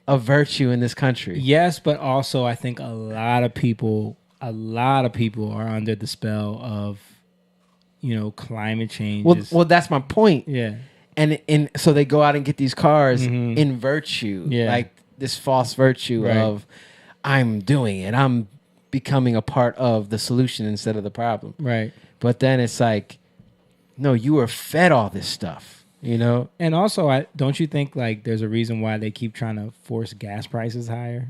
in this country. Yes, but also I think a lot of people are under the spell of, climate change. Well, that's my point. Yeah. And so they go out and get these cars in virtue, like this false virtue of I'm doing it. I'm becoming a part of the solution instead of the problem. Right. But then it's like, no, you were fed all this stuff, And also, don't you think like there's a reason why they keep trying to force gas prices higher?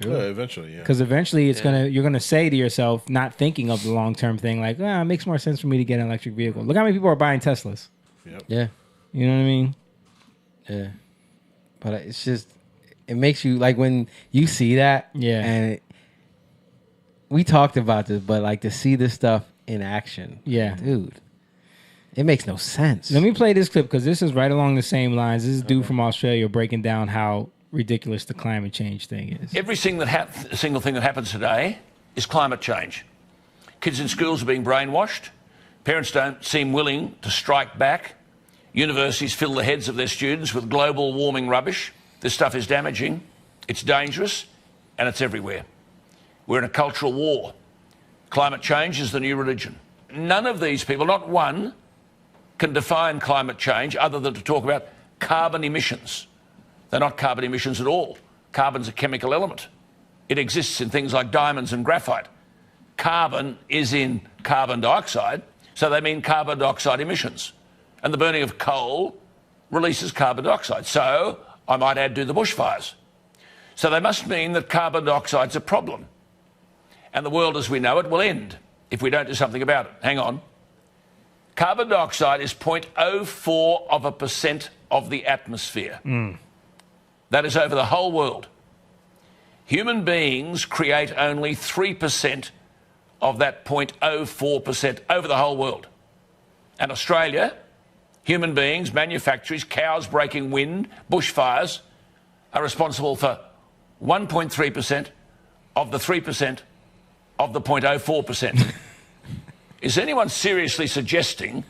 Yeah, eventually, yeah. Because eventually you're gonna say to yourself, not thinking of the long term thing, like, it makes more sense for me to get an electric vehicle. Look how many people are buying Teslas. Yep. Yeah. You know what I mean? Yeah. But it's just, it makes you, like, when you see that, and we talked about this, but like to see this stuff in action, dude, it makes no sense. Let me play this clip because this is right along the same lines. This is a dude from Australia breaking down how ridiculous the climate change thing is. Every single thing that happens today is climate change. Kids in schools are being brainwashed. Parents don't seem willing to strike back. Universities fill the heads of their students with global warming rubbish. This stuff is damaging, it's dangerous, and it's everywhere. We're in a cultural war. Climate change is the new religion. None of these people, not one, can define climate change other than to talk about carbon emissions. They're not carbon emissions at all. Carbon's a chemical element. It exists in things like diamonds and graphite. Carbon is in carbon dioxide, so they mean carbon dioxide emissions. And the burning of coal releases carbon dioxide. So, I might add, do the bushfires. So they must mean that carbon dioxide's a problem. And the world as we know it will end if we don't do something about it. Hang on. Carbon dioxide is 0.04% of the atmosphere. That is over the whole world. Human beings create only 3% of that 0.04% over the whole world. And Australia, human beings, manufacturers, cows breaking wind, bushfires, are responsible for 1.3% of the 3% of the 0.04%. Is anyone seriously suggesting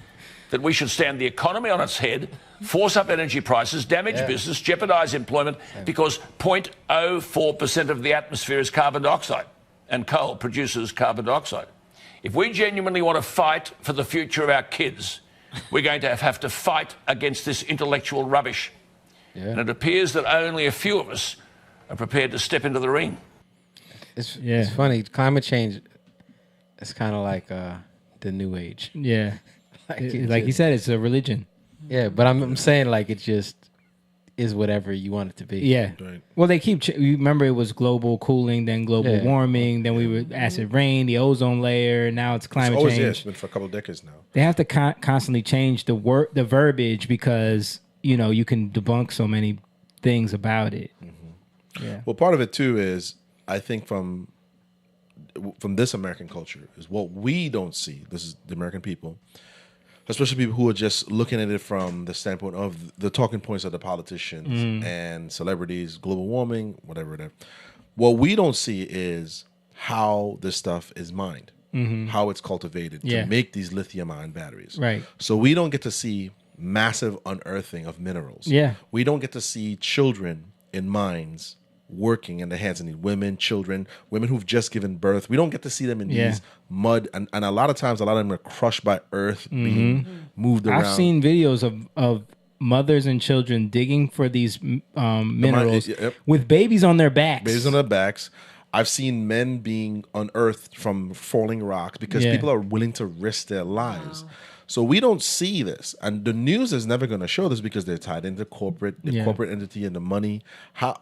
that we should stand the economy on its head, force up energy prices, damage business, jeopardise employment, because 0.04% of the atmosphere is carbon dioxide, and coal produces carbon dioxide? If we genuinely want to fight for the future of our kids, we're going to have to fight against this intellectual rubbish. And it appears that only a few of us are prepared to step into the ring. It's funny. Climate change is kind of like the new age. Yeah. Like you said, it's a religion. Yeah, but I'm saying like it just is whatever you want it to be. Yeah. Right. Well, they keep. You remember, it was global cooling, then global warming, then we were acid rain, the ozone layer. Now it's climate change. It's been for a couple of decades now. They have to constantly change the verbiage because you can debunk so many things about it. Yeah. Well, part of it too is I think from this American culture is what we don't see. This is the American people, especially people who are just looking at it from the standpoint of the talking points of the politicians and celebrities, global warming, whatever. What we don't see is how this stuff is mined, how it's cultivated to make these lithium-ion batteries. Right. So we don't get to see massive unearthing of minerals. Yeah. We don't get to see children in mines working in the hands of these women, children, women who've just given birth. We don't get to see them in these mud, and a lot of times, a lot of them are crushed by earth, being moved around. I've seen videos of mothers and children digging for these minerals with babies on their backs. Babies on their backs. I've seen men being unearthed from falling rocks because people are willing to risk their lives. Wow. So we don't see this, and the news is never going to show this because they're tied into corporate entity and the money.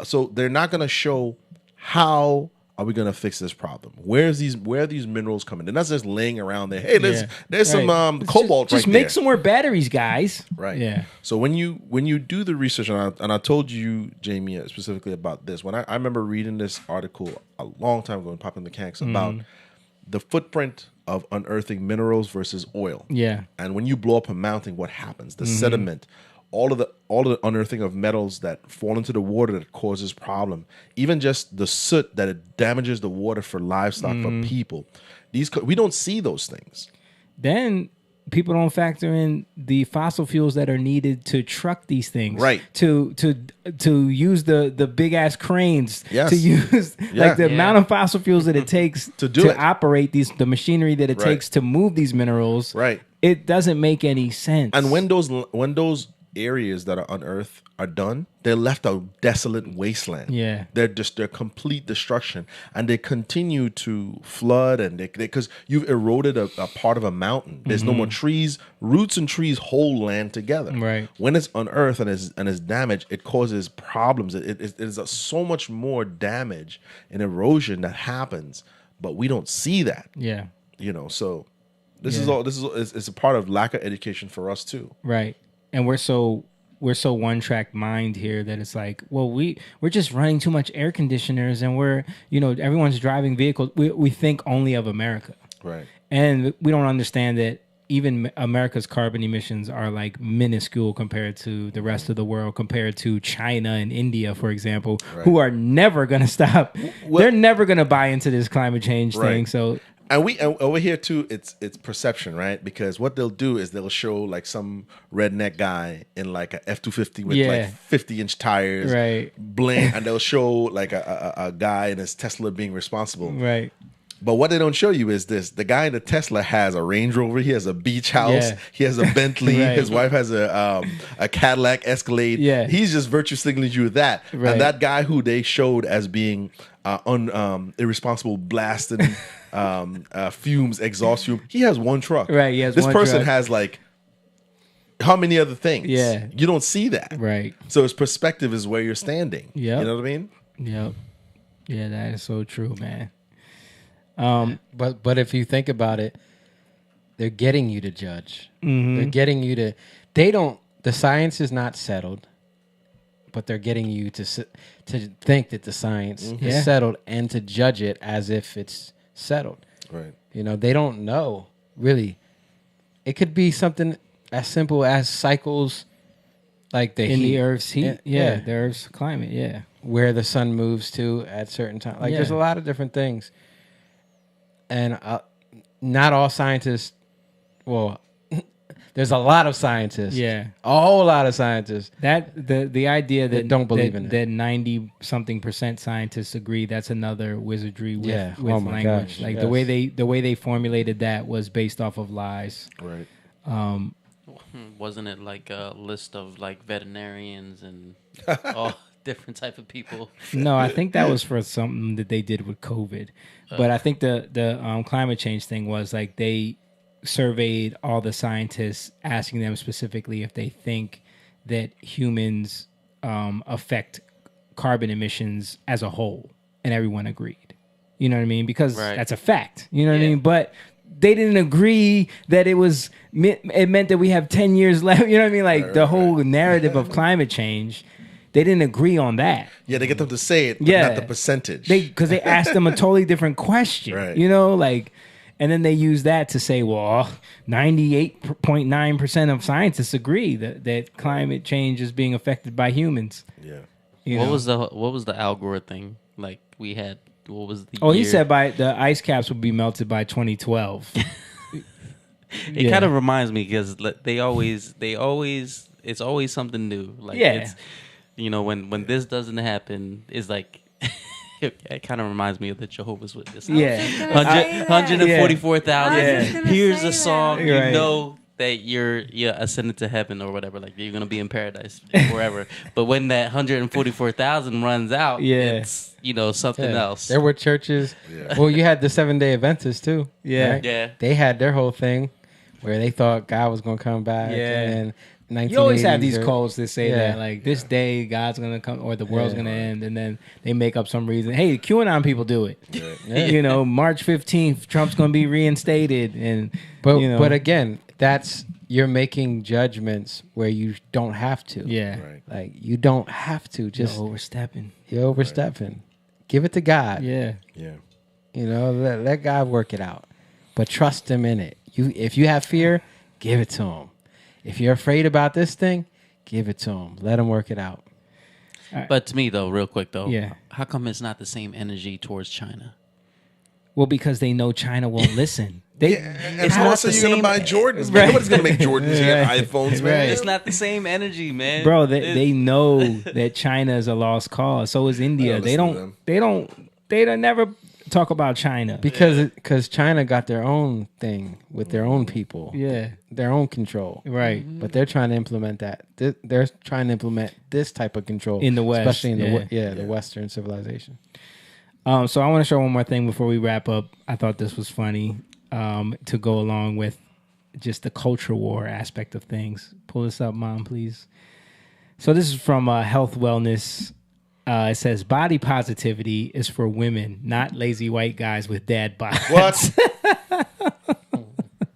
So they're not going to show how are we going to fix this problem. Where are these minerals coming? They're not just laying around there. Hey, there's some cobalt just right make there. some more batteries, guys. Right. Yeah. So when you do the research, and I told you, Jamie, specifically about this. When I remember reading this article a long time ago in Popping the Kanks about the footprint of unearthing minerals versus oil. Yeah. And when you blow up a mountain, what happens? The sediment, all of the unearthing of metals that fall into the water that causes problem. Even just the soot that it damages the water for livestock, for people. We don't see those things. Then people don't factor in the fossil fuels that are needed to truck these things, Right. To use the big ass cranes, Yes. to use Yeah. like the amount of fossil fuels that it takes To do it. operate the machinery that it Right. takes to move these minerals. Right. It doesn't make any sense. And when those areas that are unearthed are done, they're left a desolate wasteland. Yeah. They're complete destruction, and they continue to flood, and because you've eroded a part of a mountain. There's no more trees. Roots and trees hold land together. Right. When it's unearthed and is damaged, it causes problems. It is so much more damage and erosion that happens, but we don't see that. Yeah. So this is all. It's a part of lack of education for us too. Right. And we're so one track mind here that it's like, well, we're just running too much air conditioners, and everyone's driving vehicles. We think only of America. Right. And we don't understand that even America's carbon emissions are like minuscule compared to the rest of the world, compared to China and India, for example, who are never going to stop. They're never going to buy into this climate change thing. So. And over here too, it's perception, right? Because what they'll do is they'll show like some redneck guy in like a F-250 with like 50-inch tires, right? And they'll show like a guy in his Tesla being responsible, right? But what they don't show you is this: the guy in the Tesla has a Range Rover, he has a beach house, he has a Bentley, his wife has a Cadillac Escalade. Yeah, he's just virtue signaling you with that. Right. And that guy who they showed as being irresponsible, blasting fumes, exhaust fume, he has one truck. Right. He has this one person truck. has like how many other things? Yeah, you don't see that. Right. So his perspective is where you're standing. Yeah, you know what I mean? Yep. Yeah, that is so true, man. But if you think about it, they're getting you to judge. Mhm. They're getting you to. They don't. The science is not settled, but they're getting you to think that the science is settled and to judge it as if it's settled. Right. They don't know really. It could be something as simple as cycles, like the heat. The Earth's heat. The Earth's climate. Yeah, where the sun moves to at certain times. Like there's a lot of different things. And not all scientists, well, there's a lot of scientists. Yeah. A whole lot of scientists. That the idea that don't believe in it. That 90-something% scientists agree, that's another wizardry with Oh my language. gosh, Like yes. the way they formulated that was based off of lies. Right. Wasn't it like a list of like veterinarians and all different type of people? No, I think that was for something that they did with COVID. But I think the climate change thing was like they surveyed all the scientists, asking them specifically if they think that humans affect carbon emissions as a whole, and everyone agreed. You know what I mean? Because that's a fact. You know what I mean? But they didn't agree that it meant that we have 10 years left. You know what I mean? Like the whole narrative of climate change. They didn't agree on that. Yeah, they get them to say it, but not the percentage. Because they asked them a totally different question. Right. And then they use that to say, well, 98.9% of scientists agree that climate change is being affected by humans. Yeah. What was the algorithm thing? Like we had, what was the he year? said by the ice caps would be melted by 2012. It kind of reminds me because it's always something new. Like it's, when this doesn't happen, it's like it kind of reminds me of the Jehovah's Witness. 144,000. Here's a song. Right. You know that you're ascended to heaven or whatever. Like you're gonna be in paradise forever. But when that 144,000 runs out, it's something else. There were churches. Well, you had the 7-day Adventists too. Yeah. Right? Yeah. They had their whole thing where they thought God was gonna come back. And then You always have these 1980s codes that say that, like, this day God's going to come or the world's going to end, and then they make up some reason. Hey, QAnon people do it. March 15th, Trump's going to be reinstated. But again, you're making judgments where you don't have to. Yeah. Right. Like, you don't have to. Just You're overstepping. You're overstepping. Right. Give it to God. Yeah. Yeah. Let God work it out. But trust him in it. If you have fear, give it to him. If you're afraid about this thing, give it to him. Let him work it out. But to me, though, real quick, though, Yeah. how come it's not the same energy towards China? Well, because they know China won't listen. And how else are you going to buy Jordans? Man? Right. Nobody's going to make Jordans and Right. iPhones, man. Right. It's not the same energy, man. Bro, they know that China is a lost cause. So is India. They don't never talk about China because China got their own thing with their own people. Yeah. Their own control. Right. But they're trying to implement that. They're trying to implement this type of control In the West, especially in yeah. the Western civilization. So I want to show one more thing before we wrap up. I thought this was funny to go along with just the culture war aspect of things. Pull this up, Mom, please. So this is from Health Wellness. It says body positivity is for women, not lazy white guys with dad bods. What?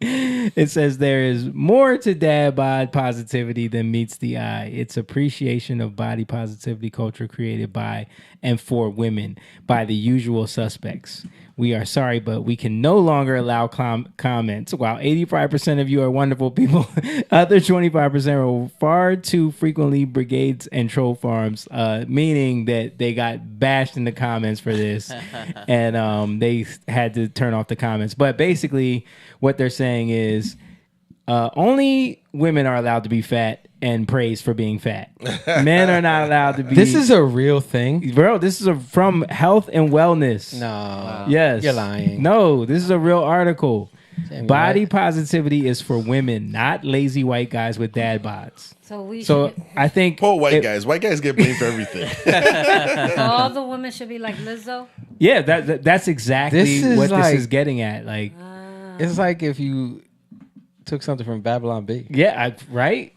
It says there is more to dad bod positivity than meets the eye. It's appreciation of body positivity culture created by and for women by the usual suspects. We are sorry, but we can no longer allow comments. While 85% of you are wonderful people, other 25% are far too frequently brigades and troll farms, meaning that they got bashed in the comments for this, and they had to turn off the comments. But basically, what they're saying is only women are allowed to be fat and praised for being fat. Men are not allowed to be. This is a real thing, bro. This is from Health and Wellness. No, yes, you're lying. No, this is a real article. Jamie, Body what? positivity is for women, not lazy white guys with dad bods. So I think poor white guys. White guys get blamed for everything. So all the women should be like Lizzo. Yeah, that's exactly what this is getting at. Like, it's like if you took something from Babylon B. Yeah, right.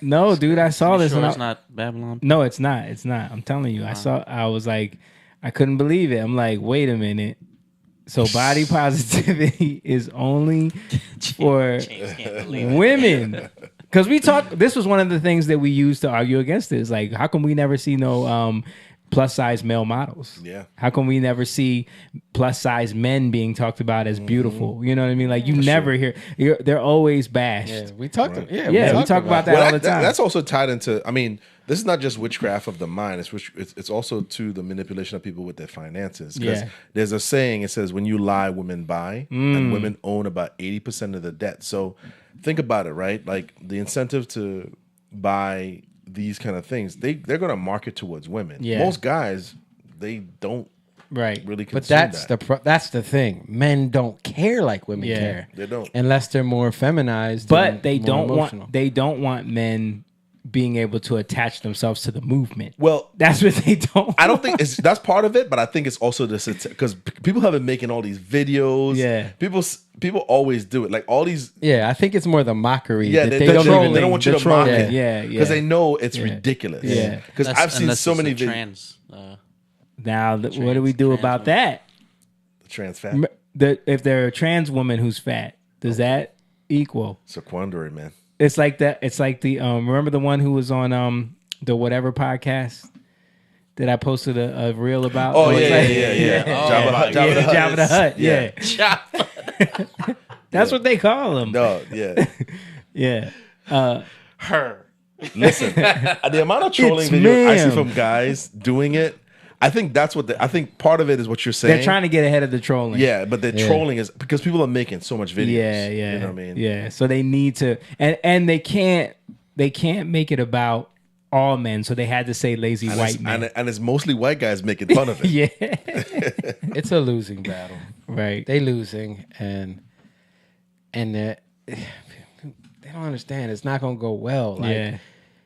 No, dude, I saw this. Sure And it's not Babylon? No, it's not. It's not. I'm telling you. I was like, I couldn't believe it. I'm like, wait a minute. So body positivity is only for women. Because this was one of the things that we used to argue against this. Like, how come we never see no plus size male models? Yeah. How come we never see plus size men being talked about as beautiful? You know what I mean? Like, you never hear. They're always bashed. Yeah, we talked. Right. Yeah, we talk about that all the time. That's also tied into. I mean, this is not just witchcraft of the mind. It's also to the manipulation of people with their finances. Because there's a saying. It says, "When you lie, women buy," and women own about 80% of the debt. So think about it, right? Like the incentive to buy these kind of things, they're going to market towards women. Yeah. Most guys, they don't really consume But that's the thing. Men don't care like women care. They don't, unless they're more feminized. But and they more don't emotional. want. They don't want men being able to attach themselves to the movement. Well, that's what they don't. I don't think that's part of it, but I think it's also this because people have been making all these videos. Yeah. People always do it. Like all these. Yeah, I think it's more the mockery. Yeah, that they don't want you to mock it. Because they know it's ridiculous. Yeah. Because I've seen so many videos. Trans. Now, what do we do about that? The trans fat. If they're a trans woman who's fat, does that equal? It's a quandary, man. It's like that. It's like the remember the one who was on the whatever podcast that I posted a reel about. Oh, It yeah. was like- Jabba the Hutt. Yeah. Jabba. That's what they call him. No, yeah. Yeah. Her. Listen, the amount of trolling It's videos I see ma'am. from guys doing it, I think that's what I think part of it is what you're saying. They're trying to get ahead of the trolling. Yeah, but the trolling is because people are making so much videos. Yeah. You know what I mean? Yeah. So they need to, and they can't make it about all men. So they had to say lazy And white it's, men. and it's mostly white guys making fun of it. Yeah. It's a losing battle. Right. They losing and they don't understand. It's not gonna go well. Like, Yeah.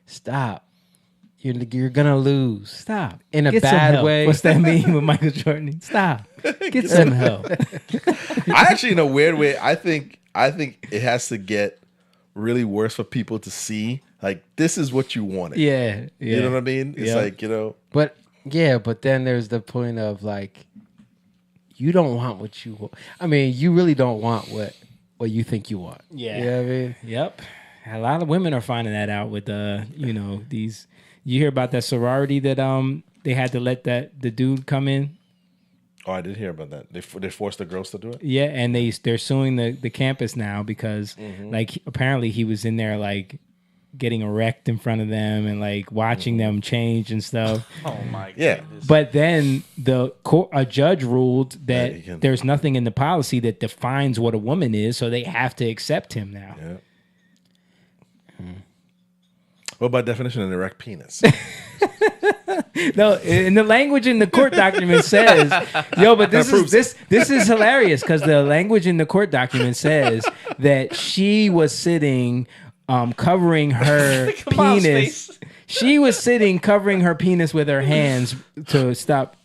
stop. You're gonna lose. Stop. In a Get some bad help. way. What's that mean with Michael Jordan? Stop. Get some help. I actually, in a weird way, I think it has to get really worse for people to see. Like, this is what you wanted. Yeah. You know what I mean? It's Yeah. like, you know. But then there's the point of like, you don't want what you want. I mean, you really don't want what you think you want. Yeah. You know what I mean? Yep. A lot of women are finding that out with these. You hear about that sorority that they had to let the dude come in. Oh, I did hear about that. They forced the girls to do it. Yeah, and they're suing the campus now because like apparently he was in there like getting erect in front of them and like watching them change and stuff. Oh my Yeah. goodness. But then a judge ruled that you can- there's nothing in the policy that defines what a woman is, so they have to accept him now. Yeah. What about definition of an erect penis? No, in the language in the court document says, but this is hilarious because the language in the court document says that she was sitting covering her penis. She was sitting covering her penis with her hands to stop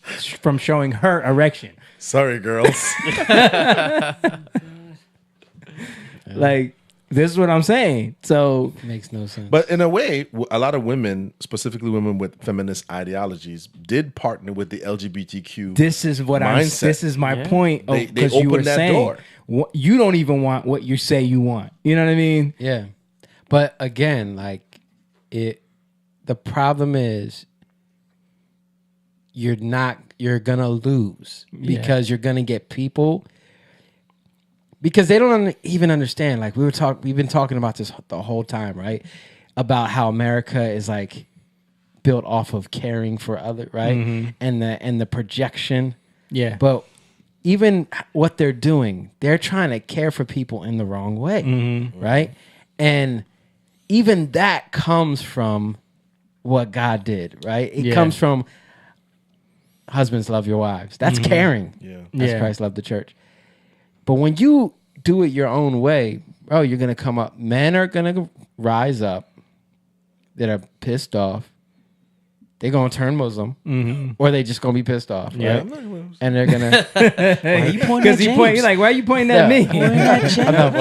from showing her erection. Sorry, girls. Like, this is what I'm saying. So makes no sense. But in a way, a lot of women, specifically women with feminist ideologies, did partner with the LGBTQ. this is what mindset. This is my point. They Because you were opened that saying door. you don't even want what you say you want. You know what I mean? Yeah. But again, like the problem is you're gonna lose because you're gonna get people because they don't even understand. Like we've been talking about this the whole time, right? About how America is like built off of caring for other, right? Mhm. And the projection. Yeah. But even what they're doing, they're trying to care for people in the wrong way, Mhm. right? And even that comes from what God did, right? It Yeah. comes from husbands love your wives. That's Mhm. caring. Yeah. As Yeah. Christ loved the church. But when you do it your own way, bro, you're gonna come up. Men are gonna rise up that are pissed off. They're gonna turn Muslim, Mhm. or they just gonna be pissed off, Yeah. right? And they're gonna. Why are you pointing at James? You're like, why are you pointing at me? Pointing at James. I'm not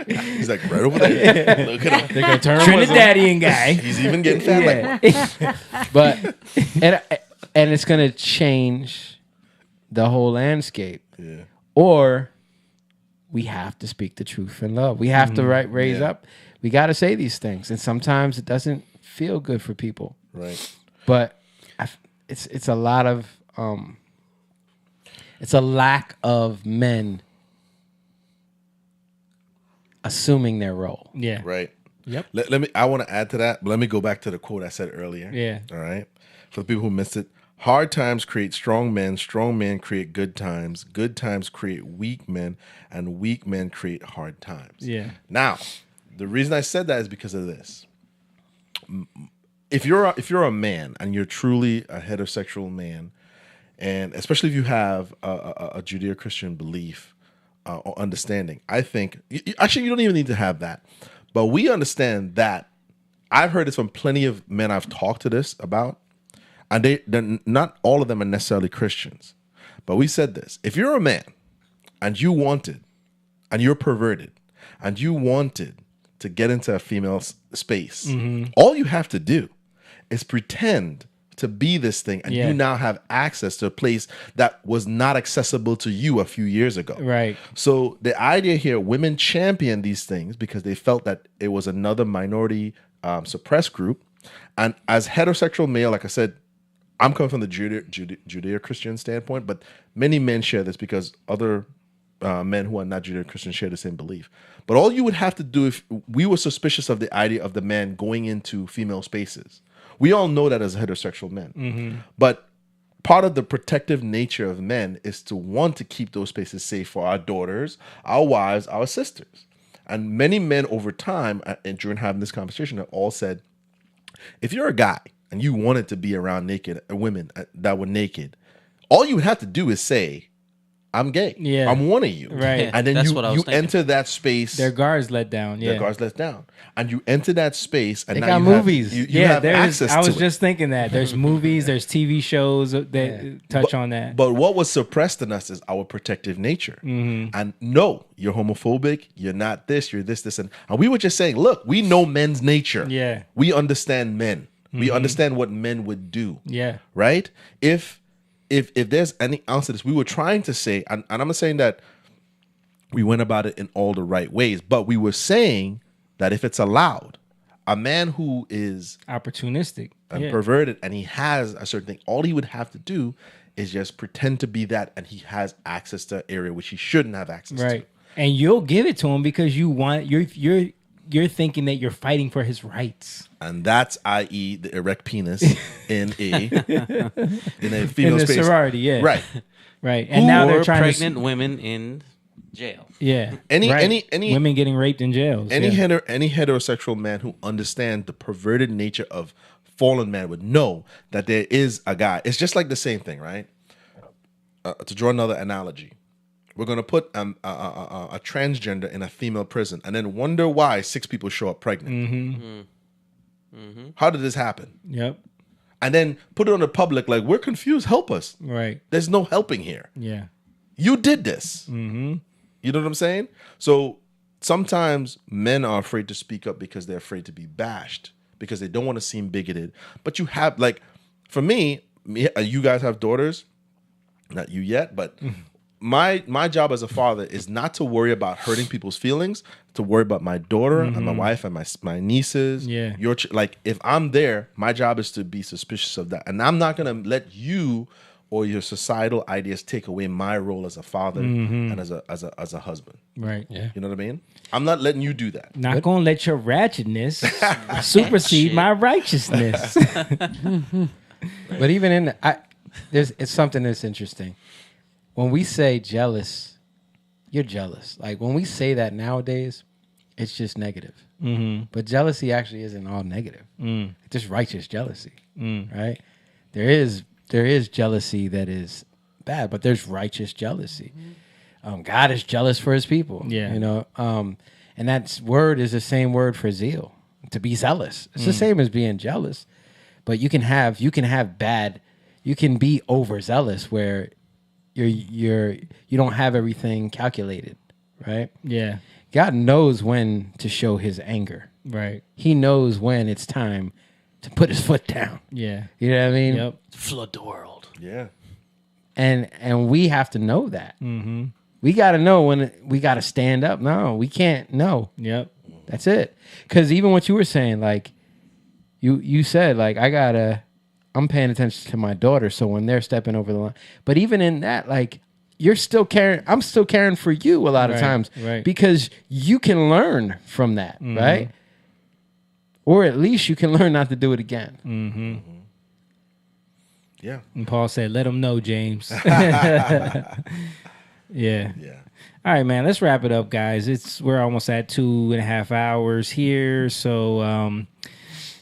He's like right over there. Look at him. They're gonna turn Trinidadian guy. He's even getting fat. Like, But and it's gonna change the whole landscape. Yeah. Or we have to speak the truth in love. We have to raise up. We got to say these things, and sometimes it doesn't feel good for people. Right. But it's a lot of it's a lack of men assuming their role. Yeah. Right. Yep. Let me. I want to add to that, but let me go back to the quote I said earlier. Yeah. All right. For the people who missed it, hard times create strong men create good times create weak men, and weak men create hard times. Yeah. Now, the reason I said that is because of this. If you're a man and you're truly a heterosexual man, and especially if you have a Judeo-Christian belief or understanding, I think actually you don't even need to have that. But we understand that. I've heard this from plenty of men I've talked to this about, and they're not all of them are necessarily Christians. But we said this: if you're a man and you wanted, and you're perverted, and you wanted to get into a female space, all you have to do is pretend to be this thing, and you now have access to a place that was not accessible to you a few years ago. Right. So the idea here, women champion these things because they felt that it was another minority suppressed group. And as heterosexual male, like I said, I'm coming from the Judeo-Christian standpoint, but many men share this because other men who are not Judeo-Christian share the same belief. But all you would have to do if we were suspicious of the idea of the man going into female spaces, we all know that as heterosexual men. But part of the protective nature of men is to want to keep those spaces safe for our daughters, our wives, our sisters. And many men over time, and during having this conversation, have all said, if you're a guy and you wanted to be around naked women that were naked, all you would have to do is say, I'm gay. Yeah. I'm one of you. Right. And then That's you what I was thinking. enter that space. Their guards let down. Yeah. Their guards let down. And you enter that space and They now got you movies. Have, you have access I was to just thinking that. There's movies, there's TV shows that touch on that. But what was suppressed in us is our protective nature. And no, you're homophobic, you're not this, you're this. And we were just saying, look, we know men's nature. Yeah. We understand men. We understand what men would do. Yeah. Right? If there's any ounce of this, we were trying to say, and I'm not saying that we went about it in all the right ways, but we were saying that if it's allowed, a man who is opportunistic and perverted and he has a certain thing, all he would have to do is just pretend to be that, and he has access to an area which he shouldn't have access to. Right. And you'll give it to him because you want you're you're thinking that you're fighting for his rights. And that's i.e. the erect penis in a female space. Sorority, yeah. Right. Right. And now they're trying pregnant women in jail. Yeah. Any women getting raped in jails. Any heterosexual man who understands the perverted nature of fallen man would know that there is a guy. It's just like the same thing, right? To draw another analogy, we're going to put a transgender in a female prison and then wonder why 6 people show up pregnant. How did this happen? Yep. And then put it on the public like, we're confused, help us. Right. There's no helping here. Yeah. You did this. You know what I'm saying? So sometimes men are afraid to speak up because they're afraid to be bashed, because they don't want to seem bigoted. But you have, like, for me, you guys have daughters, not you yet, but my job as a father is not to worry about hurting people's feelings, to worry about my daughter and my wife and my nieces. Yeah. Like, if I'm there, my job is to be suspicious of that. And I'm not going to let you or your societal ideas take away my role as a father and as a husband. Right. Yeah. You know what I mean? I'm not letting you do that. Not gonna let your ratchetness supersede my righteousness. But even in it's something that's interesting. When we say jealous, you're jealous. Like when we say that nowadays, it's just negative. But jealousy actually isn't all negative. It's just righteous jealousy, right? There is jealousy that is bad, but there's righteous jealousy. God is jealous for his people. Yeah. You know, and that word is the same word for zeal, to be zealous. It's the same as being jealous, but you can be overzealous where you don't have everything calculated, right? Yeah. God knows when to show his anger. Right. He knows when it's time to put his foot down. Yeah. You know what I mean? Yep. Flood the world. Yeah. And we have to know that. We got to know when we got to stand up. No, we can't. No. Yep. That's it. Because even what you were saying, like you said, like I'm paying attention to my daughter, so when they're stepping over the line. But even in that, like you're still caring. I'm still caring for you a lot of times, right. Because you can learn from that, right? Or at least you can learn not to do it again. Yeah. And Paul said, "Let them know, James." Yeah. Yeah. All right, man. Let's wrap it up, guys. We're almost at 2.5 hours here, so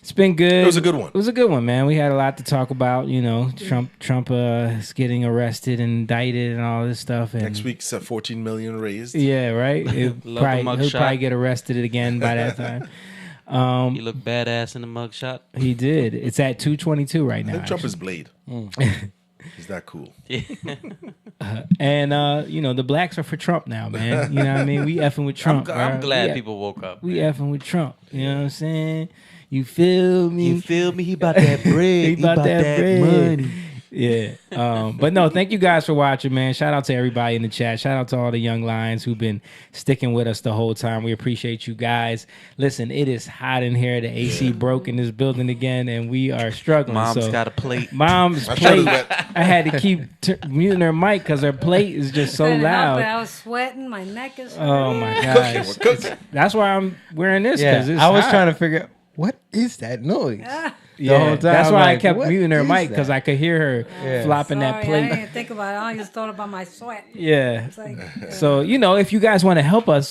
it's been good. It was a good one. It was a good one, man. We had a lot to talk about. You know, Trump is getting arrested and indicted and all this stuff. And next week's 14 million raised. Yeah, right. He'll probably get arrested again by that time. He looked badass in the mugshot. He did. It's at 222 right now. I think Trump is Blade. He's that cool. And you know, the blacks are for Trump now, man. You know what I mean? We effing with Trump. I'm glad people woke up. We effing with Trump. You know what I'm saying? You feel me? You feel me? He about that bread. He about that bread. Money. Yeah. But no, thank you guys for watching, man. Shout out to everybody in the chat. Shout out to all the young lions who've been sticking with us the whole time. We appreciate you guys. Listen, it is hot in here. The AC broke in this building again, and we are struggling. Mom's got a plate. Mom's plate. I had to keep muting her mic because her plate is just so loud. I was sweating. My neck is hurting. Oh, my gosh. That's why I'm wearing this. Yeah, it's I was hot. trying to figure out, what is that noise? Yeah, that's why I kept what muting her is mic, because I could hear her flopping that plate. I didn't think about it. I just thought about my sweat. Yeah. It's like, So, you know, if you guys want to help us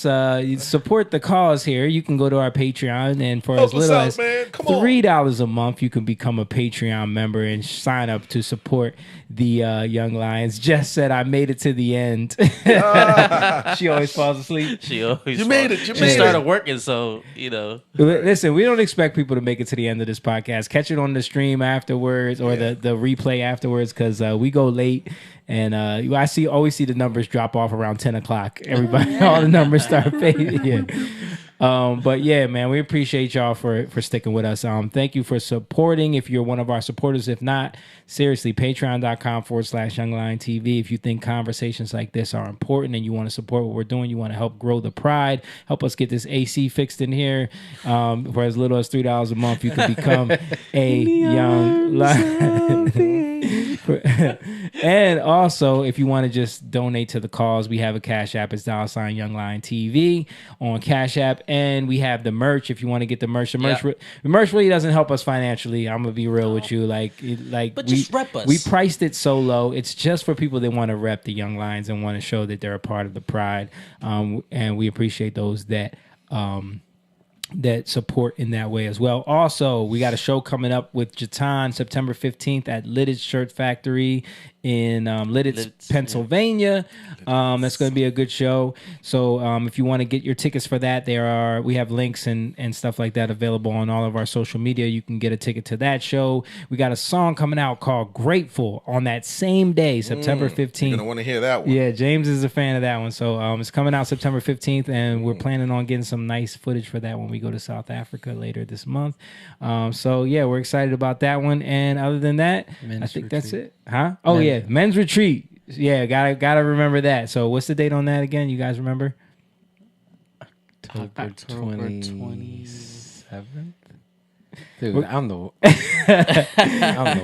support the cause here, you can go to our Patreon, and for as little as $3 a month, you can become a Patreon member and sign up to support the Young Lions. Jess said, "I made it to the end." She always falls asleep. You made it. She started working, so, you know. Listen, we don't expect people to make it to the end of this podcast. Catch it on the stream afterwards, or the replay afterwards, because we go late, and I always see the numbers drop off around 10 o'clock. Everybody, all the numbers start fading. Yeah. But yeah, man, we appreciate y'all for sticking with us. Thank you for supporting. If you're one of our supporters, if not, seriously, patreon.com/youngliontv. If you think conversations like this are important and you want to support what we're doing, you want to help grow the pride, help us get this AC fixed in here. For as little as $3 a month, you can become a young lion. And also, if you want to just donate to the cause, we have a Cash App. It's $youngliontv on Cash App. And we have the merch. If you want to get the merch, the merch really doesn't help us financially. I'm going to be real with you. But just rep us. We priced it so low. It's just for people that want to rep the Young Lions and want to show that they're a part of the pride. And we appreciate those that support in that way as well. Also, we got a show coming up with Jatan September 15th at Lidditz Shirt Factory in Lidditz, Pennsylvania. That's going to be a good show. So if you want to get your tickets for that, we have links and stuff like that available on all of our social media. You can get a ticket to that show. We got a song coming out called Grateful on that same day, September 15th. You're going to want to hear that one. Yeah, James is a fan of that one. So it's coming out September 15th, and we're planning on getting some nice footage for that when we go to South Africa later this month. So yeah, we're excited about that one. And other than that, I think that's it. Huh? Oh yeah, men's retreat. Yeah, gotta remember that. So what's the date on that again? You guys remember? October 27th. Dude, I'm the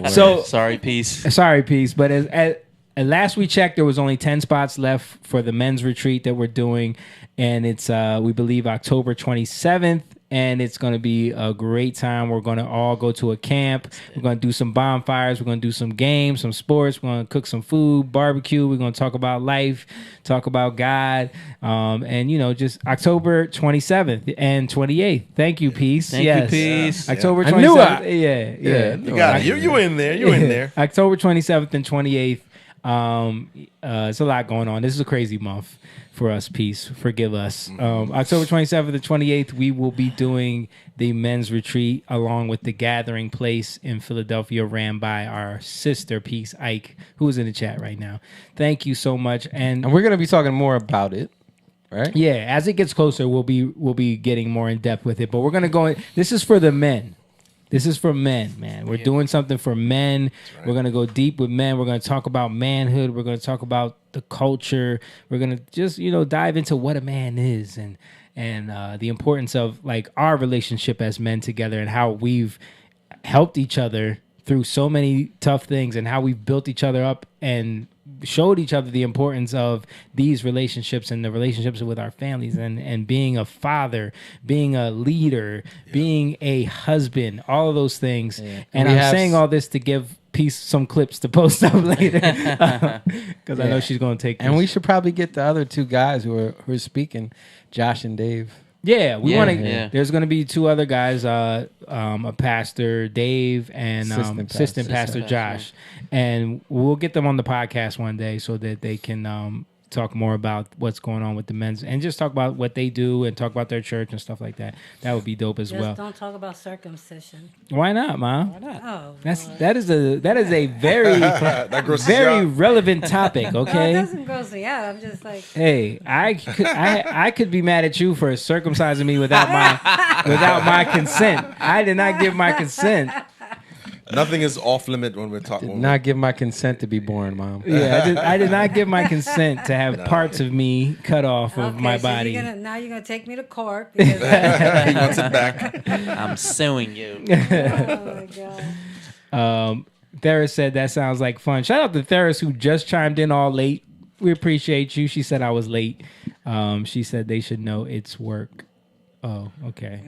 worst. So sorry, peace. But as last we checked, there was only 10 spots left for the men's retreat that we're doing, and it's we believe October 27th. And it's going to be a great time. We're going to all go to a camp. We're going to do some bonfires. We're going to do some games, some sports. We're going to cook some food, barbecue. We're going to talk about life, talk about God. And, just October 27th and 28th. Thank you, Peace. Thank you, Peace. October 27th. I knew Yeah. You got it. You in there. You in there. October 27th and 28th. It's a lot going on. This is a crazy month for us. Peace, forgive us. October 27th and 28th, we will be doing the men's retreat along with the gathering place in Philadelphia, ran by our sister Peace Ike, who is in the chat right now. Thank you so much, and we're gonna be talking more about it, right? Yeah, as it gets closer, we'll be getting more in depth with it. But we're gonna go. This is for the men. This is for men, man. We're doing something for men. Right. We're going to go deep with men. We're going to talk about manhood. We're going to talk about the culture. We're going to just, dive into what a man is and the importance of our relationship as men together and how we've helped each other through so many tough things and how we've built each other up and showed each other the importance of these relationships and the relationships with our families and being a father, being a leader, being a husband, all of those things. Yeah. And I'm saying all this to give Peace some clips to post up later because I know she's going to take this. And we should probably get the other two guys who are speaking, Josh and Dave. Yeah, we want to. Yeah. There's going to be two other guys, a pastor, Dave, and assistant pastor Josh, and we'll get them on the podcast one day so that they can talk more about what's going on with the men's and just talk about what they do and talk about their church and stuff like that. That would be dope as well. Don't talk about circumcision. Why not, Mom? Why not? Oh, that is a very relevant topic. Okay, no, it doesn't gross me out. I'm just like, hey, I could be mad at you for circumcising me without my consent. I did not give my consent. Nothing is off limit when we're talking. Did not give my consent to be born, Mom. Yeah, I did not give my consent to have parts of me cut off of my body. Now you're gonna take me to court. He wants it back. I'm suing you. Oh my God. Theris said that sounds like fun. Shout out to Theris who just chimed in all late. We appreciate you. She said I was late. She said they should know it's work. Oh, okay.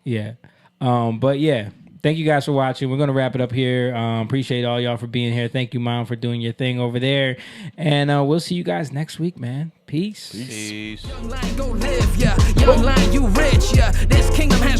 Yeah. But yeah. Thank you guys for watching. We're going to wrap it up here. Appreciate all y'all for being here. Thank you, Mom, for doing your thing over there. And we'll see you guys next week, man. Peace. Peace. Young lion, go live, yeah. Young lion, you rich, yeah. This kingdom has